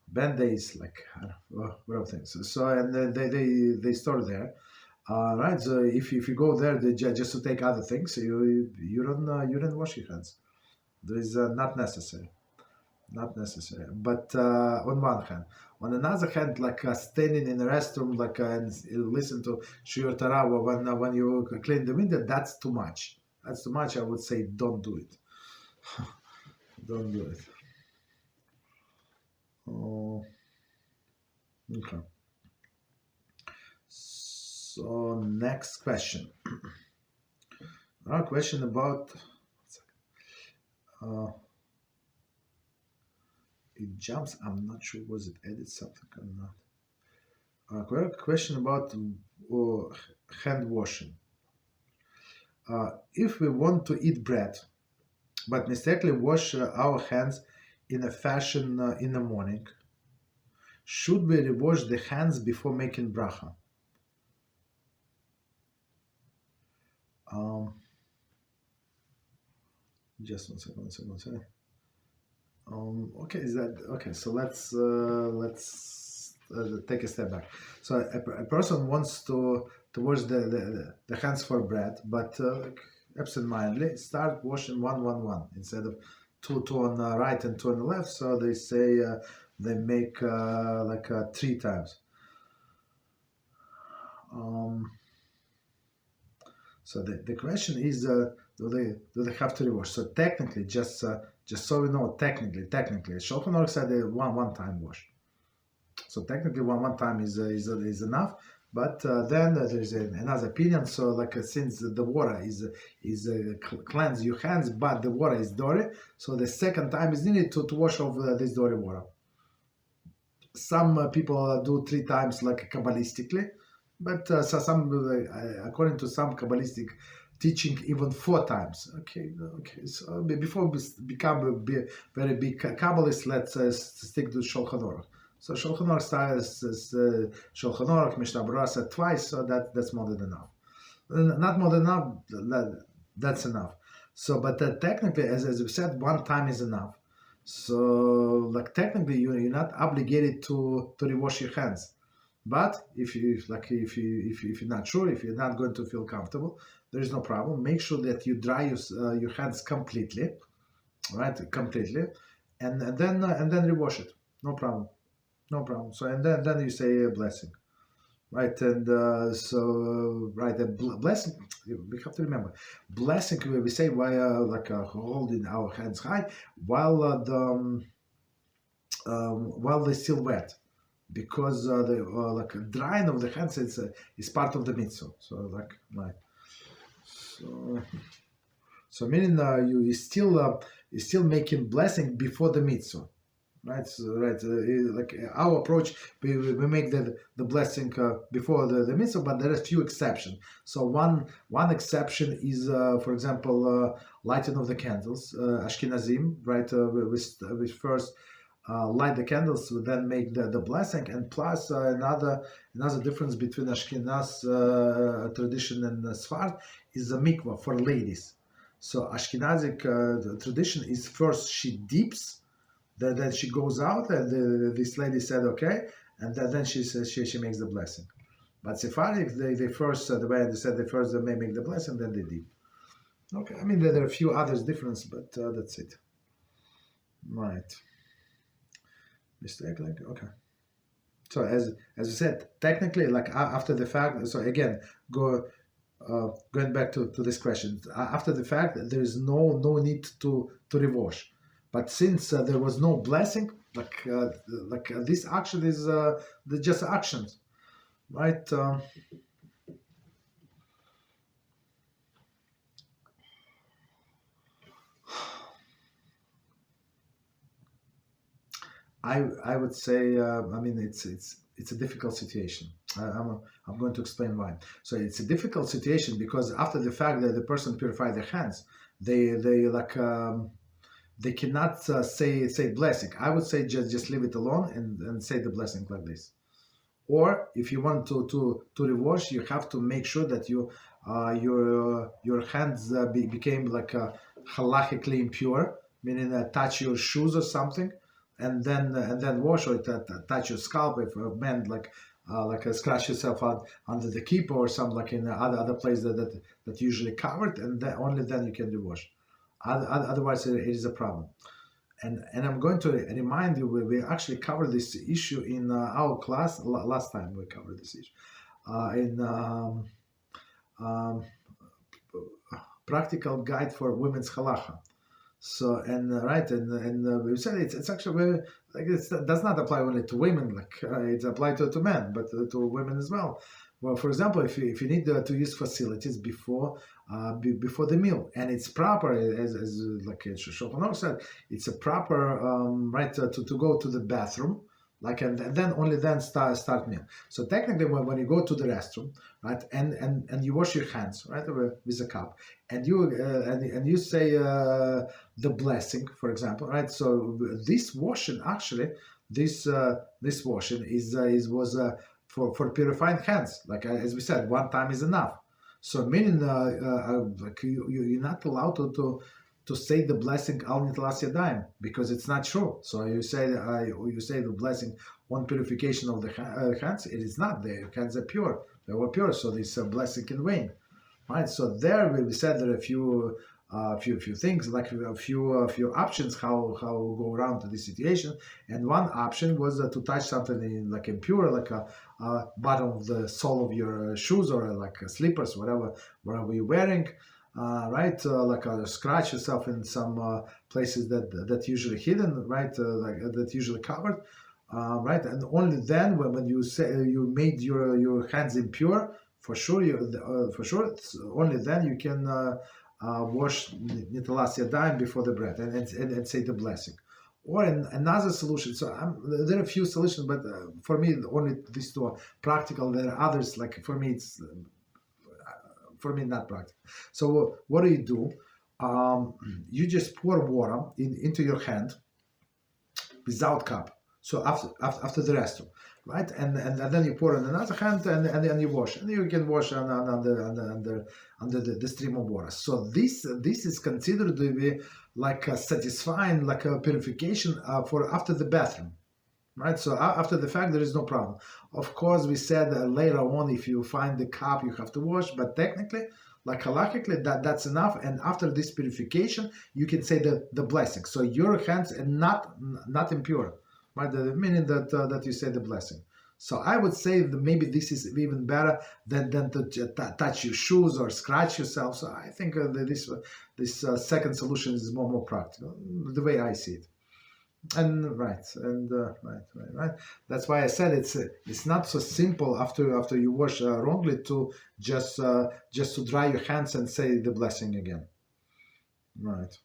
band-aids, like, I don't know, whatever things. So, and they store there, right? So if you go there just to take other things, you don't wash your hands. There is not necessary. But on one hand, on another hand, like standing in the restroom, like and listen to Shiur Torah when you clean the window, that's too much. That's too much. I would say don't do it. Don't do it. Oh, okay. So next question. Our question about. It jumps. I'm not sure was it edit something or not. Question about hand washing. If we want to eat bread, but mistakenly wash our hands in a fashion in the morning, should we rewash the hands before making bracha? Just one second. Okay, is that okay? So let's take a step back. So a person wants to wash the hands for bread, but absent-mindedly start washing one instead of two on the right and two on the left. So they say they make like 3 times. So the question is, do they have to rewash? So technically, just so we know, technically, Shulchan Aruch said one time wash. So technically, one time is enough. But then there's another opinion. So like since the water is cleanse your hands, but the water is dirty, so the second time is needed to wash off this dirty water. Some people do 3 times, like kabbalistically, but so some according to some kabbalistic teaching, even 4 times. Okay. So before we become a very big kabbalist, let's stick to Shulchan Aruch. So Shulchan Aruch says Shulchan Aruch, Mishnah Berurah said twice, so that's more than enough. Not more than enough. That's enough. So, but technically, as we said, 1 time is enough. So, like technically, you're not obligated to rewash your hands. But if you're not sure, if you're not going to feel comfortable, there is no problem. Make sure that you dry your hands completely, right? Completely, and then rewash it. No problem. So and then you say a blessing, right? And right, a blessing. We have to remember, blessing. We say while holding our hands high while they're still wet. Because the drying of the hands is part of the mitzvah. So right. So meaning you're still making blessing before the mitzvah. right? So, right, like our approach, we make the blessing before the mitzvah, but there are few exceptions. So one exception is, for example, lighting of the candles. Ashkenazim, right? We first light the candles, we then make the blessing, and plus another difference between Ashkenaz tradition and Sfard is the mikvah for ladies. So Ashkenazic tradition is first she dips, then she goes out, and this lady said okay, and then she says she makes the blessing. But Sephardic, they first, the way they said, they first may make the blessing, then they dip. Okay, I mean there are a few others difference, but that's it. Right. Mistake, like, okay. So as I said, technically, like after the fact, so again, going back to this question, after the fact, there is no need to rewash. But since there was no blessing, like this action is just actions, right? I would say, I mean, it's a difficult situation. I'm going to explain why. So it's a difficult situation because after the fact that the person purified their hands, they like they cannot say blessing. I would say just leave it alone and say the blessing like this. Or if you want to rewash, you have to make sure that your hands became like halachically impure, meaning touch your shoes or something, and then wash, or touch your scalp if a man like scratch yourself out under the kippah or something, like in other place that usually covered, and only then you can rewash. Otherwise, it is a problem. And I'm going to remind you, we actually covered this issue in our class last time. We covered this issue in practical guide for women's Halachah. So and we said it's actually like it does not apply only to women, like it's applied to men, but to women as well. Well, for example, if you need to use facilities before the meal, and it's proper, as like Shulchan said, it's a proper right to go to the bathroom, like and then only then start meal. So technically, when you go to the restroom, right, and you wash your hands, right, with a cup, and you and you say the blessing, for example, right. So this washing actually, this washing was for purifying hands, like as we said, one time is enough. So meaning like you're not allowed to say the blessing al nitlas yadayim, because it's not true. So you say the blessing on purification of the hands. It is not. The hands are pure. They were pure. So this blessing can wane. Right. So there we said there are a few things, like a few options how go around to this situation. And one option was to touch something like impure, like a bottom of the sole of your shoes, or like slippers, whatever you're wearing. Right, like scratch yourself in some places that usually hidden, right, like that usually covered, right, and only then when you say you made your hands impure, for sure, only then you can wash nitlas yadayim before the bread and say the blessing. Or another solution. So there are a few solutions, but for me only these two are practical. There are others, like for me it's. For me, not practical. So what do? You just pour water into your hand without cup. So after the restroom, right? And then you pour in another hand, and then you wash, and you can wash under the stream of water. So this is considered to be like satisfying, like a purification for after the bathroom. Right, so after the fact, there is no problem. Of course, we said later on, if you find the cup, you have to wash. But technically, like halachically, that's enough. And after this purification, you can say the blessing. So your hands are not impure, right? Meaning that you say the blessing. So I would say that maybe this is even better than to touch your shoes or scratch yourself. So I think this second solution is more practical, the way I see it. And right. That's why I said it's not so simple after you wash wrongly to just to dry your hands and say the blessing again. Right.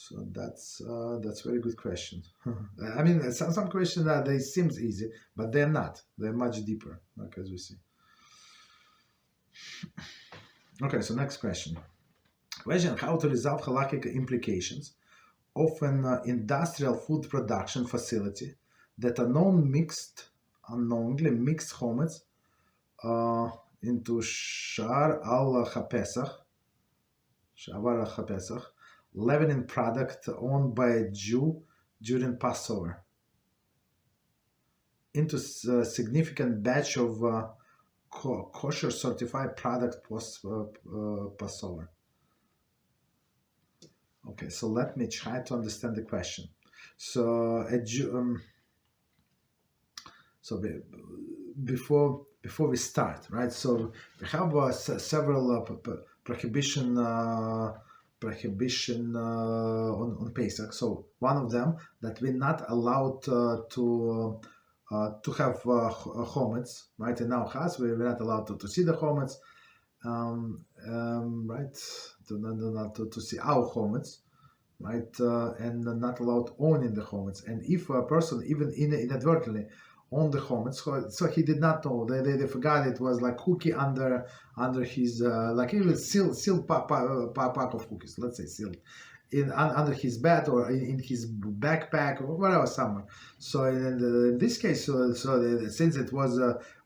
So that's very good question. I mean, some questions they seems easy, but they're not. They're much deeper, like as we see. Okay, so next question. Question: how to resolve halakhic implications of an industrial food production facility that unknowingly mixed Chometz into Shar al HaPesach, leavening product owned by a Jew during Passover, into a significant batch of kosher certified product post Passover. Okay, so let me try to understand the question. So a Jew, before we start, right? So we have several prohibition on Pesach. So one of them that we're not allowed to have Chometz, right? In our house, we're not allowed to see the Chometz, right? To see our Chometz, right? And not allowed owning the Chometz. And if a person even inadvertently on the Chometz, so he did not know. They forgot it was like cookie under his like even sealed pack of cookies. Let's say sealed under his bed or in his backpack or whatever somewhere. So in this case, since it was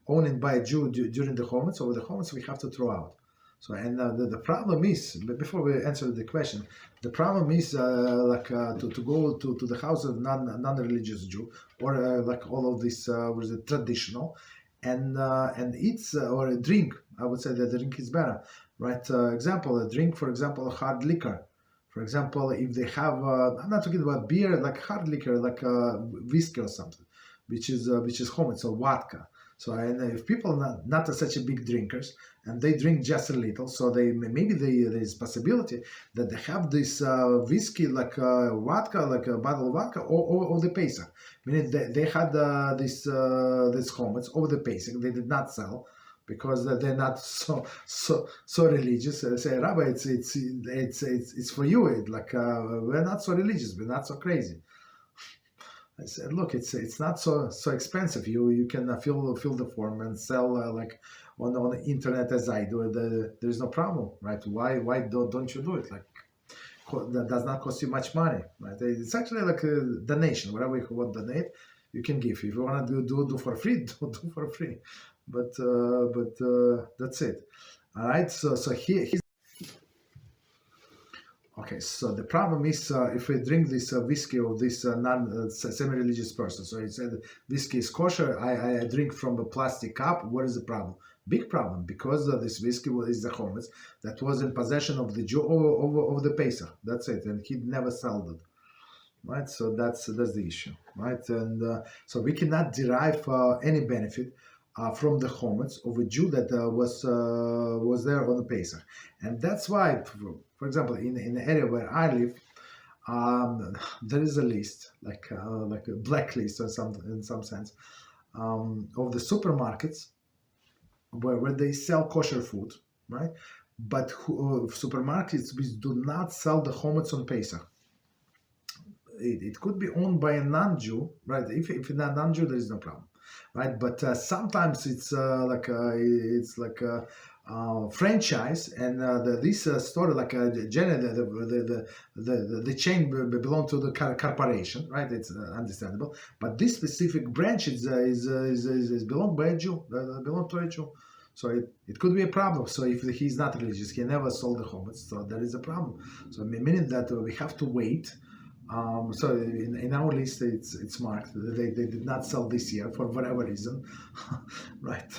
owned by a Jew during the Chometz, so the Chometz we have to throw out. So and the problem is, before we answer the question, the problem is to go to the house of non-religious Jew or like all of this was traditional, and eat or drink. I would say that the drink is better, right? A drink, for example, hard liquor. For example, if they have, I'm not talking about beer, like hard liquor, like whiskey or something, which is Chometz or vodka. So and if people not such a big drinkers and they drink just a little, so maybe there's possibility that they have this whiskey like vodka, like a bottle of vodka, or the Pesach. Meaning they had this Chometz over the Pesach. They did not sell because they're not so religious. They say, Rabbi, it's for you. We're not so religious. We're not so crazy. I said, look, it's not so expensive. You can fill the form and sell like on the internet as I do. There's no problem, right? Why don't you do it? Like that does not cost you much money, right? It's actually like a donation. Whatever you want to donate, you can give. If you want to do for free, do for free. But that's it. All right. So here's. Okay, so the problem is if we drink this whiskey of this semi-religious person. So he said whiskey is kosher. I drink from a plastic cup. What is the problem? Big problem, because this whiskey is the Chometz that was in possession of the Jew over the Pesach. That's it, and he never sold it. Right, so that's the issue, right? And so we cannot derive any benefit from the Chometz of a Jew that was there on the Pesach, and that's why, for example, in the area where I live, there is a list, like a blacklist or something in some sense, of the supermarkets where they sell kosher food, right? But supermarkets which do not sell the Chometz on Pesach. It could be owned by a non-Jew, right? If it's not non-Jew, there is no problem, right? But sometimes it's like a franchise, and this store, like the chain belong to the corporation, right? It's understandable. But this specific branch is belonged by a Jew, belong to a Jew. So it could be a problem. So if he's not religious, he never sold the Chometz, so there is a problem. So meaning that we have to wait. So in our list, it's marked. They did not sell this year for whatever reason, right?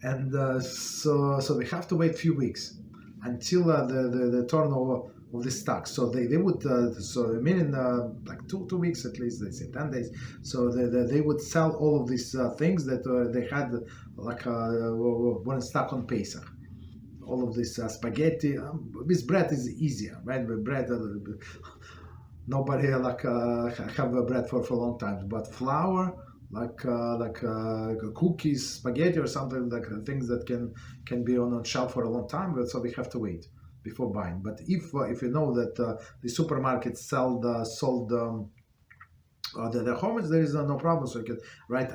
And so we have to wait a few weeks until the turnover of the stock. So they would meaning like two weeks at least. They say 10 days. So they would sell all of these things that they had like were in stock on Pesach. All of this spaghetti. This bread is easier, right? But bread. Nobody have bread for a long time, but flour, like cookies, spaghetti, or something like things that can be on a shelf for a long time. But so we have to wait before buying. But if you know that the supermarket sold the Chometz, there is no problem. So you can, right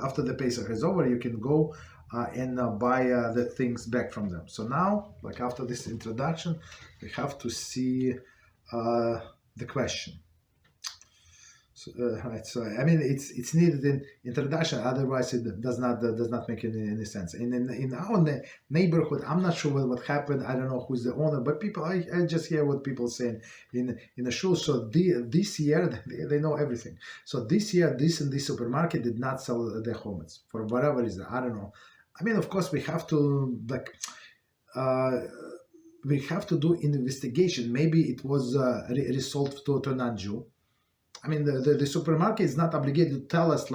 after the Pesach is over, you can go and buy the things back from them. So now, like after this introduction, we have to see the question. So, right. So I mean, it's needed in introduction. Otherwise, it does not make any sense. In our neighborhood, I'm not sure what happened. I don't know who's the owner, but people, I just hear what people saying in the show. So this year they know everything. So this year, this supermarket did not sell the Chometz for whatever reason. I don't know. I mean, of course, we have to do investigation. Maybe it was resold to a non-Jew. I mean, the supermarket is not obligated to tell us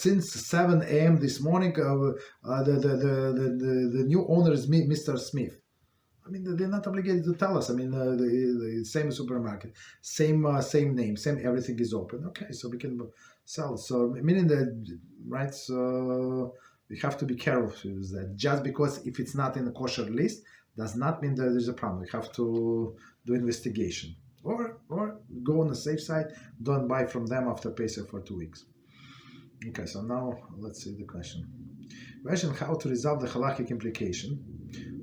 since 7 a.m. this morning, the new owner is Mr. Smith. I mean, they're not obligated to tell us. I mean, the same supermarket, same name, same everything is open. Okay, so we can sell. So meaning that, right? So we have to be careful with that. Just because if it's not in the kosher list does not mean that there's a problem. We have to do investigation. Or go on the safe side, don't buy from them after Pesach for 2 weeks. Okay, so now let's see the question. Question: how to resolve the halachic implication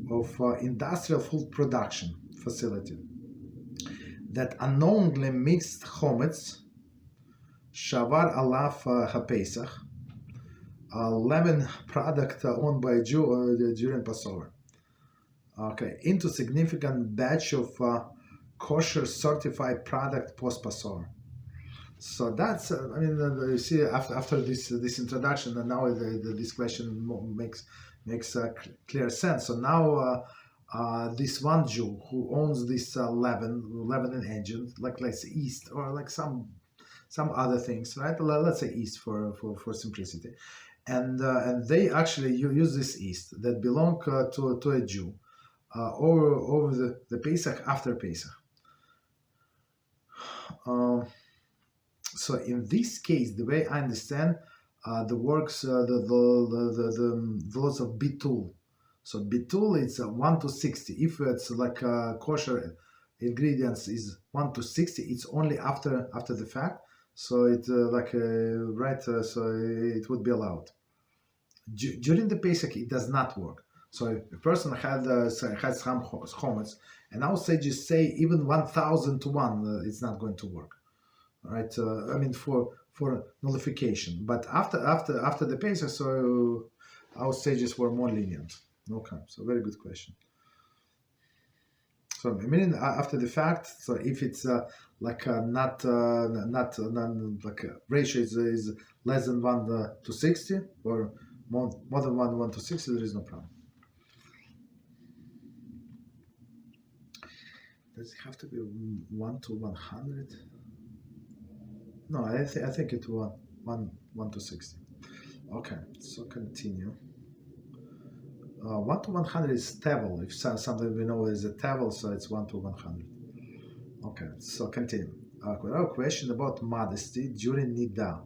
of industrial food production facility that unknowingly mixed Chometz, shavar alaf haPesach, a leaven product owned by a Jew during Passover, okay, into significant batch of kosher certified product post Passover. So that's I mean, you see after this introduction, and now this question makes clear sense. So now this one Jew who owns this leavening engine, like let's say yeast or like some other things, right? Let's say yeast for simplicity, and they actually use this yeast that belong to a Jew over the Pesach after Pesach. So in this case, the way I understand the works, the laws of bitul. So bitul is 1 to 60. If it's like kosher ingredients is 1 to 60, it's only after the fact. So it's so it would be allowed. During the Pesach, it does not work. So if a person has some Chometz, and our sages say even 1,000 to 1, it's not going to work, right? I mean for nullification. But after the Pesach, so our sages were more lenient. Okay, so very good question. So I mean after the fact, so if it's not like ratio is less than 1 to 60 or more than 1 to 60, there is no problem. Does it have to be 1 to 100? No, I think it's 1 to 60. Okay, so continue. 1 to 100 is tevel. If something we know is a tevel, so it's 1 to 100. Okay, so continue. Our question about modesty during niddah.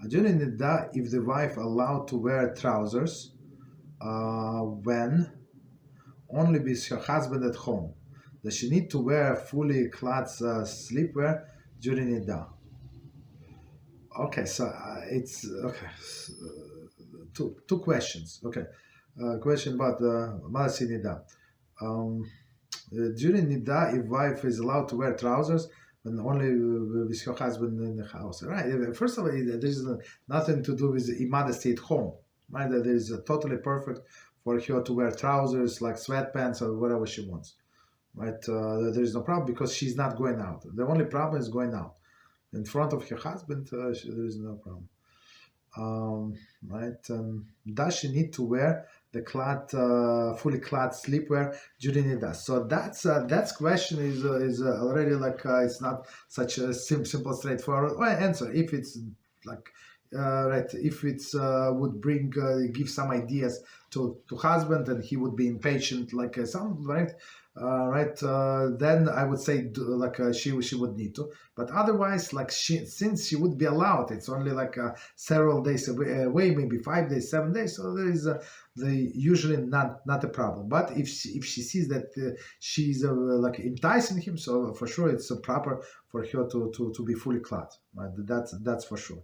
During niddah, if the wife allowed to wear trousers when only with her husband at home, does she need to wear fully clad sleepwear during niddah? Okay, so it's okay. Two questions. Okay, question about modesty niddah. During niddah, if wife is allowed to wear trousers when only with her husband in the house, right? First of all, there is nothing to do with immodesty at home, right? That is totally perfect for her to wear trousers like sweatpants or whatever she wants. Right, there is no problem because she's not going out. The only problem is going out in front of her husband. There is no problem, right? Does she need to wear the fully clad sleepwear during niddah? So that's question is already like it's not such a simple, straightforward answer. If it's like right, if it's would give some ideas to husband and he would be impatient, like some right. right? Then I would say she would need to, but otherwise, like since she would be allowed, it's only like several days away, maybe 5 days, 7 days. So there is usually not a problem. But if she sees that she's like enticing him, so for sure it's proper for her to be fully clad. Right? That's for sure.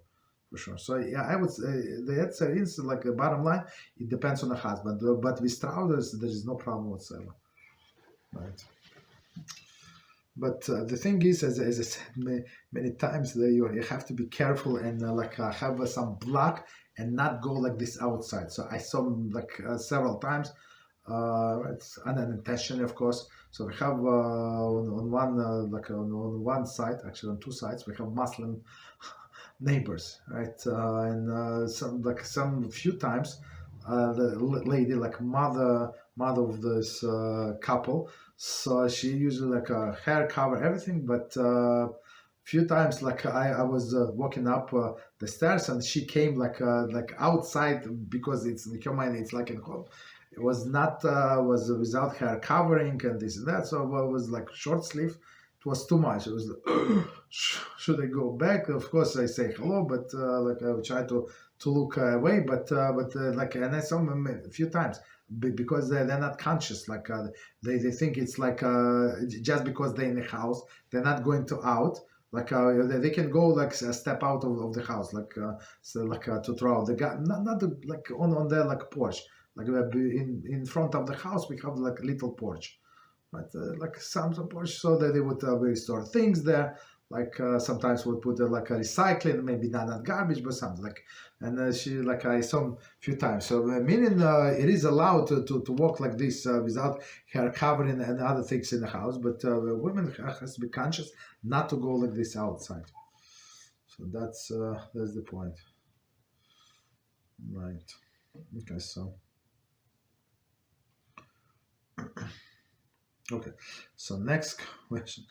For sure. So yeah, I would say the answer is like a bottom line. It depends on the husband, but with trousers there is no problem whatsoever. Right. But the thing is, as I said many times, that you have to be careful and have some block and not go like this outside. So I saw several times. It's unintentionally, of course. So we have on one on one side, actually on two sides, we have Muslim neighbors, right? And some few times, the lady, like mother of this couple, so she usually like a hair cover everything, but few times like I was walking up the stairs and she came like outside, because it's in her mind it's like in home. It was not was without hair covering and this and that, so it was like short sleeve. It was too much. It was like, should I go back? Of course I say hello, but like I would try to look away, but like, and I saw them a few times because they're not conscious. Like they think it's like just because they're in the house, they're not going to out. Like they can go like a step out of the house, like to throw out the guy, not like on their like porch, like in front of the house we have like a little porch, right? Like some porch, so that they would store things there. Like sometimes we'll put like a recycling, maybe not garbage, but something like. And she like I saw a few times. So meaning it is allowed to walk like this without hair covering and other things in the house, but women has to be conscious not to go like this outside. So that's the point, right? Okay, so. Okay, so next question.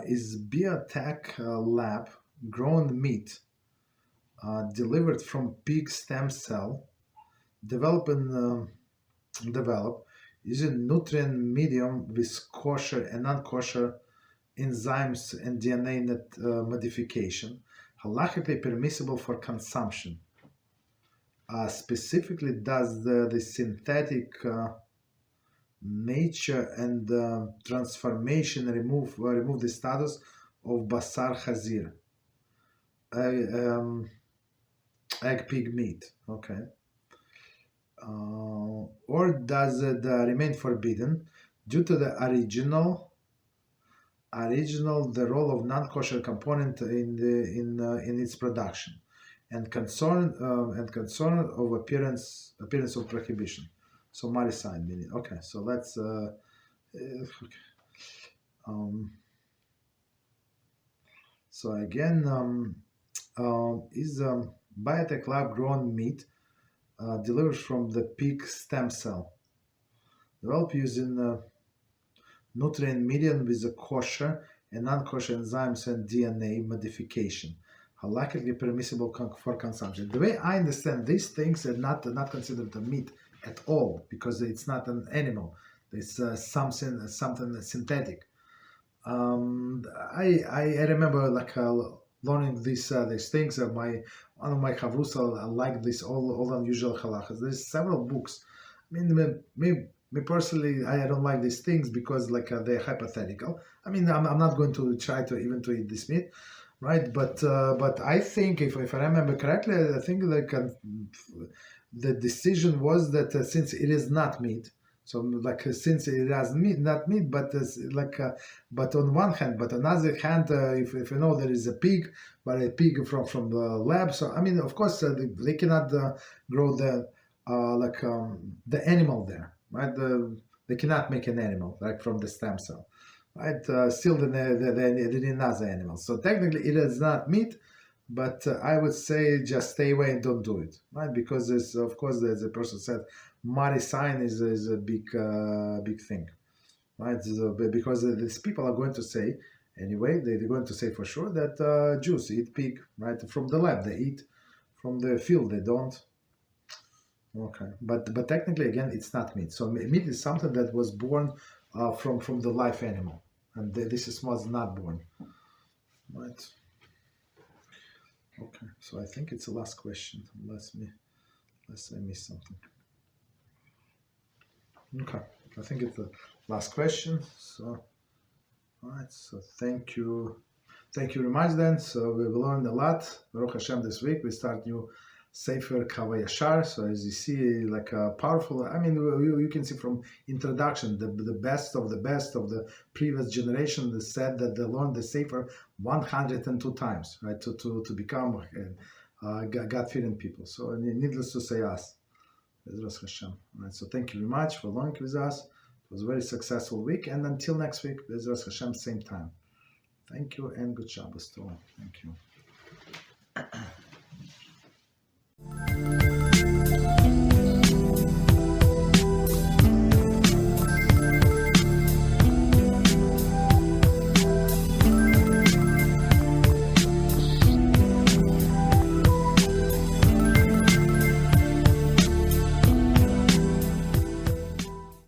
Is biotech lab grown meat delivered from pig stem cell developed using nutrient medium with kosher and non-kosher enzymes and DNA modification, halachically permissible for consumption? Specifically, does the synthetic nature and transformation remove the status of basar chazir, egg pig meat? Okay. Or does it remain forbidden due to the original the role of non-kosher component in its production and concern of appearance of prohibition? So maricide meaning. Okay, so let's okay. So again, is biotech lab grown meat delivered from the pig stem cell developed using nutrient medium with a kosher and non-kosher enzymes and DNA modification, halachically permissible for consumption? The way I understand, these things are not considered a meat at all, because it's not an animal. It's something synthetic. I remember like learning these things. One of my chavrusa like this all unusual halachas. There's several books. I mean, me personally, I don't like these things because like they're hypothetical. I mean, I'm not going to try to even to eat this meat, right? But I think if I remember correctly, I think like the decision was that since it is not meat, so like since it has meat, not meat, but but on one hand, but on the other hand, if you know there is a pig, but a pig from the lab. So I mean, of course, they cannot grow the animal there, right? They cannot make an animal like from the stem cell, right? Still, they didn't have the animal. So technically, it is not meat. But I would say just stay away and don't do it, right? Because of course, as the person said, maricide is a big thing, right? So, because these people are going to say, anyway, they're going to say for sure that Jews eat pig, right? From the lab, they eat from the field, they don't. Okay, but technically, again, it's not meat. So meat is something that was born from the live animal, and this was not born, right? Okay, so I think it's the last question, unless I miss something. Okay, I think it's the last question. So, all right. So thank you very much. Then, so we've learned a lot. Baruch Hashem, this week we start new Sefer HaYashar. So as you see, like a powerful. I mean, you can see from introduction the best of the previous generation that said that they learned the Sefer 102 times, right? To become God-fearing people. So needless to say, us. Bezras Hashem. Right, so thank you very much for learning with us. It was a very successful week, and until next week, Bezras Hashem, same time. Thank you and good Shabbos to all. Thank you.